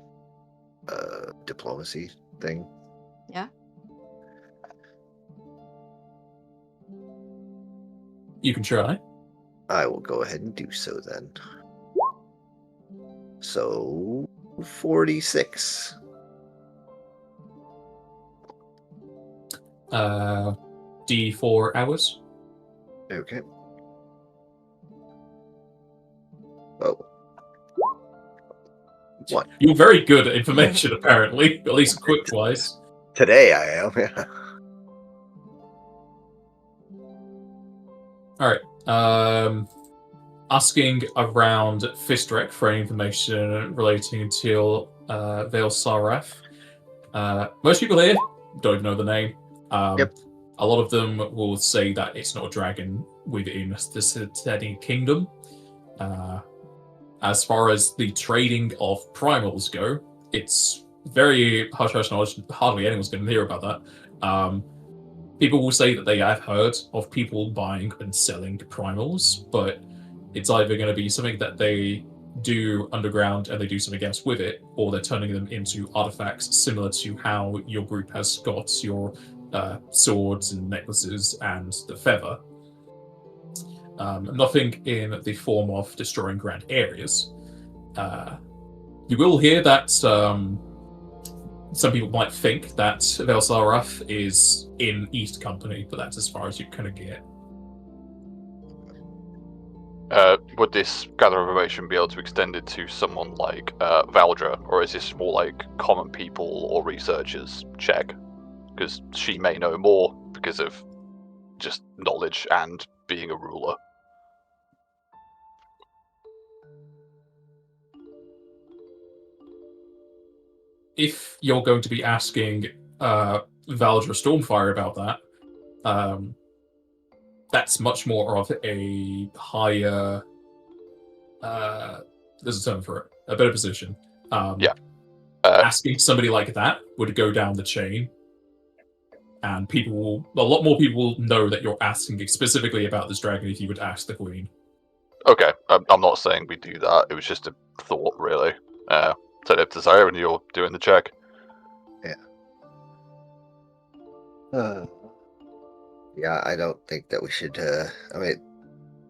Diplomacy thing. Yeah. You can try. I will go ahead and do so then. So 46. D4 hours. Okay. Oh. What? You're very good at information, apparently, at least quick-wise. Today I am, yeah. Alright, asking around Fistrek for any information relating to Vale Sarath. Most people here don't even know the name. Yep. A lot of them will say that it's not a dragon within the Citadine Kingdom. As far as the trading of primals go, it's very hush-hush knowledge. Hardly anyone's going to hear about that. People will say that they have heard of people buying and selling primals, but it's either going to be something that they do underground and they do something else with it, or they're turning them into artifacts similar to how your group has got your swords and necklaces and the feather. Nothing in the form of destroying grand areas. You will hear that some people might think that Velsaraf is in East Company, but that's as far as you kind of get. Would this gather information be able to extend it to someone like Valdra, or is this more like common people or researchers check? Because she may know more because of just knowledge and being a ruler. If you're going to be asking Valdra Stormfire about that, that's much more of a higher. There's a term for it. A better position. Yeah. Asking somebody like that would go down the chain, and a lot more people will know that you're asking specifically about this dragon if you would ask the queen. Okay, I'm not saying we do that. It was just a thought, really. Set up desire when you're doing the check. Yeah, I don't think that we should. I mean,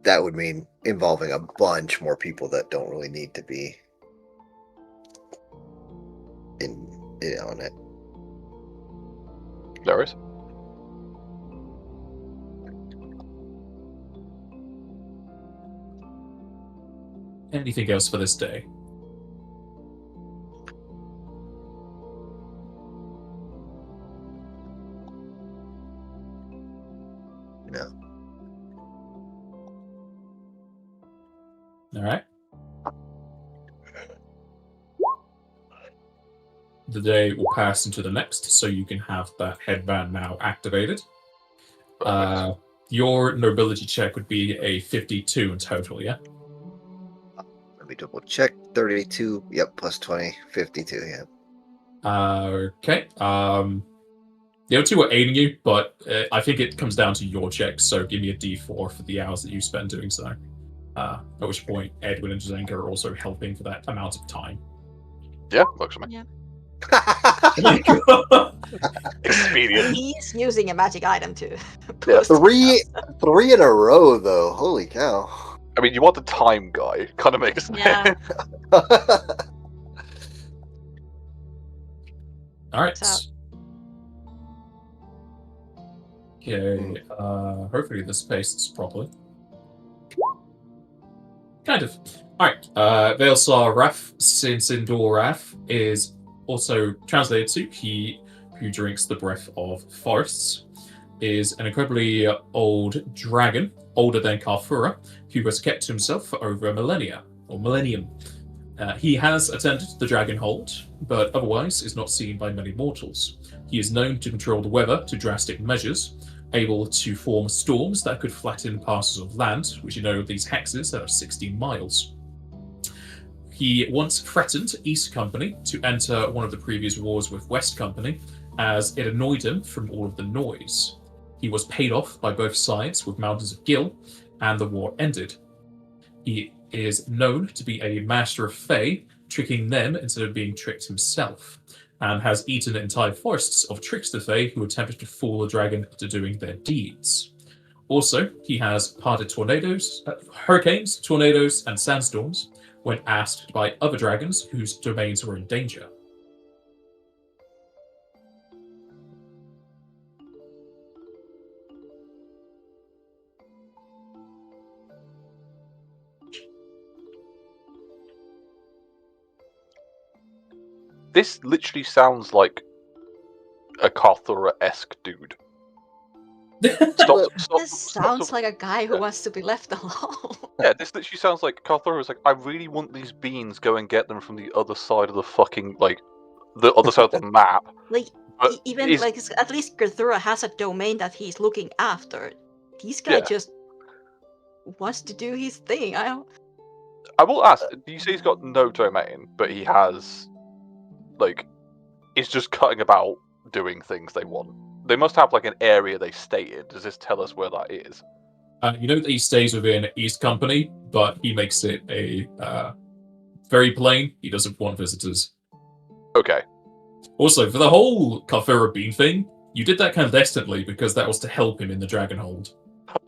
that would mean involving a bunch more people that don't really need to be on it. No worries. Anything else for this day? No. All right. The day will pass into the next, so you can have that headband now activated. Your nobility check would be a 52 in total, yeah? Let me double check. 32. Yep, plus 20. 52, yeah. Okay. The other two are aiding you, but I think it comes down to your check, so give me a d4 for the hours that you spend doing so. At which point, Edwin and Zenka are also helping for that amount of time. Yeah, works for me. Yeah. Expedient. He's using a magic item to Yeah, boost Three in a row, though. Holy cow. I mean, you want the time guy. Kind of makes sense. Yeah. All right. So- Okay. Hopefully this pastes properly. Kind of. All right. Veilsar Raf, Sindor Raf, is also translated to he who drinks the breath of forests, is an incredibly old dragon, older than Karthura, who has kept to himself for over a millennium. He has attended the dragon hold, but otherwise is not seen by many mortals. He is known to control the weather to drastic measures, able to form storms that could flatten parcels of land, which these hexes that are 16 miles. He once threatened East Company to enter one of the previous wars with West Company, as it annoyed him from all of the noise. He was paid off by both sides with mountains of gil, and the war ended. He is known to be a master of Fae, tricking them instead of being tricked himself, and has eaten entire forests of trickster Fae who attempted to fool the dragon into doing their deeds. Also, he has parted hurricanes, tornadoes, and sandstorms when asked by other dragons whose domains were in danger. This literally sounds like a Karthura-esque dude. This sounds like a guy who wants to be left alone. Yeah, this literally sounds like Karthura was like, I really want these beans, go and get them from the other side of the fucking, the other side of the map. Like, But at least Karthura has a domain that he's looking after. This guy just wants to do his thing. I will ask, do you say he's got no domain, but he has, he's just cutting about doing things they want? They must have like an area they stay in. Does this tell us where that is? You know that he stays within East Company, but he makes it a very plain. He doesn't want visitors. Okay. Also, for the whole Kalfura Bean thing, you did that clandestinely because that was to help him in the Dragonhold.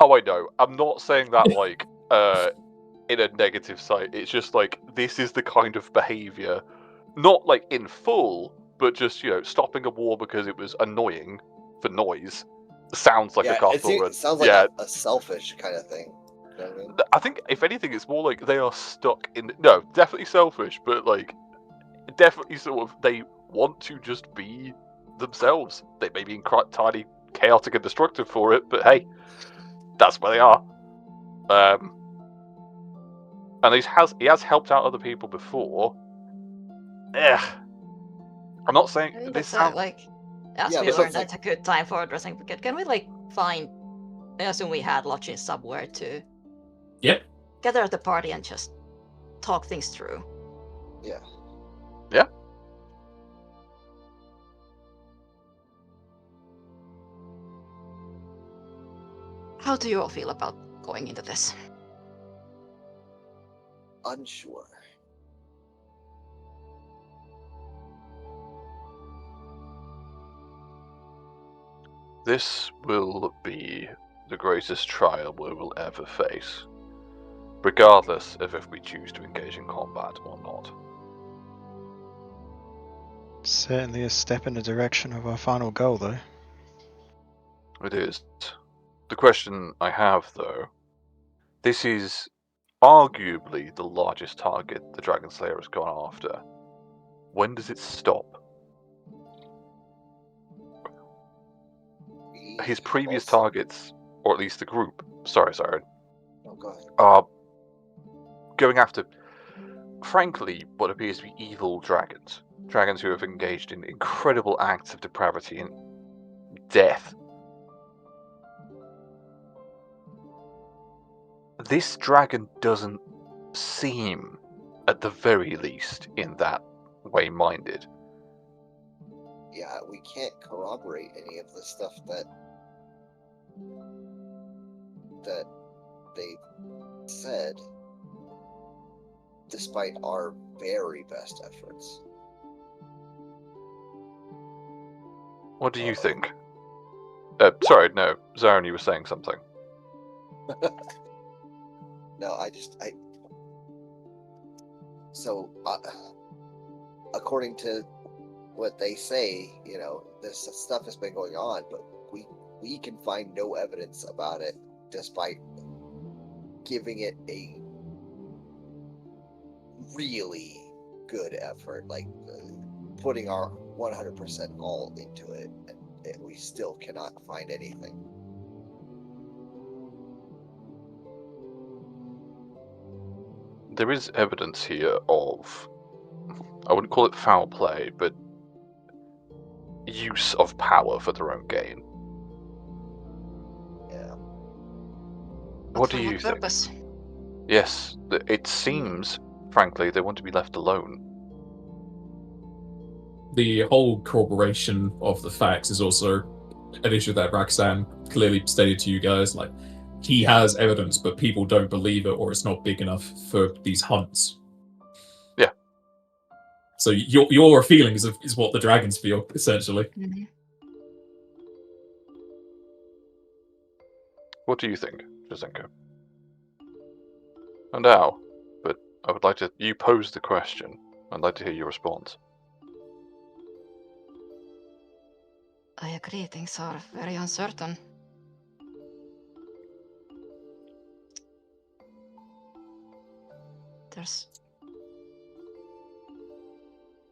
Oh, I know. I'm not saying that like in a negative side. It's just like this is the kind of behavior, not like in full, but just stopping a war because it was annoying for noise. Sounds like a Kalfura. It sounds like a selfish kind of thing. You know what I mean? I think if anything, it's more like they are stuck in. No, definitely selfish, but like definitely sort of they want to just be themselves. They may be entirely chaotic and destructive for it, but hey, that's where they are. And he has helped out other people before. I'm not saying I mean, this that's sounds like, as Yeah, we but learned, it's like- that's a good time for addressing. Can we like find? I assume we had lodging somewhere to Yep. gather at the party and just talk things through. Yeah. Yeah. How do you all feel about going into this? Unsure. This will be the greatest trial we will ever face, regardless of if we choose to engage in combat or not. Certainly a step in the direction of our final goal, though. It is. The question I have, though, this is arguably the largest target the Dragon Slayer has gone after. When does it stop? His previous targets, or at least the group, sorry, Oh, go ahead. are going after, frankly, what appears to be evil dragons. Dragons who have engaged in incredible acts of depravity and death. This dragon doesn't seem, at the very least, in that way minded. Yeah, we can't corroborate any of the stuff that they said, despite our very best efforts. What do you think? Sorry, no, Zarin, you were saying something. No, So, according to what they say, this stuff has been going on, but we can find no evidence about it, despite giving it a really good effort, like putting our 100% all into it, and we still cannot find anything. There is evidence here of, I wouldn't call it foul play, but use of power for their own gain. Yeah. What For do you what think? purpose? Yes, it seems, frankly, they want to be left alone. The whole corroboration of the facts is also an issue that Raksan clearly stated to you guys. Like, he has evidence, but people don't believe it, or it's not big enough for these hunts. Yeah. So your feelings is what the dragons feel, essentially. Mm-hmm. What do you think, Jazenko? And how? But I would like to. You posed the question. I'd like to hear your response. I agree, things are very uncertain.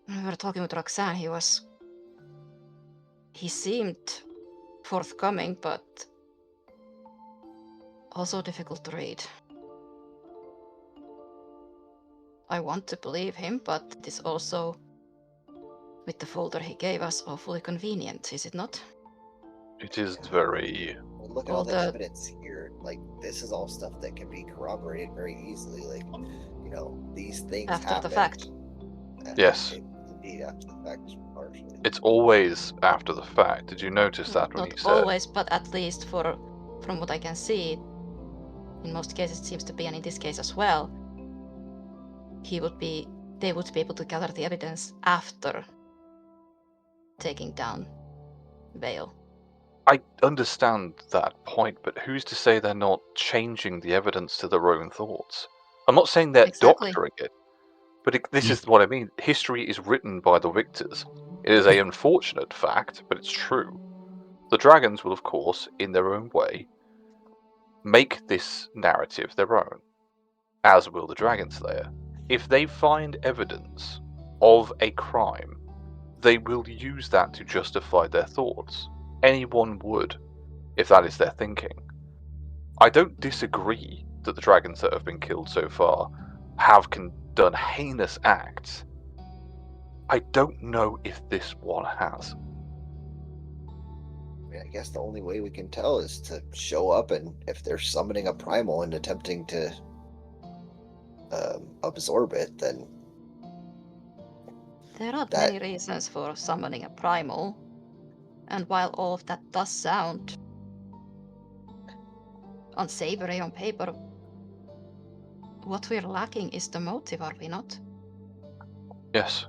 When we were talking with Roxanne, he seemed forthcoming, but also difficult to read. I want to believe him, but it is also, with the folder he gave us, awfully convenient, is it not? It is very. Well, look at all the evidence here. Like, this is all stuff that can be corroborated very easily. Like, these things After happened. the fact. Yes. indeed after the fact, partially. It's always after the fact. Did you notice that when Not he said? always, but at least from what I can see, in most cases it seems to be, and in this case as well, they would be able to gather the evidence after taking down Vale. I understand that point, but who's to say they're not changing the evidence to their own thoughts? I'm not saying they're Exactly. doctoring it, but this is what I mean. History is written by the victors. It is an unfortunate fact, but it's true. The dragons will, of course, in their own way, make this narrative their own, as will the Dragon Slayer. If they find evidence of a crime, they will use that to justify their thoughts. Anyone would, if that is their thinking. I don't disagree that the dragons that have been killed so far have done heinous acts. I don't know if this one has. I mean, I guess the only way we can tell is to show up, and if they're summoning a primal and attempting to absorb it, then There are that many reasons for summoning a primal, and while all of that does sound unsavory on paper, what we're lacking is the motive, are we not? Yes.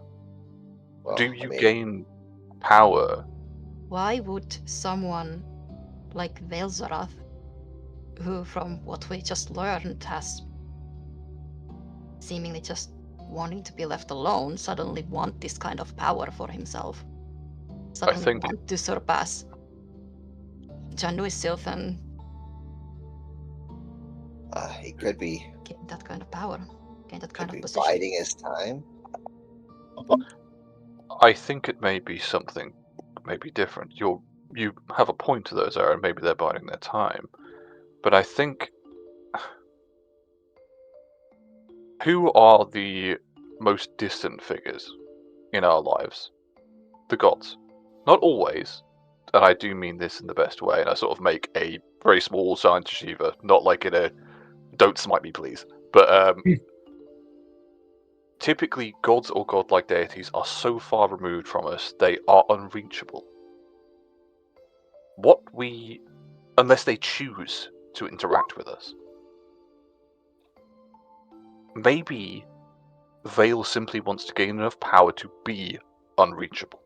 well, Do I you mean, gain power? Why would someone like Velzorath, who from what we just learned has seemingly just wanting to be left alone, suddenly want this kind of power for himself? Suddenly think- want to surpass Janui Sylph and he could be gain that kind of power, gain that kind of be position. biding his time. I think it may be something maybe different. You have a point to those, Aaron. Maybe they're biding their time. But I think who are the most distant figures in our lives? The gods. Not always, and I do mean this in the best way, and I sort of make a very small sign to Shiva, not like in a don't smite me please. But typically gods or godlike deities are so far removed from us, they are unreachable. Unless they choose to interact with us. Maybe Vale simply wants to gain enough power to be unreachable.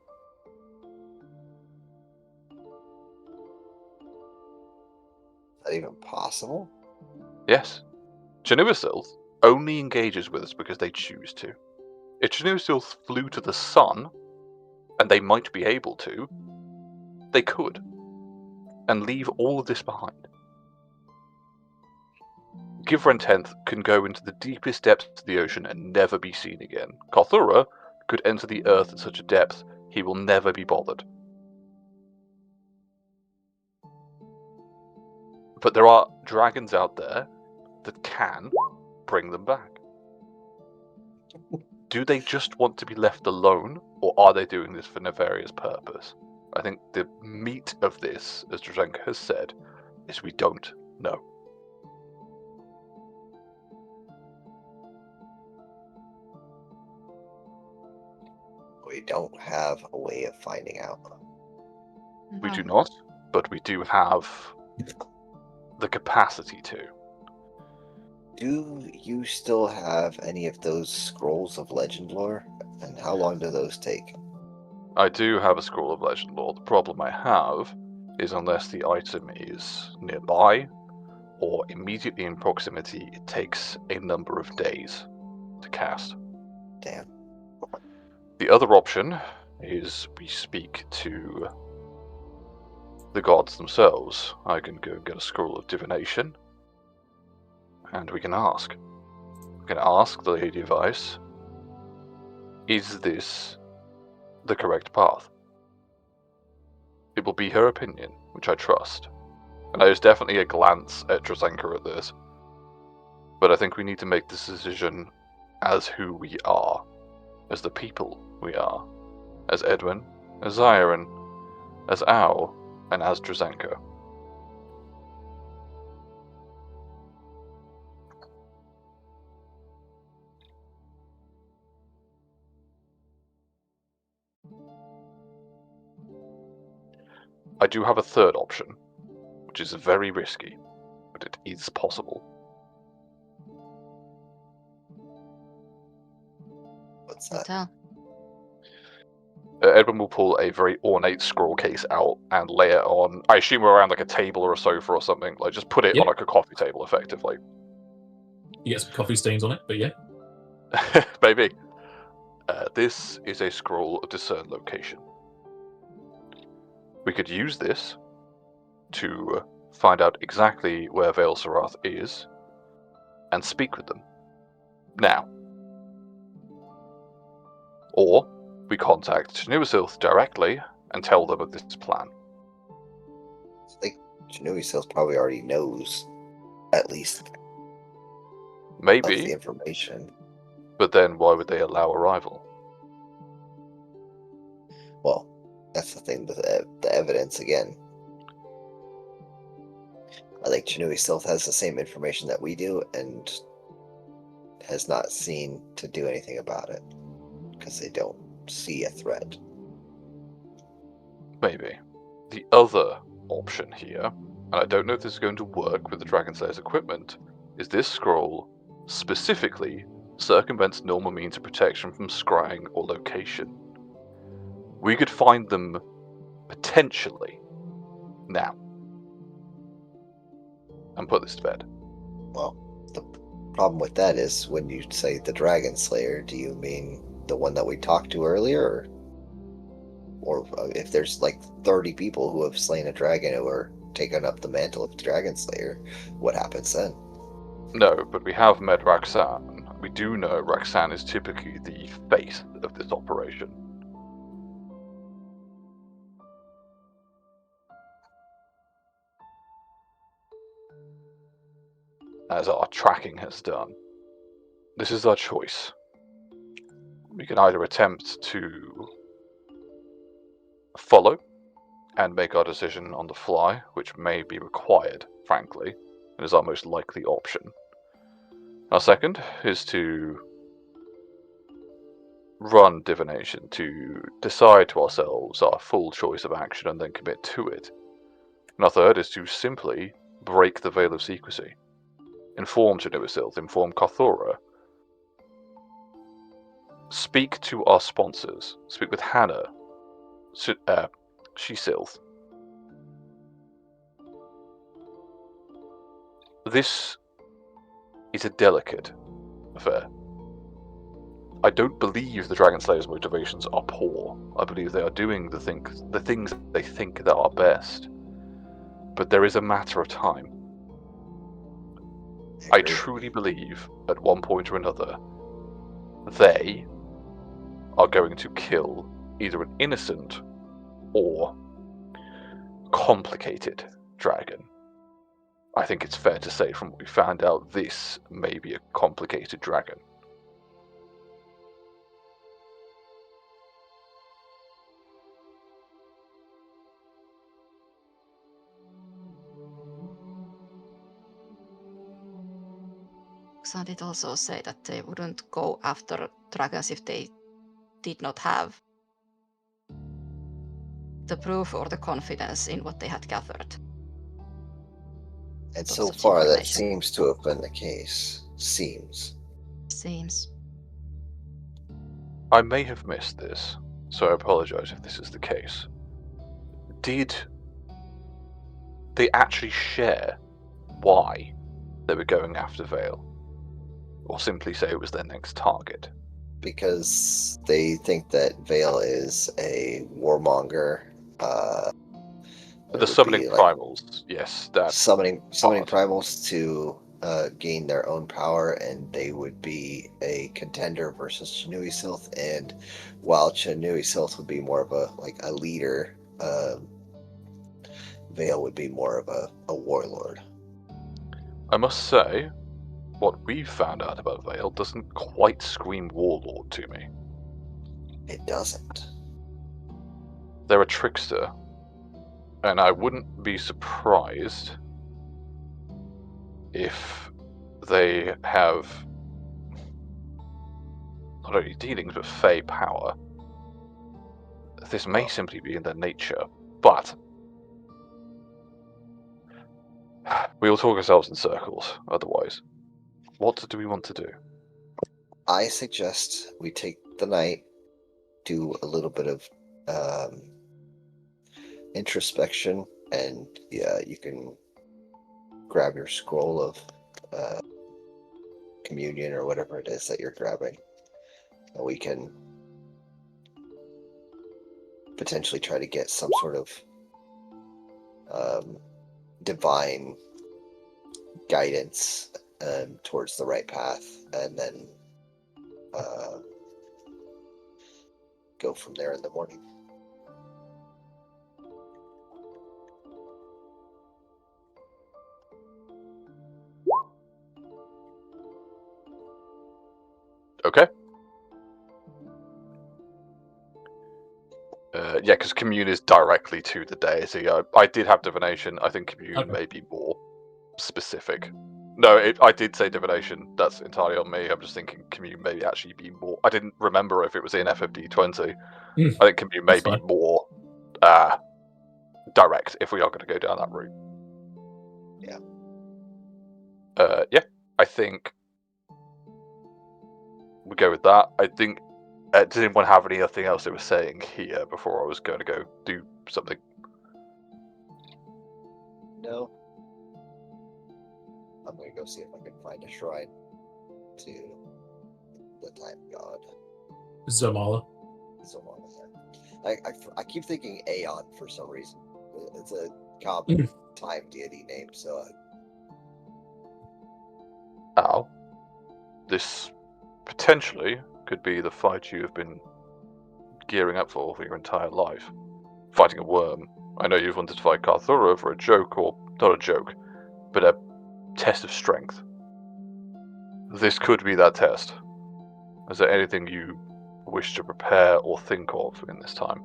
Is that even possible? Yes. Januasilth only engages with us because they choose to. If Januasilth flew to the sun, and they might be able to, they could, and leave all of this behind. Givren 10th can go into the deepest depths of the ocean and never be seen again. Karthura could enter the earth at such a depth he will never be bothered. But there are dragons out there that can bring them back. Do they just want to be left alone, or are they doing this for nefarious purpose? I think the meat of this, as Drazenka has said, is we don't know. We don't have a way of finding out. We No. do not, but we do have the capacity to. Do you still have any of those scrolls of legend lore? And how long do those take? I do have a scroll of legend lore. The problem I have is unless the item is nearby or immediately in proximity, it takes a number of days to cast. Damn. The other option is we speak to the gods themselves. I can go and get a scroll of divination, and we can ask. We can ask the Lady of Ice, is this the correct path? It will be her opinion, which I trust. And there's definitely a glance at Drazenka at this. But I think we need to make this decision as who we are, as the people we are, as Edwin, as Zyron, as Ao, and as Drazenka. I do have a third option, which is very risky, but it is possible. What's Do that? tell. Edwin will pull a very ornate scroll case out and lay it on, I assume around like a table or a sofa or something, like just put it Yep. on like a coffee table effectively. You get some coffee stains on it, but yeah. Maybe. This is a scroll of discern location. We could use this to find out exactly where Vale Sarath is and speak with them now. Or we contact Nuasilth directly and tell them of this plan. I think Janui Sills probably already knows at least of the Maybe, information. but then why would they allow arrival? Well, that's the thing with the evidence again. I think Janui Sills has the same information that we do and has not seen to do anything about it because they don't see a threat. Maybe. The other option here, and I don't know if this is going to work with the Dragon Slayer's equipment, is this scroll specifically circumvents normal means of protection from scrying or location. We could find them potentially now and put this to bed. Well, the problem with that is when you say the Dragon Slayer, do you mean the one that we talked to earlier? Or if there's like 30 people who have slain a dragon who are taken up the mantle of Dragon Slayer, what happens then? No, but we have met Roxanne. We do know Roxanne is typically the face of this operation. As our tracking has done. This is our choice. We can either attempt to follow and make our decision on the fly, which may be required, frankly, and is our most likely option. Our second is to run divination, to decide to ourselves our full choice of action and then commit to it. And our third is to simply break the veil of secrecy. Inform Januisilth, inform Carthora. Speak to our sponsors. Speak with Hannah. She-Silth. This is a delicate affair. I don't believe the Dragon Slayer's motivations are poor. I believe they are doing the things they think that are best. But there is a matter of time. I truly believe, at one point or another, they are going to kill either an innocent or complicated dragon. I think it's fair to say from what we found out, this may be a complicated dragon. Some did also say that they wouldn't go after dragons if they did not have the proof or the confidence in what they had gathered. And Of so such far, that information. seems to have been the case. Seems. Seems. I may have missed this, so I apologize if this is the case. Did they actually share why they were going after Vale? Or simply say it was their next target? Because they think that Vale is a warmonger. The summoning primals, yes, that summoning part. primals to gain their own power, and they would be a contender versus Januisilth. And while Januisilth would be more of a leader, Vale would be more of a warlord. I must say, what we've found out about Vale doesn't quite scream warlord to me. It doesn't. They're a trickster, and I wouldn't be surprised if they have not only dealings but fey power. This may simply be in their nature, but We'll talk ourselves in circles, otherwise. What do we want to do? I suggest we take the night, do a little bit of introspection, and you can grab your scroll of communion or whatever it is that you're grabbing, and we can potentially try to get some sort of divine guidance towards the right path, and then go from there in the morning. Okay. Yeah, because commune is directly to the deity. I did have divination. I think commune may be more specific. No, I did say divination. That's entirely on me. I'm just thinking commune may actually be more. I didn't remember if it was in FFd20. I think commune may be more direct if we are going to go down that route. Yeah. Yeah, I think we go with that. I think. Does anyone have anything else they were saying here before I was going to go do something? No. I'm going to go see if I can find a shrine to the time god. Zamala. I keep thinking Aeon for some reason. It's a common time deity name, so... Al, this potentially could be the fight you have been gearing up for your entire life. Fighting a worm. I know you've wanted to fight Karthura for a joke, or not a joke, but a test of strength. This could be that test. Is there anything you wish to prepare or think of in this time?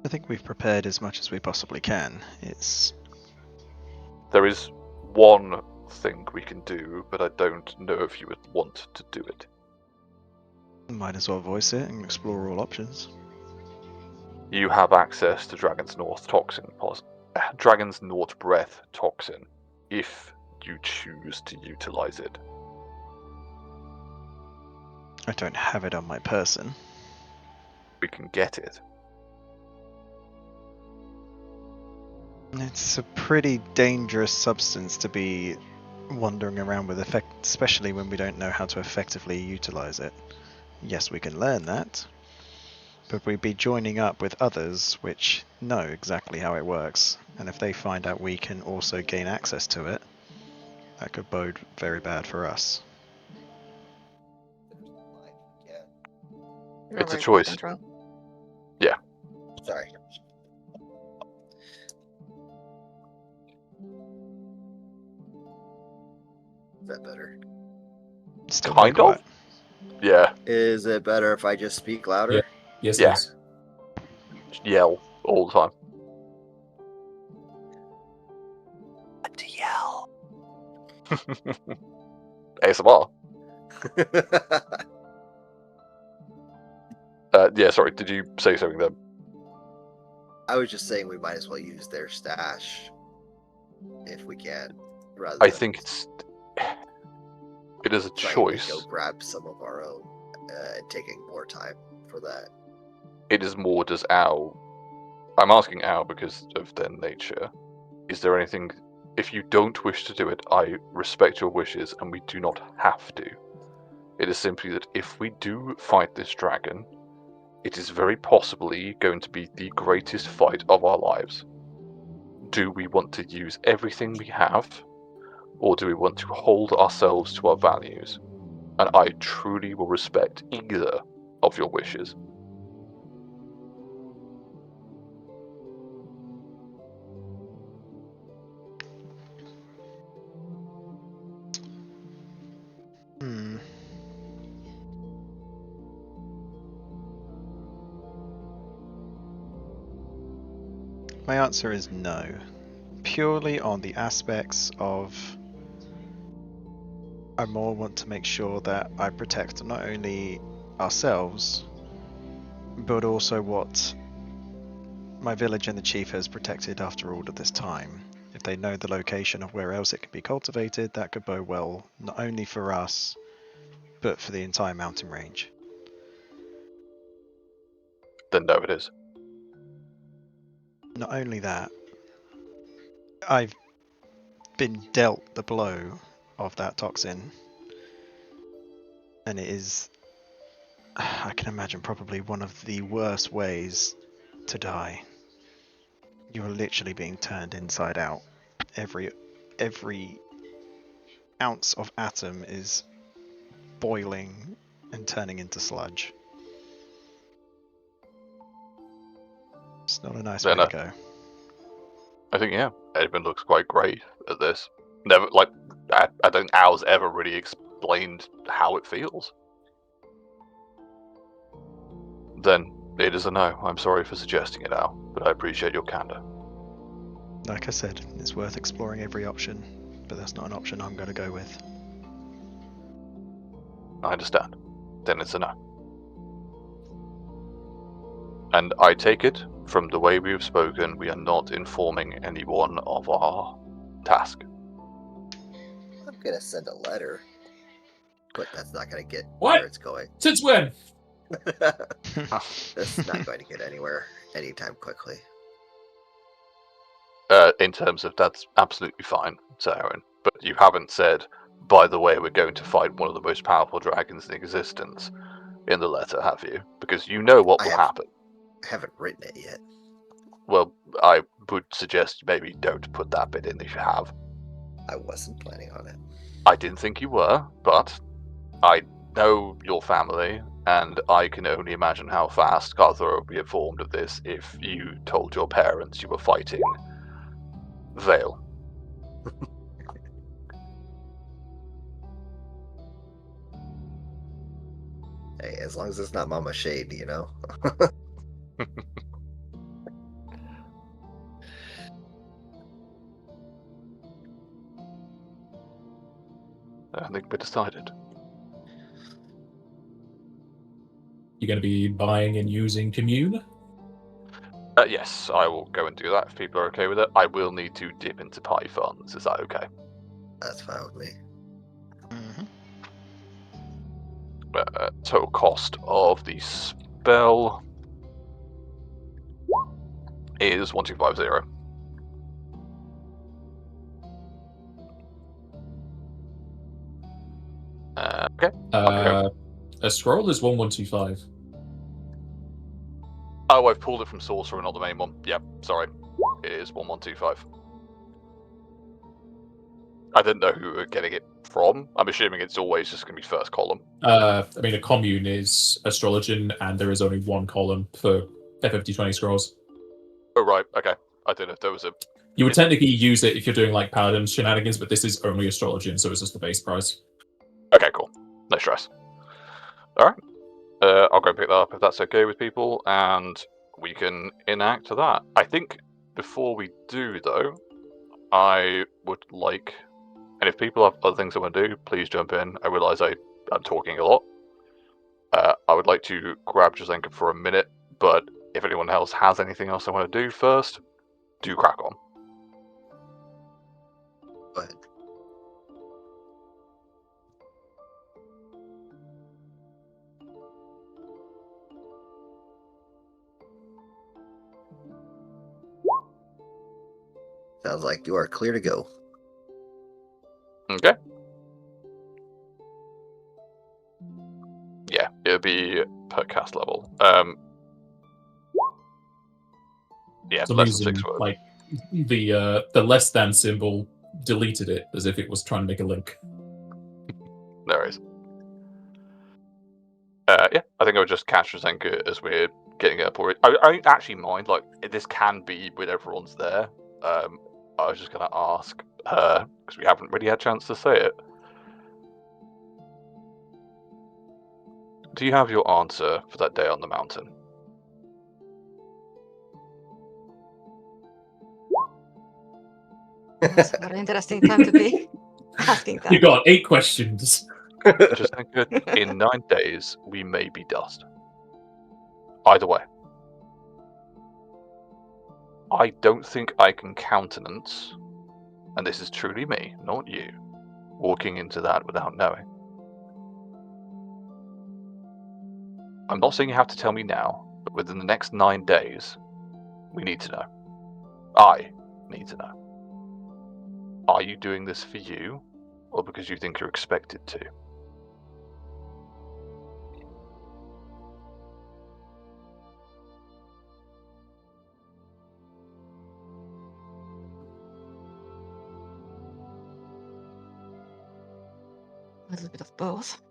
I think we've prepared as much as we possibly can. There is one thing we can do, but I don't know if you would want to do it. Might as well voice it and explore all options. You have access to Dragon's North Breath toxin, if you choose to utilize it. I don't have it on my person. We can get it. It's a pretty dangerous substance to be wandering around with, especially when we don't know how to effectively utilize it. Yes, we can learn that, but we'd be joining up with others which know exactly how it works, and if they find out we can also gain access to it, that could bode very bad for us. Yeah. It's a choice. Yeah. Sorry. Is that better? Still Kind very of? quiet. Yeah. Is it better if I just speak louder? Yeah. Yes, Yeah. yes. Just yell all the time. What to yell? ASMR. Yeah, sorry, did you say something then? I was just saying we might as well use their stash if we can, rather I than think it is a trying choice. to go grab some of our own and taking more time for that. It is more does Al. I'm asking Al because of their nature. Is there anything? If you don't wish to do it, I respect your wishes, and we do not have to. It is simply that if we do fight this dragon, it is very possibly going to be the greatest fight of our lives. Do we want to use everything we have, or do we want to hold ourselves to our values? And I truly will respect either of your wishes. My answer is no. Purely on the aspects of I more want to make sure that I protect not only ourselves, but also what my village and the chief has protected after all of this time. if they know the location of where else it can be cultivated, that could bode well not only for us, but for the entire mountain range. Then no, it is. Not only that, I've been dealt the blow of that toxin, and it is, I can imagine, probably one of the worst ways to die. You are literally being turned inside out. Every ounce of atom is boiling and turning into sludge. It's not a nice way to go. I think, yeah, Edmund looks quite great at this. Never, like, I don't think Al's ever really explained how it feels. Then it is a no. I'm sorry for suggesting it, Al, but I appreciate your candor. Like I said, it's worth exploring every option, but that's not an option I'm going to go with. I understand. Then it's a no. And I take it, from the way we've spoken, we are not informing anyone of our task. I'm gonna send a letter, but that's not gonna get What? where it's going. Since when? That's not going to get anywhere anytime quickly. In terms of that's absolutely fine, Sir Aaron. But you haven't said, by the way, we're going to fight one of the most powerful dragons in existence in the letter, have you? Because you know what will happen. I haven't written it yet. Well, I would suggest maybe don't put that bit in if you have. I wasn't planning on it. I didn't think you were, but I know your family, and I can only imagine how fast Carthor would be informed of this if you told your parents you were fighting Vale. Hey, as long as it's not Mama Shade, you know? I think we decided. You're going to be buying and using Commune? Yes, I will go and do that if people are okay with it. I will need to dip into Pi funds. Is that okay? That's fine with me. Mm-hmm. Total cost of the spell is 1250. Okay. A scroll is 1125. Oh, I've pulled it from Sorcerer, not the main one. Yep, sorry. It is 1125. I didn't know who we were getting it from. I'm assuming it's always just going to be first column. I mean, a commune is astrologian, and there is only one column for FFd20 scrolls. Oh, right, okay. I didn't know if there was a... You would technically use it if you're doing, like, paladin shenanigans, but this is only astrologian, so it's just the base price. Okay, cool. No stress. Alright. I'll go pick that up if that's okay with people, and we can enact that. I think before we do, though, I would like... And if people have other things they want to do, please jump in. I realise I'm talking a lot. I would like to grab Jazenka for a minute, but if anyone else has anything else they want to do first, do crack on. Go ahead. Sounds like you are clear to go. Okay. Yeah, it'll be per cast level. Yeah, For some less than reason, 6 words. like, the less than symbol deleted it as if it was trying to make a link. No worries. Yeah, I think I would just catch Rosenka as we're getting up. I don't actually mind, like, this can be when everyone's there. I was just going to ask her, because we haven't really had a chance to say it. Do you have your answer for that day on the mountain? It's a very interesting time to be asking that. You got 8 questions. Just think that in 9 days, we may be dust. Either way. I don't think I can countenance and this is truly me, not you, walking into that without knowing. I'm not saying you have to tell me now, but within the next 9 days, we need to know. I need to know. Are you doing this for you, or because you think you're expected to? A little bit of both.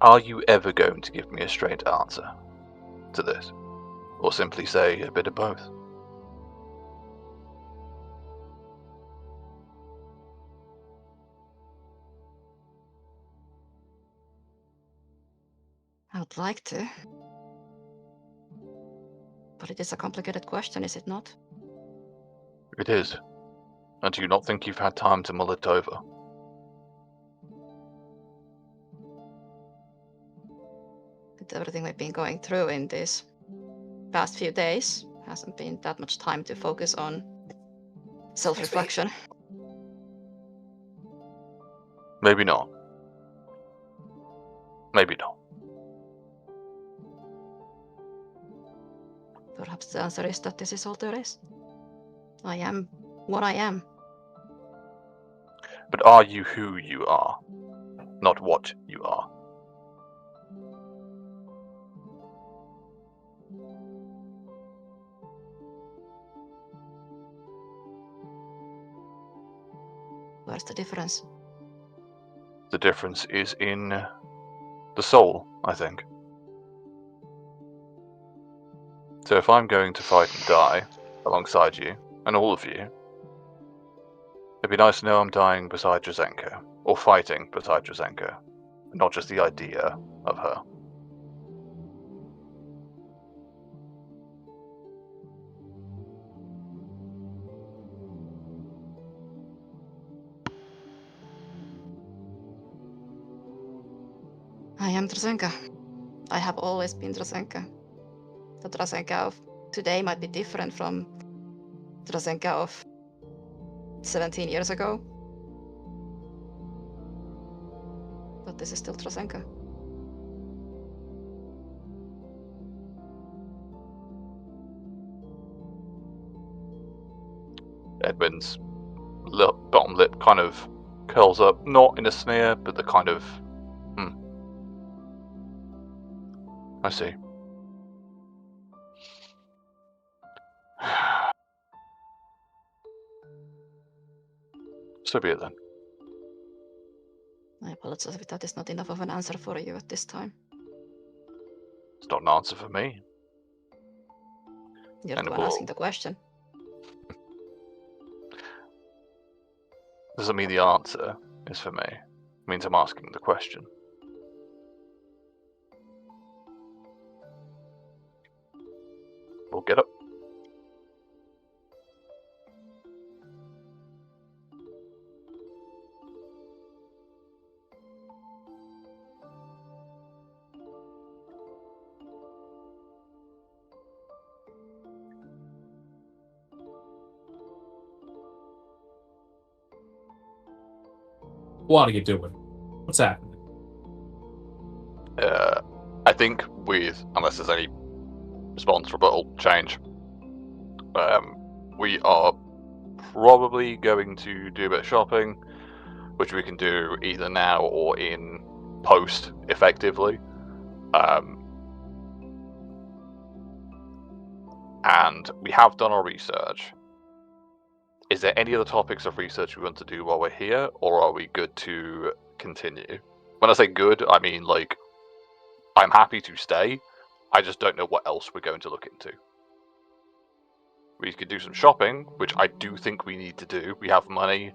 Are you ever going to give me a straight answer to this? Or simply say a bit of both? I would like to. But it is a complicated question, is it not? It is. And do you not think you've had time to mull it over? With everything we've been going through in these past few days, hasn't been that much time to focus on self-reflection. Maybe not. Maybe not. Perhaps the answer is that this is all there is. I am what I am. But are you who you are? Not what you are. Where's the difference? The difference is in the soul, I think. So if I'm going to fight and die alongside you, and all of you, it'd be nice to know I'm dying beside Jazenko, or fighting beside Jazenko, not just the idea of her. I am Drazenka. I have always been Drazenka. The Drazenka of today might be different from Drazenka of 17 years ago. But this is still Drazenka. Edwin's bottom lip kind of curls up, not in a sneer, but the kind of, I see. So be it then. I apologize if that is not enough of an answer for you at this time. It's not an answer for me. You're And the one asking the question. Doesn't mean the answer is for me. It means I'm asking the question. We'll get up. What are you doing? What's happening? I think unless there's any response, rebuttal, change, we are probably going to do a bit of shopping, which we can do either now or in post, effectively. And we have done our research. Is there any other topics of research we want to do while we're here, or are we good to continue? When I say good, I mean, like, I'm happy to stay. I just don't know what else we're going to look into. We could do some shopping, which I do think we need to do. We have money.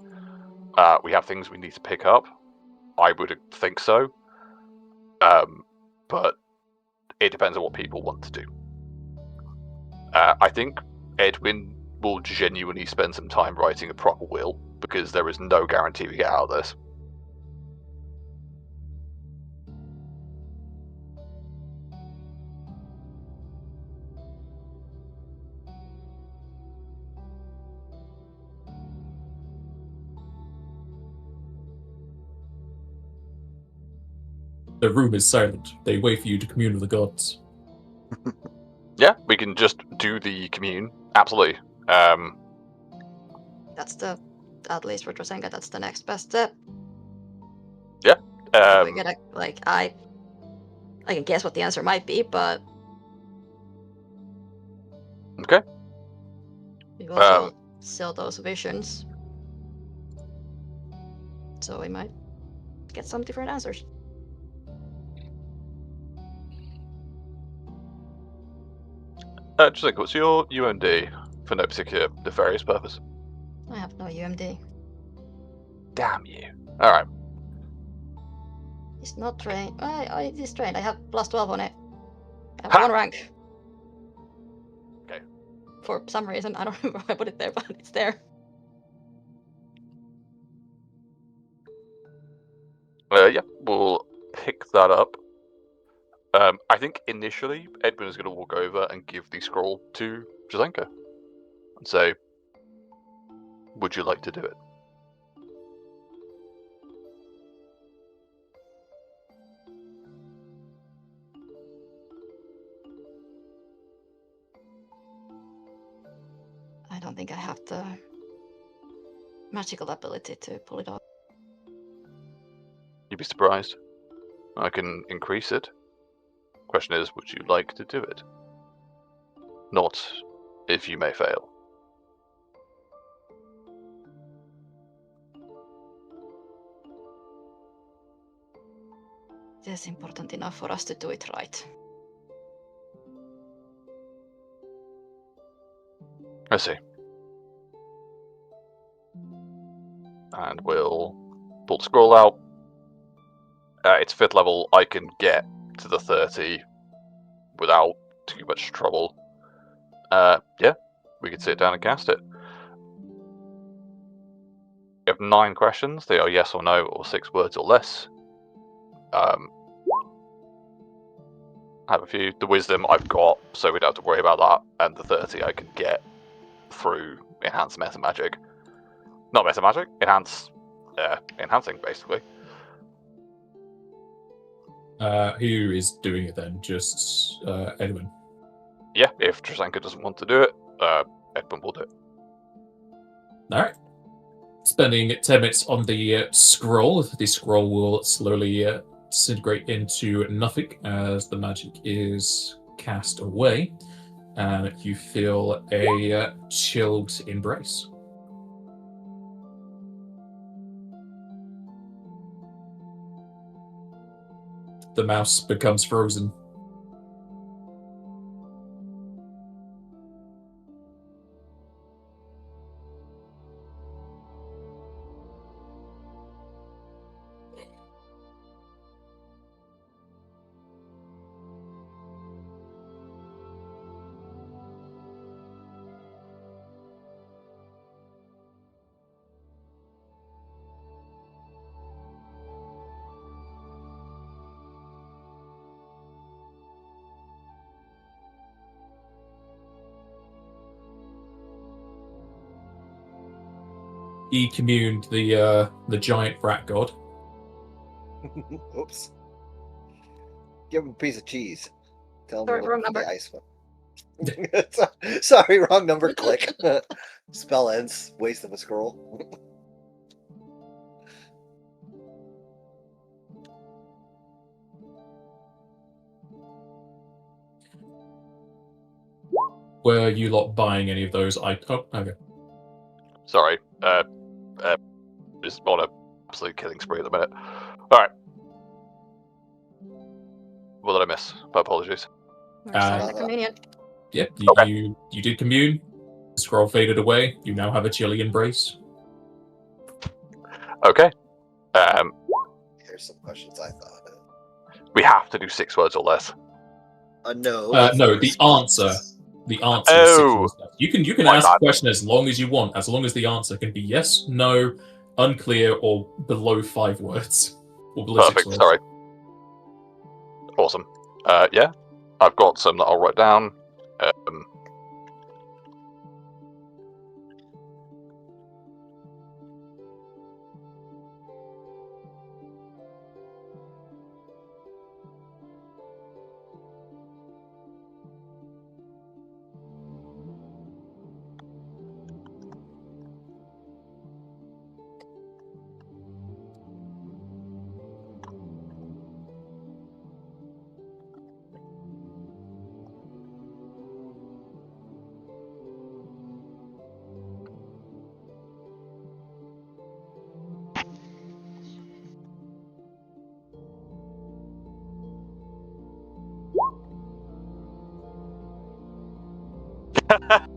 We have things we need to pick up. I would think so. But it depends on what people want to do. I think Edwin will genuinely spend some time writing a proper will, because there is no guarantee we get out of this. The room is silent. They wait for you to commune with the gods. Yeah, we can just do the commune. Absolutely. That's at least for Drosenka, that's the next best step. Yeah. We gotta, I can guess what the answer might be, but Okay. we also sell those visions, so we might get some different answers. Just what's your UMD for no particular nefarious purpose? I have no UMD. Damn you. All right. It's not trained. It is trained. I have plus 12 on it. I have Ha! 1 rank. Okay. For some reason, I don't remember why I put it there, but it's there. Yeah, we'll pick that up. I think initially Edwin is going to walk over and give the scroll to Drosenka and say, "Would you like to do it?" I don't think I have the magical ability to pull it off. You'd be surprised. I can increase it. Question is, would you like to do it? Not if you may fail. It is important enough for us to do it right. I see. And we'll pull the scroll out. It's 5th level. I can get to the 30 without too much trouble. Yeah, we can sit down and cast it. We have 9 questions. They are yes or no, or 6 words or less. I have a few. The wisdom I've got, so we don't have to worry about that. And the 30 I can get through enhanced meta magic. Not meta magic, enhancing basically. Who is doing it then? Just Edwin. Yeah, if Drosenka doesn't want to do it, Edwin will do it. All right. Spending 10 minutes on the scroll. The scroll will slowly disintegrate into nothing as the magic is cast away, and you feel a chilled embrace. The mouse becomes frozen. He communed the giant rat god. Oops. Give him a piece of cheese. Tell him Sorry, to look wrong for number. the ice one. Sorry, wrong number. Click. Spell ends. Waste of a scroll. Were you lot buying any of those? Oh, okay. Sorry, just on a absolute killing spree at the minute. All right. What did I miss? My apologies. We're starting the communion. Yep, Okay. you did commune. The scroll faded away. You now have a chilly embrace. Okay. Here's some questions I thought of. We have to do 6 words or less. No. No, the answer. The answer is 6 Oh, words left. You can my ask the bad. question as long as you want, as long as the answer can be yes, no, unclear, or below 5 words. Or below 6 Perfect. words. Sorry. Awesome. Yeah, I've got some that I'll write down.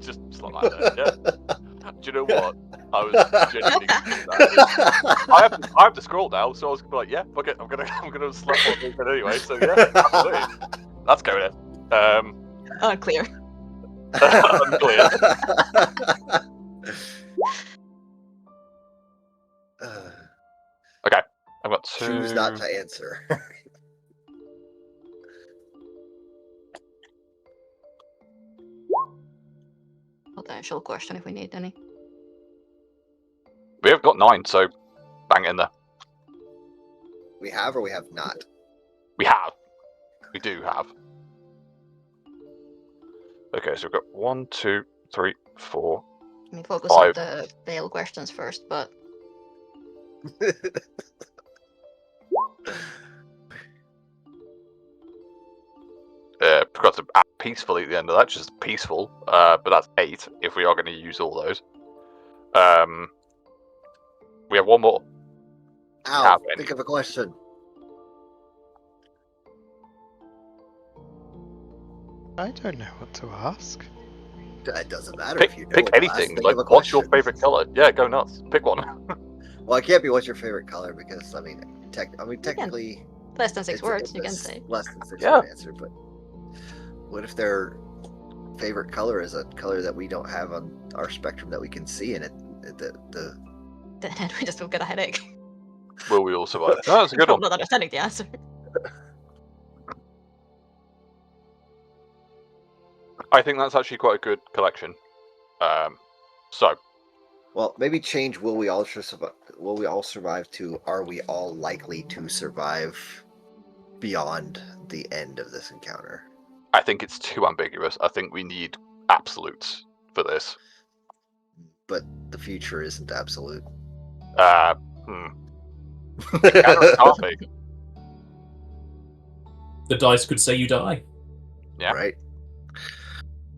Just like that. Yeah. Do you know what? I was genuinely thinking that. I have to scroll now, so I was gonna be like, yeah, fuck it, I'm gonna slap one of those in anyway. So yeah, absolutely. That's going in. Unclear. Unclear. Okay, I've got two. Choose not to answer. Potential question if we need any. We have got 9, so bang it in there. We have or we have not? We have. We do have. Okay, so we've got 1, 2, 3, 4. I mean, focus 5. on the veil questions first, but Forgot to add peacefully at the end of that, just peaceful. But that's 8 if we are going to use all those. We have one more. Ow, think of a question. I don't know what to ask. It doesn't matter Pick, if you know pick what to ask. anything. Think Like, of a what's your question. favorite color? Yeah, go nuts. Pick one. Well, it can't be what's your favorite color because technically less than 6 it's words, a you can say. less than 6 Yeah. word answer. But what if their favorite color is a color that we don't have on our spectrum that we can see in it? Then we just will get a headache. Will we all survive? No, that's a good From one. not understanding the answer. I think that's actually quite a good collection. So Well, maybe change. Will we all survive? Will we all survive? To are we all likely to survive beyond the end of this encounter? I think it's too ambiguous. I think we need absolutes for this. But the future isn't absolute. Encounter can't be. The dice could say you die. Yeah. Right.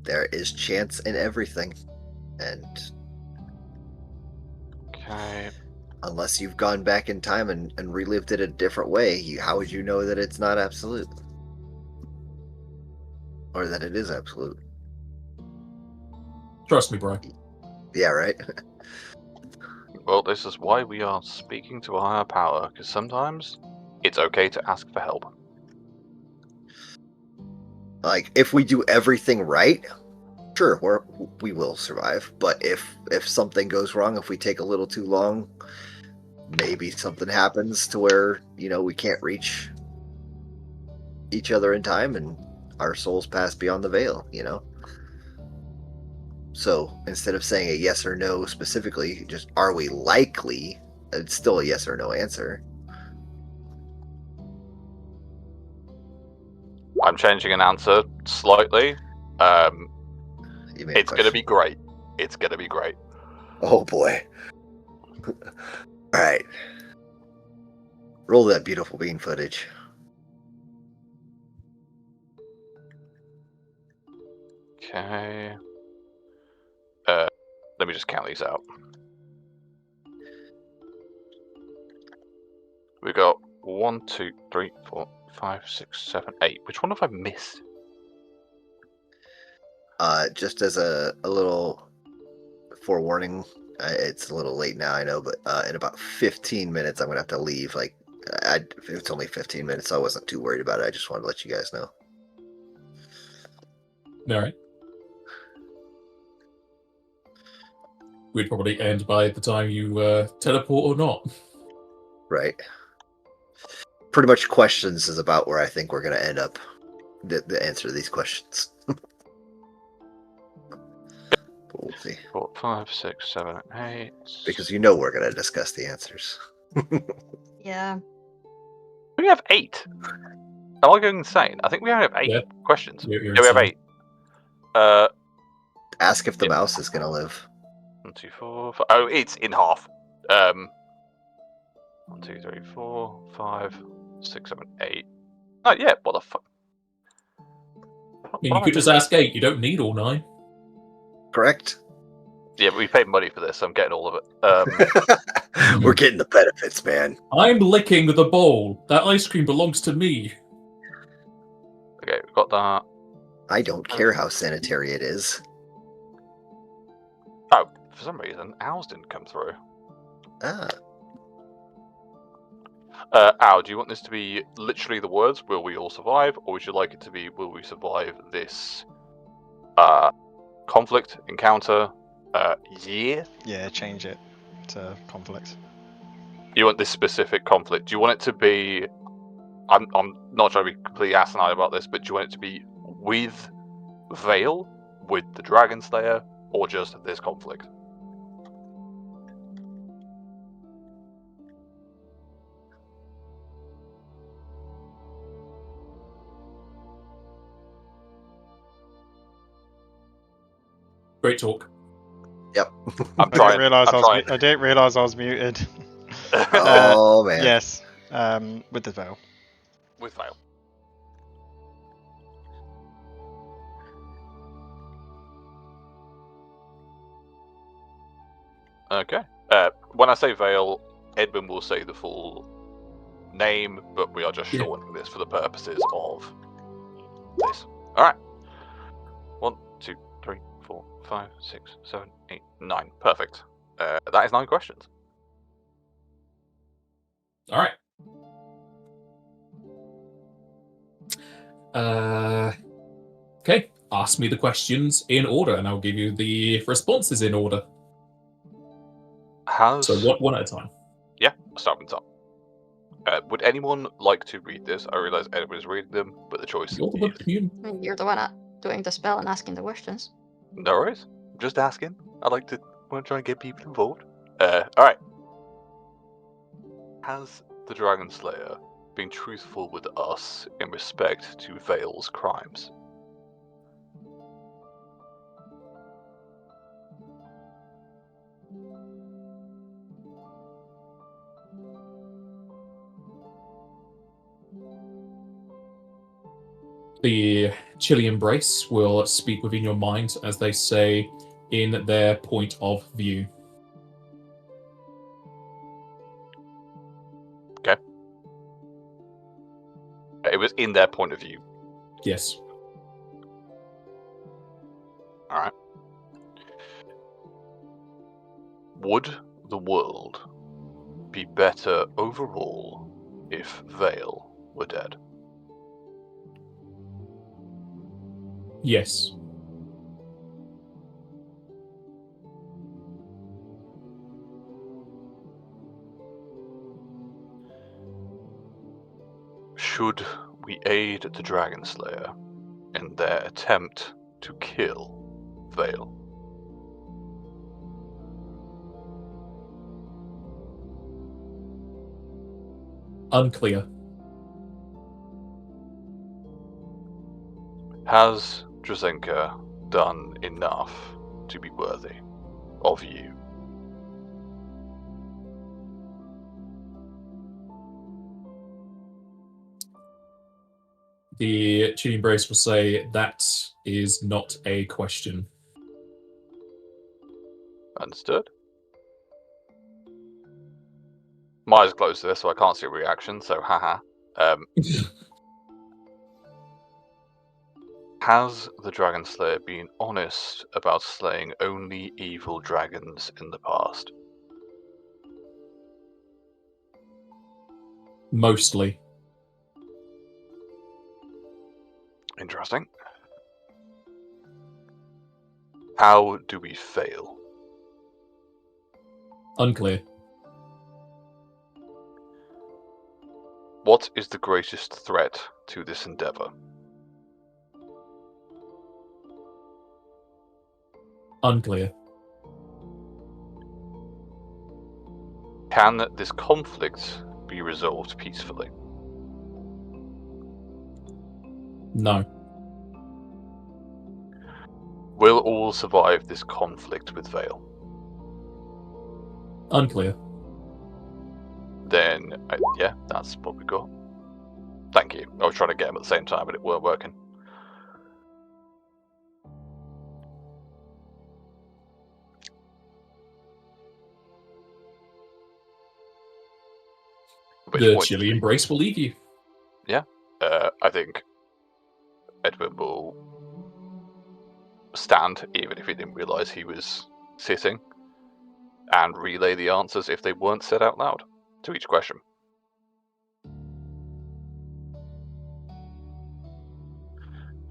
There is chance in everything, and Okay. unless you've gone back in time and relived it a different way, how would you know that it's not absolute? Or that it is absolute? Trust me, bro. Yeah, right? Well, this is why we are speaking to a higher power, because sometimes it's okay to ask for help. Like, if we do everything right, sure, we will survive. But if something goes wrong, if we take a little too long, maybe something happens to where, we can't reach each other in time and our souls pass beyond the veil, So instead of saying a yes or no specifically, just are we likely, it's still a yes or no answer. I'm changing an answer slightly. It's going to be great. It's going to be great. Oh boy. All right. Roll that beautiful bean footage. Okay. Let me just count these out. We got 1, 2, 3, 4, 5, 6, 7, 8. Which one have I missed? Just as a little forewarning, it's a little late now, I know, but in about 15 minutes, I'm gonna have to leave. Like, it's only 15 minutes, so I wasn't too worried about it. I just wanted to let you guys know. All right. We'd probably end by the time you teleport or not. Right. Pretty much questions is about where I think we're gonna end up. The answer to these questions. We'll see. 4, 5, 6, 7, 8. Because we're gonna discuss the answers. Yeah. We have 8. Am I going insane? I think we only have 8 Yeah. questions. You're Yeah, we have insane. 8. Ask if the mouse is gonna live. 1, 2, 4, 5. Oh, it's in half. 1, 2, 3, 4, 5, 6, 7, 8. Oh yeah, what the fuck? I mean, you could just ask 8. You don't need all 9. Correct? Yeah, but we paid money for this, so I'm getting all of it. We're getting the benefits, man. I'm licking the bowl. That ice cream belongs to me. Okay, we've got that. I don't care how sanitary it is. Oh, for some reason, ours didn't come through. Ah, Al, do you want this to be literally the words, will we all survive, or would you like it to be, will we survive this conflict, encounter, year? Yeah, change it to conflict. You want this specific conflict. Do you want it to be, I'm not trying to be completely asinine about this, but do you want it to be with Vale, with the Dragon Slayer, or just this conflict? Great talk. yep. I'm I trying. didn't realise I'm trying. I didn't realise I was muted. Oh man. Yes, with the veil. With Vale. Okay. When I say Vale, Edmund will say the full name, but we are just Yeah. shortening this for the purposes of this. Alright. 1, 2, 3, 4, 5, 6, 7, 8, 9. Perfect. That is 9 questions. All right. Okay. Ask me the questions in order, and I'll give you the responses in order. So one at a time. Yeah, I'll start from the top. Would anyone like to read this? I realise Edward is reading them, but the choice You're the one is... commun. I mean, you're the one doing the spell and asking the questions. No worries. Just asking. I want to try and get people involved. Alright. Has the Dragon Slayer been truthful with us in respect to Vale's crimes? The chilly embrace will speak within your mind, as they say, in their point of view. Okay. It was in their point of view. Yes. Alright. Would the world be better overall if Vale were dead? Yes. Should we aid the Dragon Slayer in their attempt to kill Vale? Unclear. Has Drazenka done enough to be worthy of you? The chilly embrace will say that is not a question. Understood? My eyes are closed to this, so I can't see a reaction, so haha. Has the Dragon Slayer been honest about slaying only evil dragons in the past? Mostly. Interesting. How do we fail? Unclear. What is the greatest threat to this endeavor? Unclear. Can this conflict be resolved peacefully? No. Will all survive this conflict with Vale? Unclear. Then, yeah, that's what we got. Thank you. I was trying to get them at the same time, but it weren't working. The chilly embrace will leave you. Yeah, I think Edwin will stand, even if he didn't realise he was sitting and relay the answers if they weren't said out loud to each question.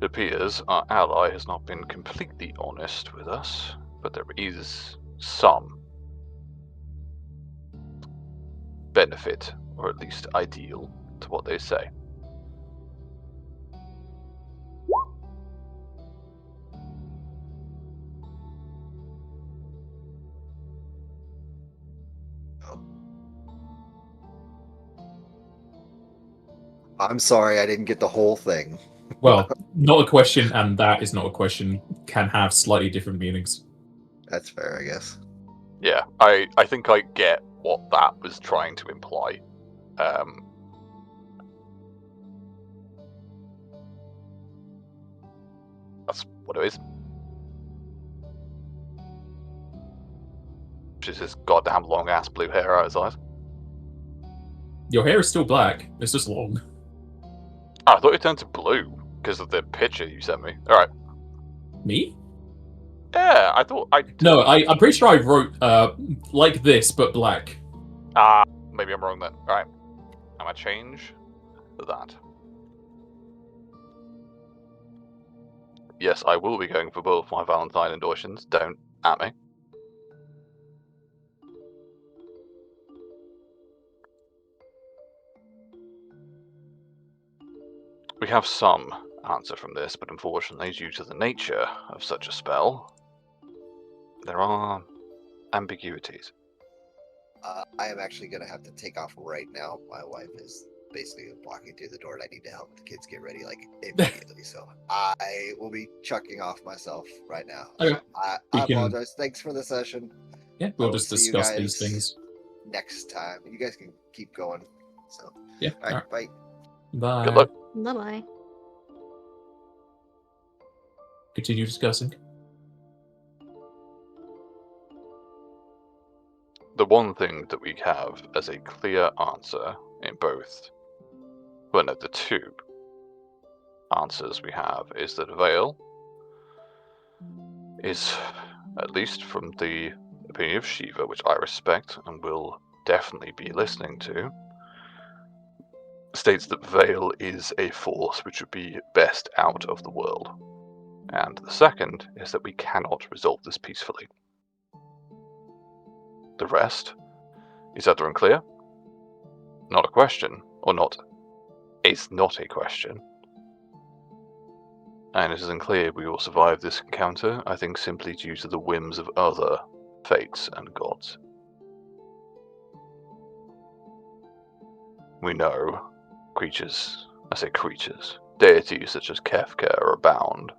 It appears our ally has not been completely honest with us, but there is some benefit, or at least ideal, to what they say. I'm sorry, I didn't get the whole thing. Well, not a question, and that is not a question, can have slightly different meanings. That's fair, I guess. Yeah, I think I get what that was trying to imply. That's what it is. Just his goddamn long ass blue hair out his eyes. Your hair is still black, it's just long. Oh, I thought it turned to blue because of the picture you sent me. Alright. Me? Yeah, I thought I. No, I'm pretty sure I wrote like this, but black. Maybe I'm wrong then. Alright. I'm gonna change that. Yes, I will be going for both my Valentine endorsements. Don't at me. We have some answer from this, but unfortunately, due to the nature of such a spell, there are ambiguities. I am actually going to have to take off right now. My wife is basically walking through the door, and I need to help the kids get ready, like, immediately. So I will be chucking off myself right now. Okay. So I We can- apologize. Thanks for the session. Yeah, I we'll will just see you discuss these guys things. next time. You guys can keep going. So, Yeah, all right, bye. Bye. Good luck. Bye-bye. Continue discussing. The one thing that we have as a clear answer in both, well, no, the two answers we have is that Vale is, at least from the opinion of Shiva, which I respect and will definitely be listening to, states that Vale is a force which would be best out of the world. And the second is that we cannot resolve this peacefully. The rest is either unclear, not a question, or not. It's not a question. And it is unclear we will survive this encounter, I think simply due to the whims of other fates and gods. We know creatures, I say creatures, deities such as Kefka are abound.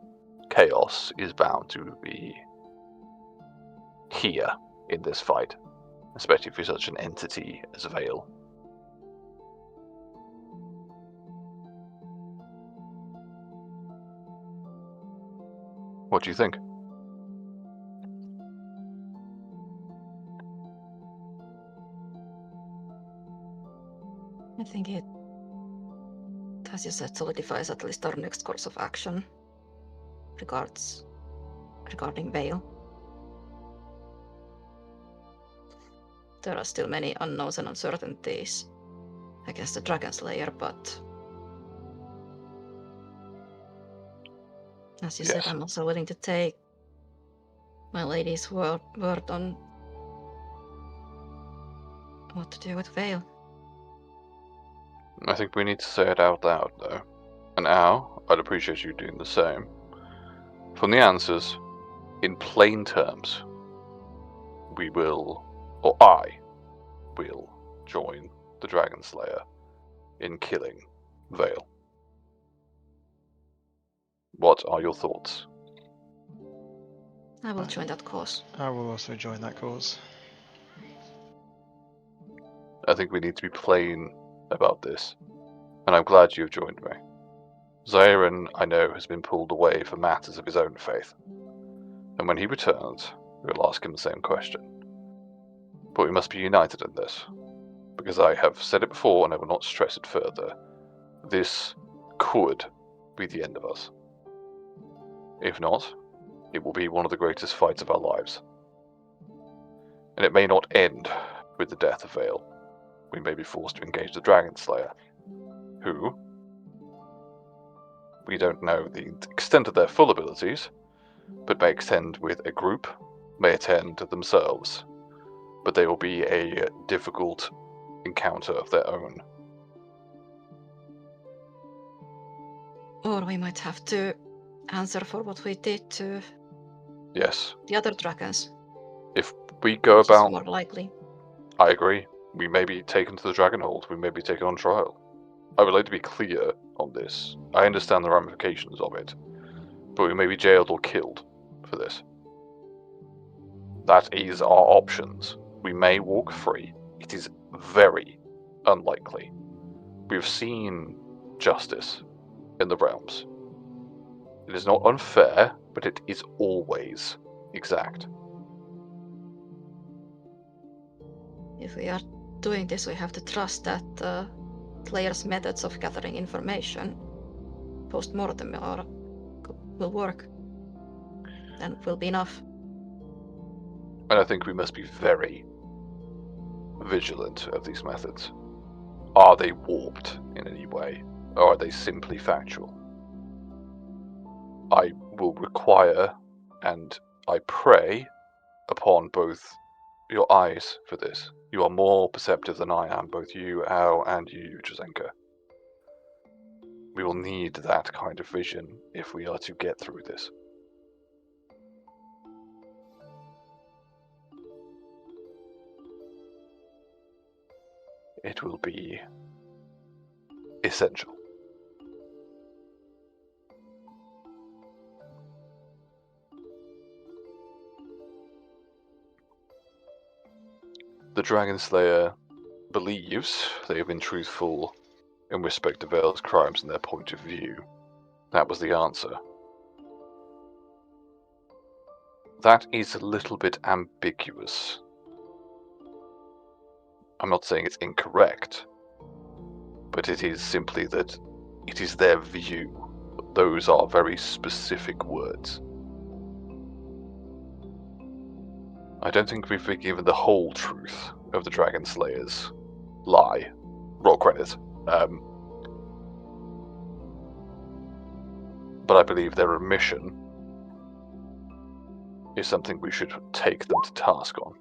Chaos is bound to be here in this fight, especially for such an entity as Vale. What do you think? I think it, as you said, solidifies at least our next course of action regarding Vale. There are still many unknowns and uncertainties against the Dragon Slayer, but as you said, Yes. I'm also willing to take my lady's word on what to do with Vale. I think we need to say it out loud, though. And Al, I'd appreciate you doing the same. From the answers, in plain terms, we will, or I will, join the Dragon Slayer in killing Vale. What are your thoughts? I will join that cause. I will also join that cause. I think we need to be plain about this, and I'm glad you've joined me. Zarin, I know, has been pulled away for matters of his own faith, and when he returns, we will ask him the same question. But we must be united in this, because I have said it before and I will not stress it further. This could be the end of us. If not, it will be one of the greatest fights of our lives. And it may not end with the death of Vale. We may be forced to engage the Dragon Slayer, who, we don't know the extent of their full abilities, but may extend with a group, may attend themselves, but they will be a difficult encounter of their own. Or we might have to answer for what we did to Yes, the other dragons. if we go Which is about, more likely. I agree, we may be taken to the Dragonhold, we may be taken on trial. I would like to be clear on this. I understand the ramifications of it, but we may be jailed or killed for this. That is our options. We may walk free. It is very unlikely. We've seen justice in the realms. It is not unfair, but it is always exact. If we are doing this, we have to trust that players' methods of gathering information post-mortem will work and will be enough. And I think we must be very vigilant of these methods. Are they warped in any way, or are they simply factual? I will require, and I pray upon both your eyes for this. You are more perceptive than I am, both you, Al, and you, Jazenka. We will need that kind of vision if we are to get through this. It will be essential. The Dragon Slayer believes they have been truthful in respect to Vale's crimes and their point of view. That was the answer. That is a little bit ambiguous. I'm not saying it's incorrect, but it is simply that it is their view. Those are very specific words. I don't think we've been given the whole truth of the Dragon Slayer's lie. Roll credit. But I believe their omission is something we should take them to task on.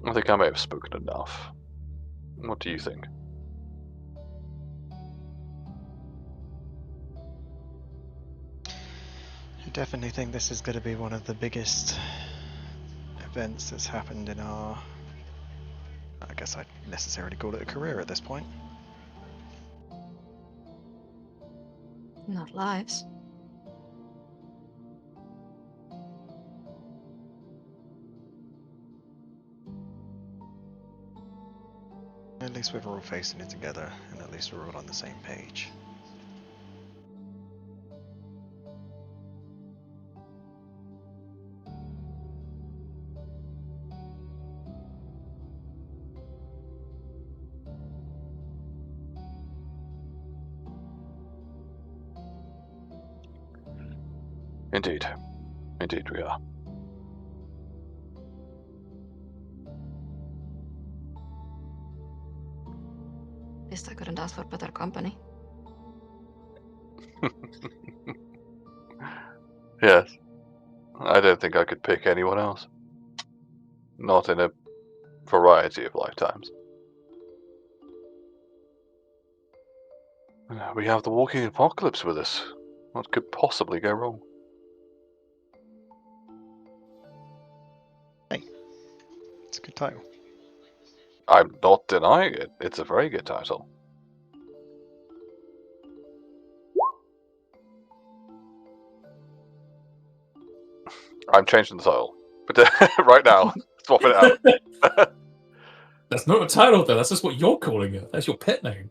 I think I may have spoken enough. What do you think? I definitely think this is going to be one of the biggest events that's happened in our... I guess I'd necessarily call it a career at this point. Not lives. At least we're all facing it together, and at least we're all on the same page. Indeed. Indeed we are. At least I couldn't ask for better company. Yes. I don't think I could pick anyone else. Not in a variety of lifetimes. We have the walking apocalypse with us. What could possibly go wrong? Hey, it's a good title. I'm not denying it. It's a very good title. I'm changing the title. But right now, swapping it out. That's not a title, though. That's just what you're calling it. That's your pet name.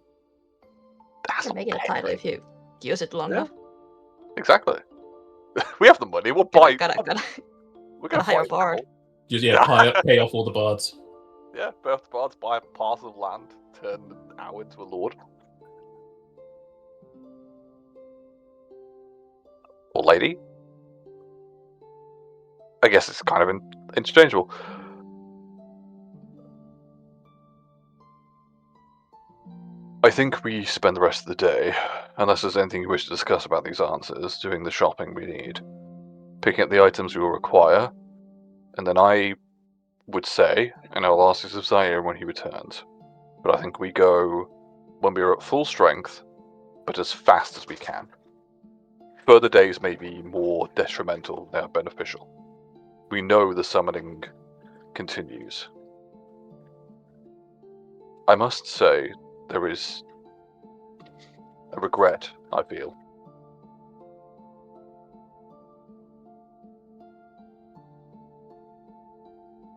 That's You can make it a pet title name. if you use it long Yeah. enough. Exactly. We have the money. We'll buy. Gotta We're gonna hire buy a bard. Just pay off all the bards. Yeah, pay off the bards, buy a parcel of land, turn Ow into a lord. Or lady. I guess it's kind of interchangeable. I think we spend the rest of the day, unless there's anything you wish to discuss about these answers, doing the shopping we need, picking up the items we will require, and then I would say, and I'll ask this of Zaire when he returns, but I think we go when we are at full strength, but as fast as we can. Further days may be more detrimental than beneficial. We know the summoning continues. I must say, there is a regret, I feel.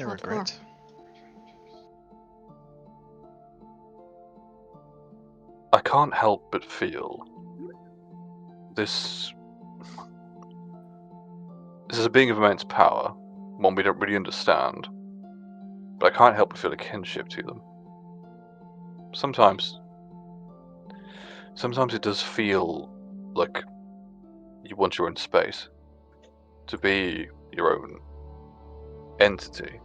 A What regret. I can't help but feel this is a being of immense power, one we don't really understand, but I can't help but feel a kinship to them. Sometimes it does feel like you want your own space, to be your own entity.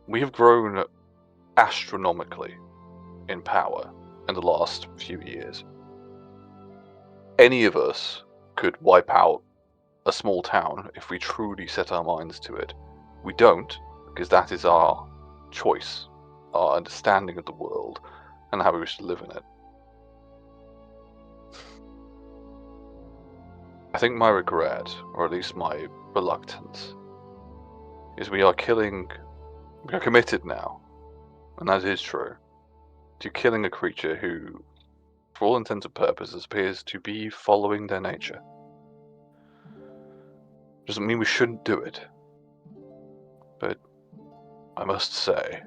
We have grown astronomically in power in the last few years. Any of us could wipe out a small town if we truly set our minds to it. We don't, because that is our choice, our understanding of the world, and how we wish to live in it. I think my regret, or at least my reluctance, is we are committed now, and that is true, to killing a creature who, for all intents and purposes, appears to be following their nature. Doesn't mean we shouldn't do it, but I must say,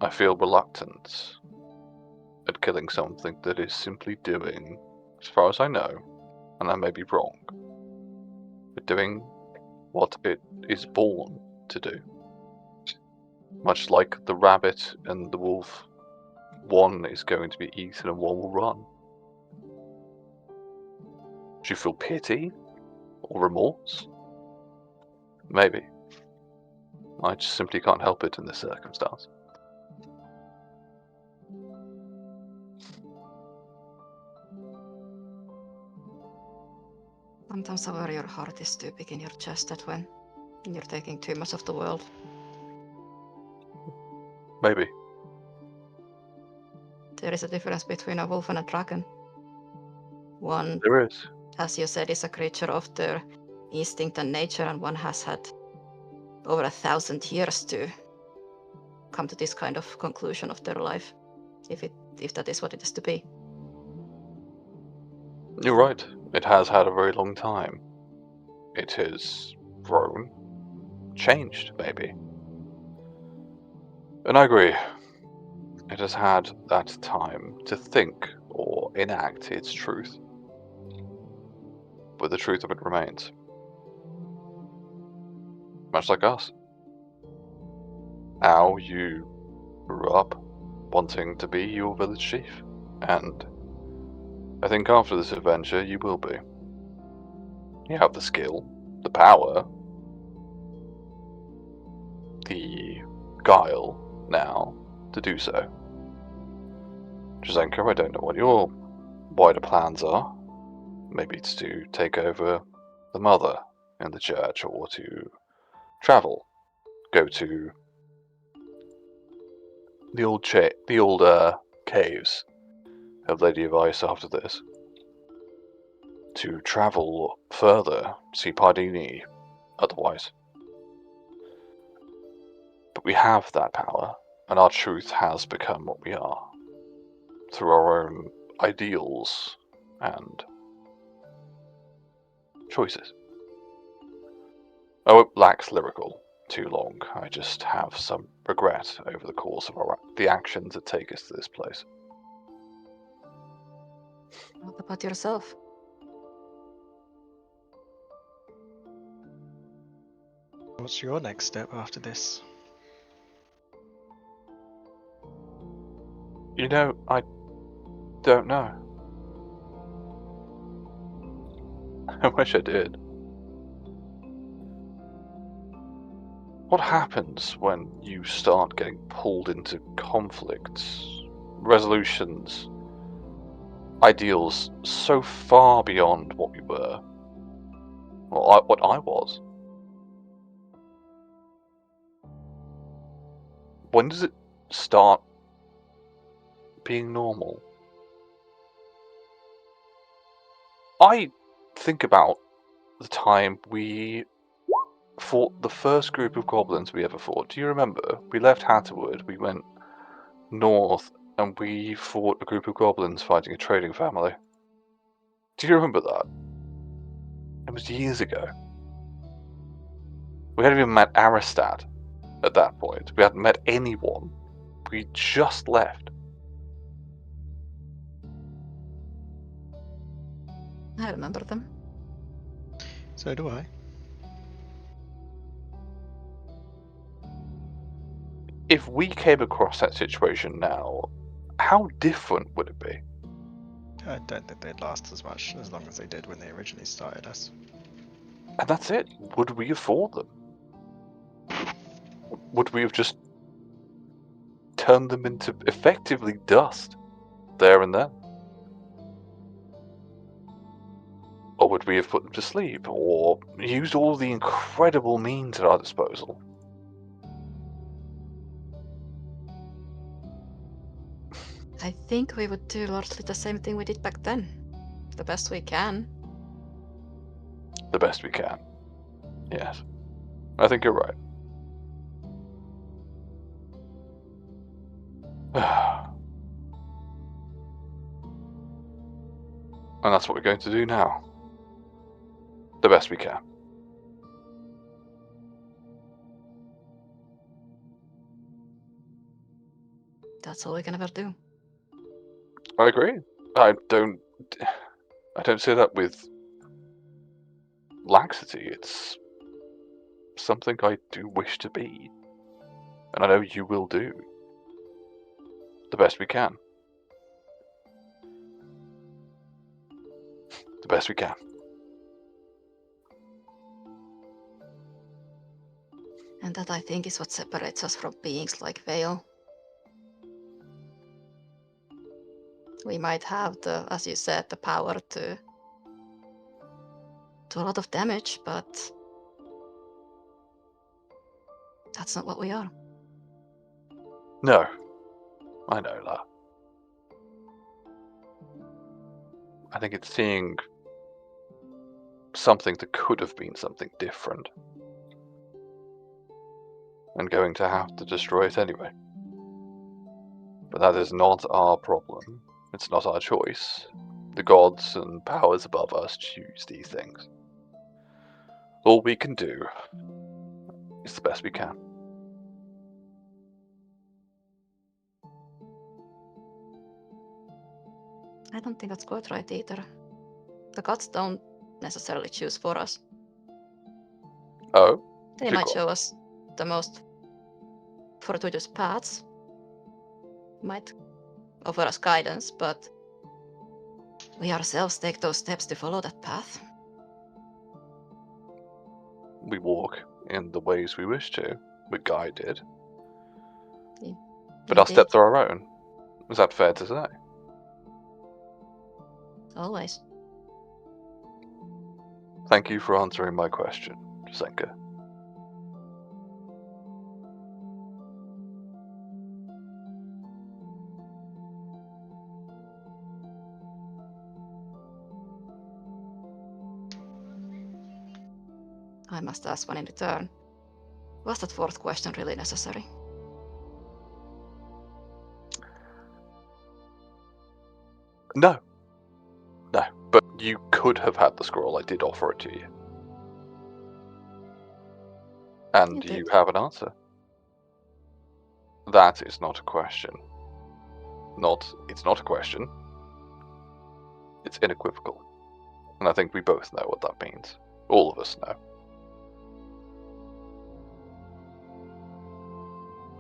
I feel reluctance at killing something that is simply doing, as far as I know, and I may be wrong, but doing what it is born to do. Much like the rabbit and the wolf, one is going to be eaten and one will run. Do you feel pity or remorse? Maybe. I just simply can't help it in this circumstance. Sometimes I worry your heart is too big in your chest that when you're taking too much of the world. Maybe. There is a difference between a wolf and a dragon. One, There is. as you said, is a creature of their instinct and nature, and one has had over 1,000 years to come to this kind of conclusion of their life, if that is what it is to be. You're right. It has had a very long time. It has grown, changed, maybe. And I agree. It has had that time to think or enact its truth. But the truth of it remains. Much like us. Now you grew up wanting to be your village chief, and I think after this adventure you will be. You have the skill, the power, the guile now to do so. Jazenko, I don't know what your wider plans are. Maybe it's to take over the mother in the church, or to travel, go to the old caves of Lady of Ice after this, to travel further, see Pardini, otherwise. But we have that power, and our truth has become what we are, through our own ideals and choices. Oh, it lacks lyrical too long. I just have some regret over the course of the actions that take us to this place. What about yourself? What's your next step after this? You know, I don't know. I wish I did. What happens when you start getting pulled into conflicts, resolutions, ideals so far beyond what we were, or what I was? When does it start being normal? I think about the time we fought the first group of goblins we ever fought. Do you remember? We left Hatterwood, we went north, and we fought a group of goblins fighting a trading family. Do you remember that? It was years ago. We hadn't even met Aristad at that point. We hadn't met anyone. We just left. I remember them. So do I. If we came across that situation now, how different would it be? I don't think they'd last as much as long as they did when they originally started us. And that's it. Would we have fought them? Would we have just turned them into effectively dust there and then? Or would we have put them to sleep, or used all the incredible means at our disposal? I think we would do largely the same thing we did back then. The best we can. The best we can. Yes. I think you're right. And that's what we're going to do now. The best we can. That's all we can ever do. I agree. I don't say that with laxity. It's something I do wish to be. And I know you will do. The best we can. The best we can. And that, I think, is what separates us from beings like Vale. We might have the, as you said, the power to do a lot of damage, but that's not what we are. No. I know that. I think it's seeing something that could have been something different. And going to have to destroy it anyway. But that is not our problem. It's not our choice. The gods and powers above us choose these things. All we can do is the best we can. I don't think that's quite right either. The gods don't necessarily choose for us. Oh? They might show us the most fortuitous paths, might offer us guidance, but we ourselves take those steps to follow that path. We walk in the ways we wish to. We're guided. But our steps are our own. Is that fair to say? Always. Thank you for answering my question, Zenka. I must ask one in return. Was that fourth question really necessary? No. No. But you could have had the scroll, I did offer it to you. And You you did. have an answer. That is not a question. It's not a question. It's unequivocal. And I think we both know what that means. All of us know.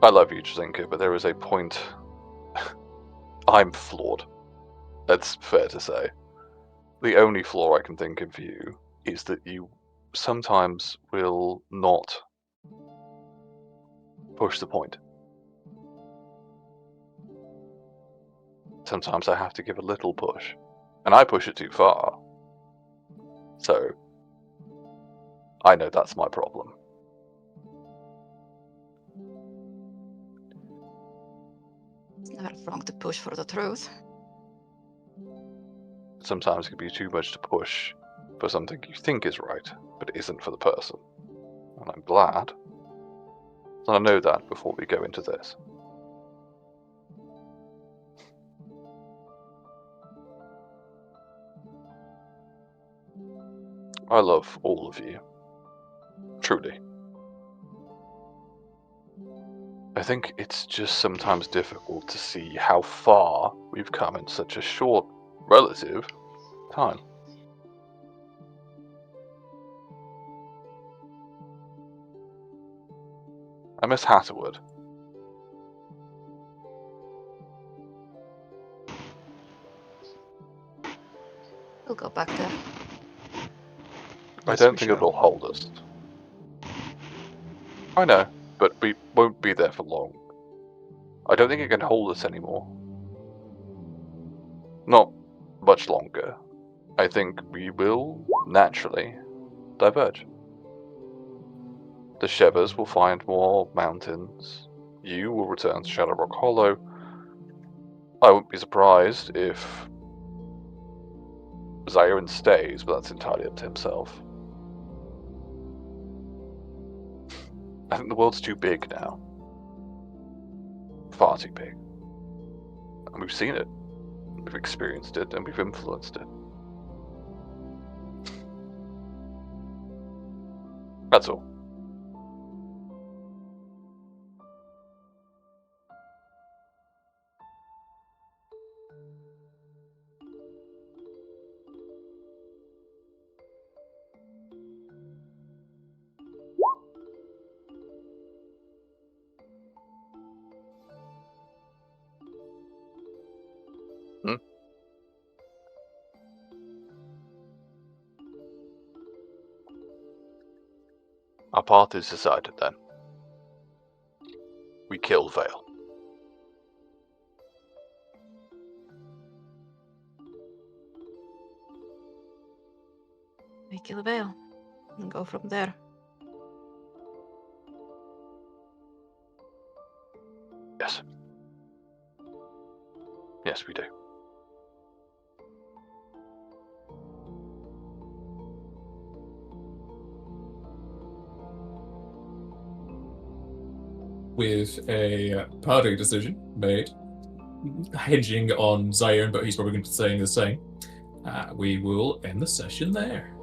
I love you, Jazinka, but there is a point. I'm flawed. That's fair to say. The only flaw I can think of you is that you sometimes will not push the point. Sometimes I have to give a little push, and I push it too far. So, I know that's my problem. It's never wrong to push for the truth. Sometimes it can be too much to push for something you think is right, but it isn't for the person. And I'm glad that I know that before we go into this. I love all of you. Truly. I think it's just sometimes difficult to see how far we've come in such a short, relative time. I miss Hatterwood. We'll go back there. I Yes, don't we think shall. it'll hold us. I know, but we won't be there for long. I don't think it can hold us anymore. Not much longer. I think we will, naturally, diverge. The Shevers will find more mountains. You will return to Shadowrock Hollow. I wouldn't be surprised if Zyron stays, but that's entirely up to himself. I think the world's too big now. Far too big. And we've seen it. We've experienced it, and we've influenced it. That's all. Our path is decided then. We kill Vale. We kill Vale and go from there. Yes. Yes, we do. With a party decision made, hedging on Zion, but he's probably going to be saying the same, we will end the session there.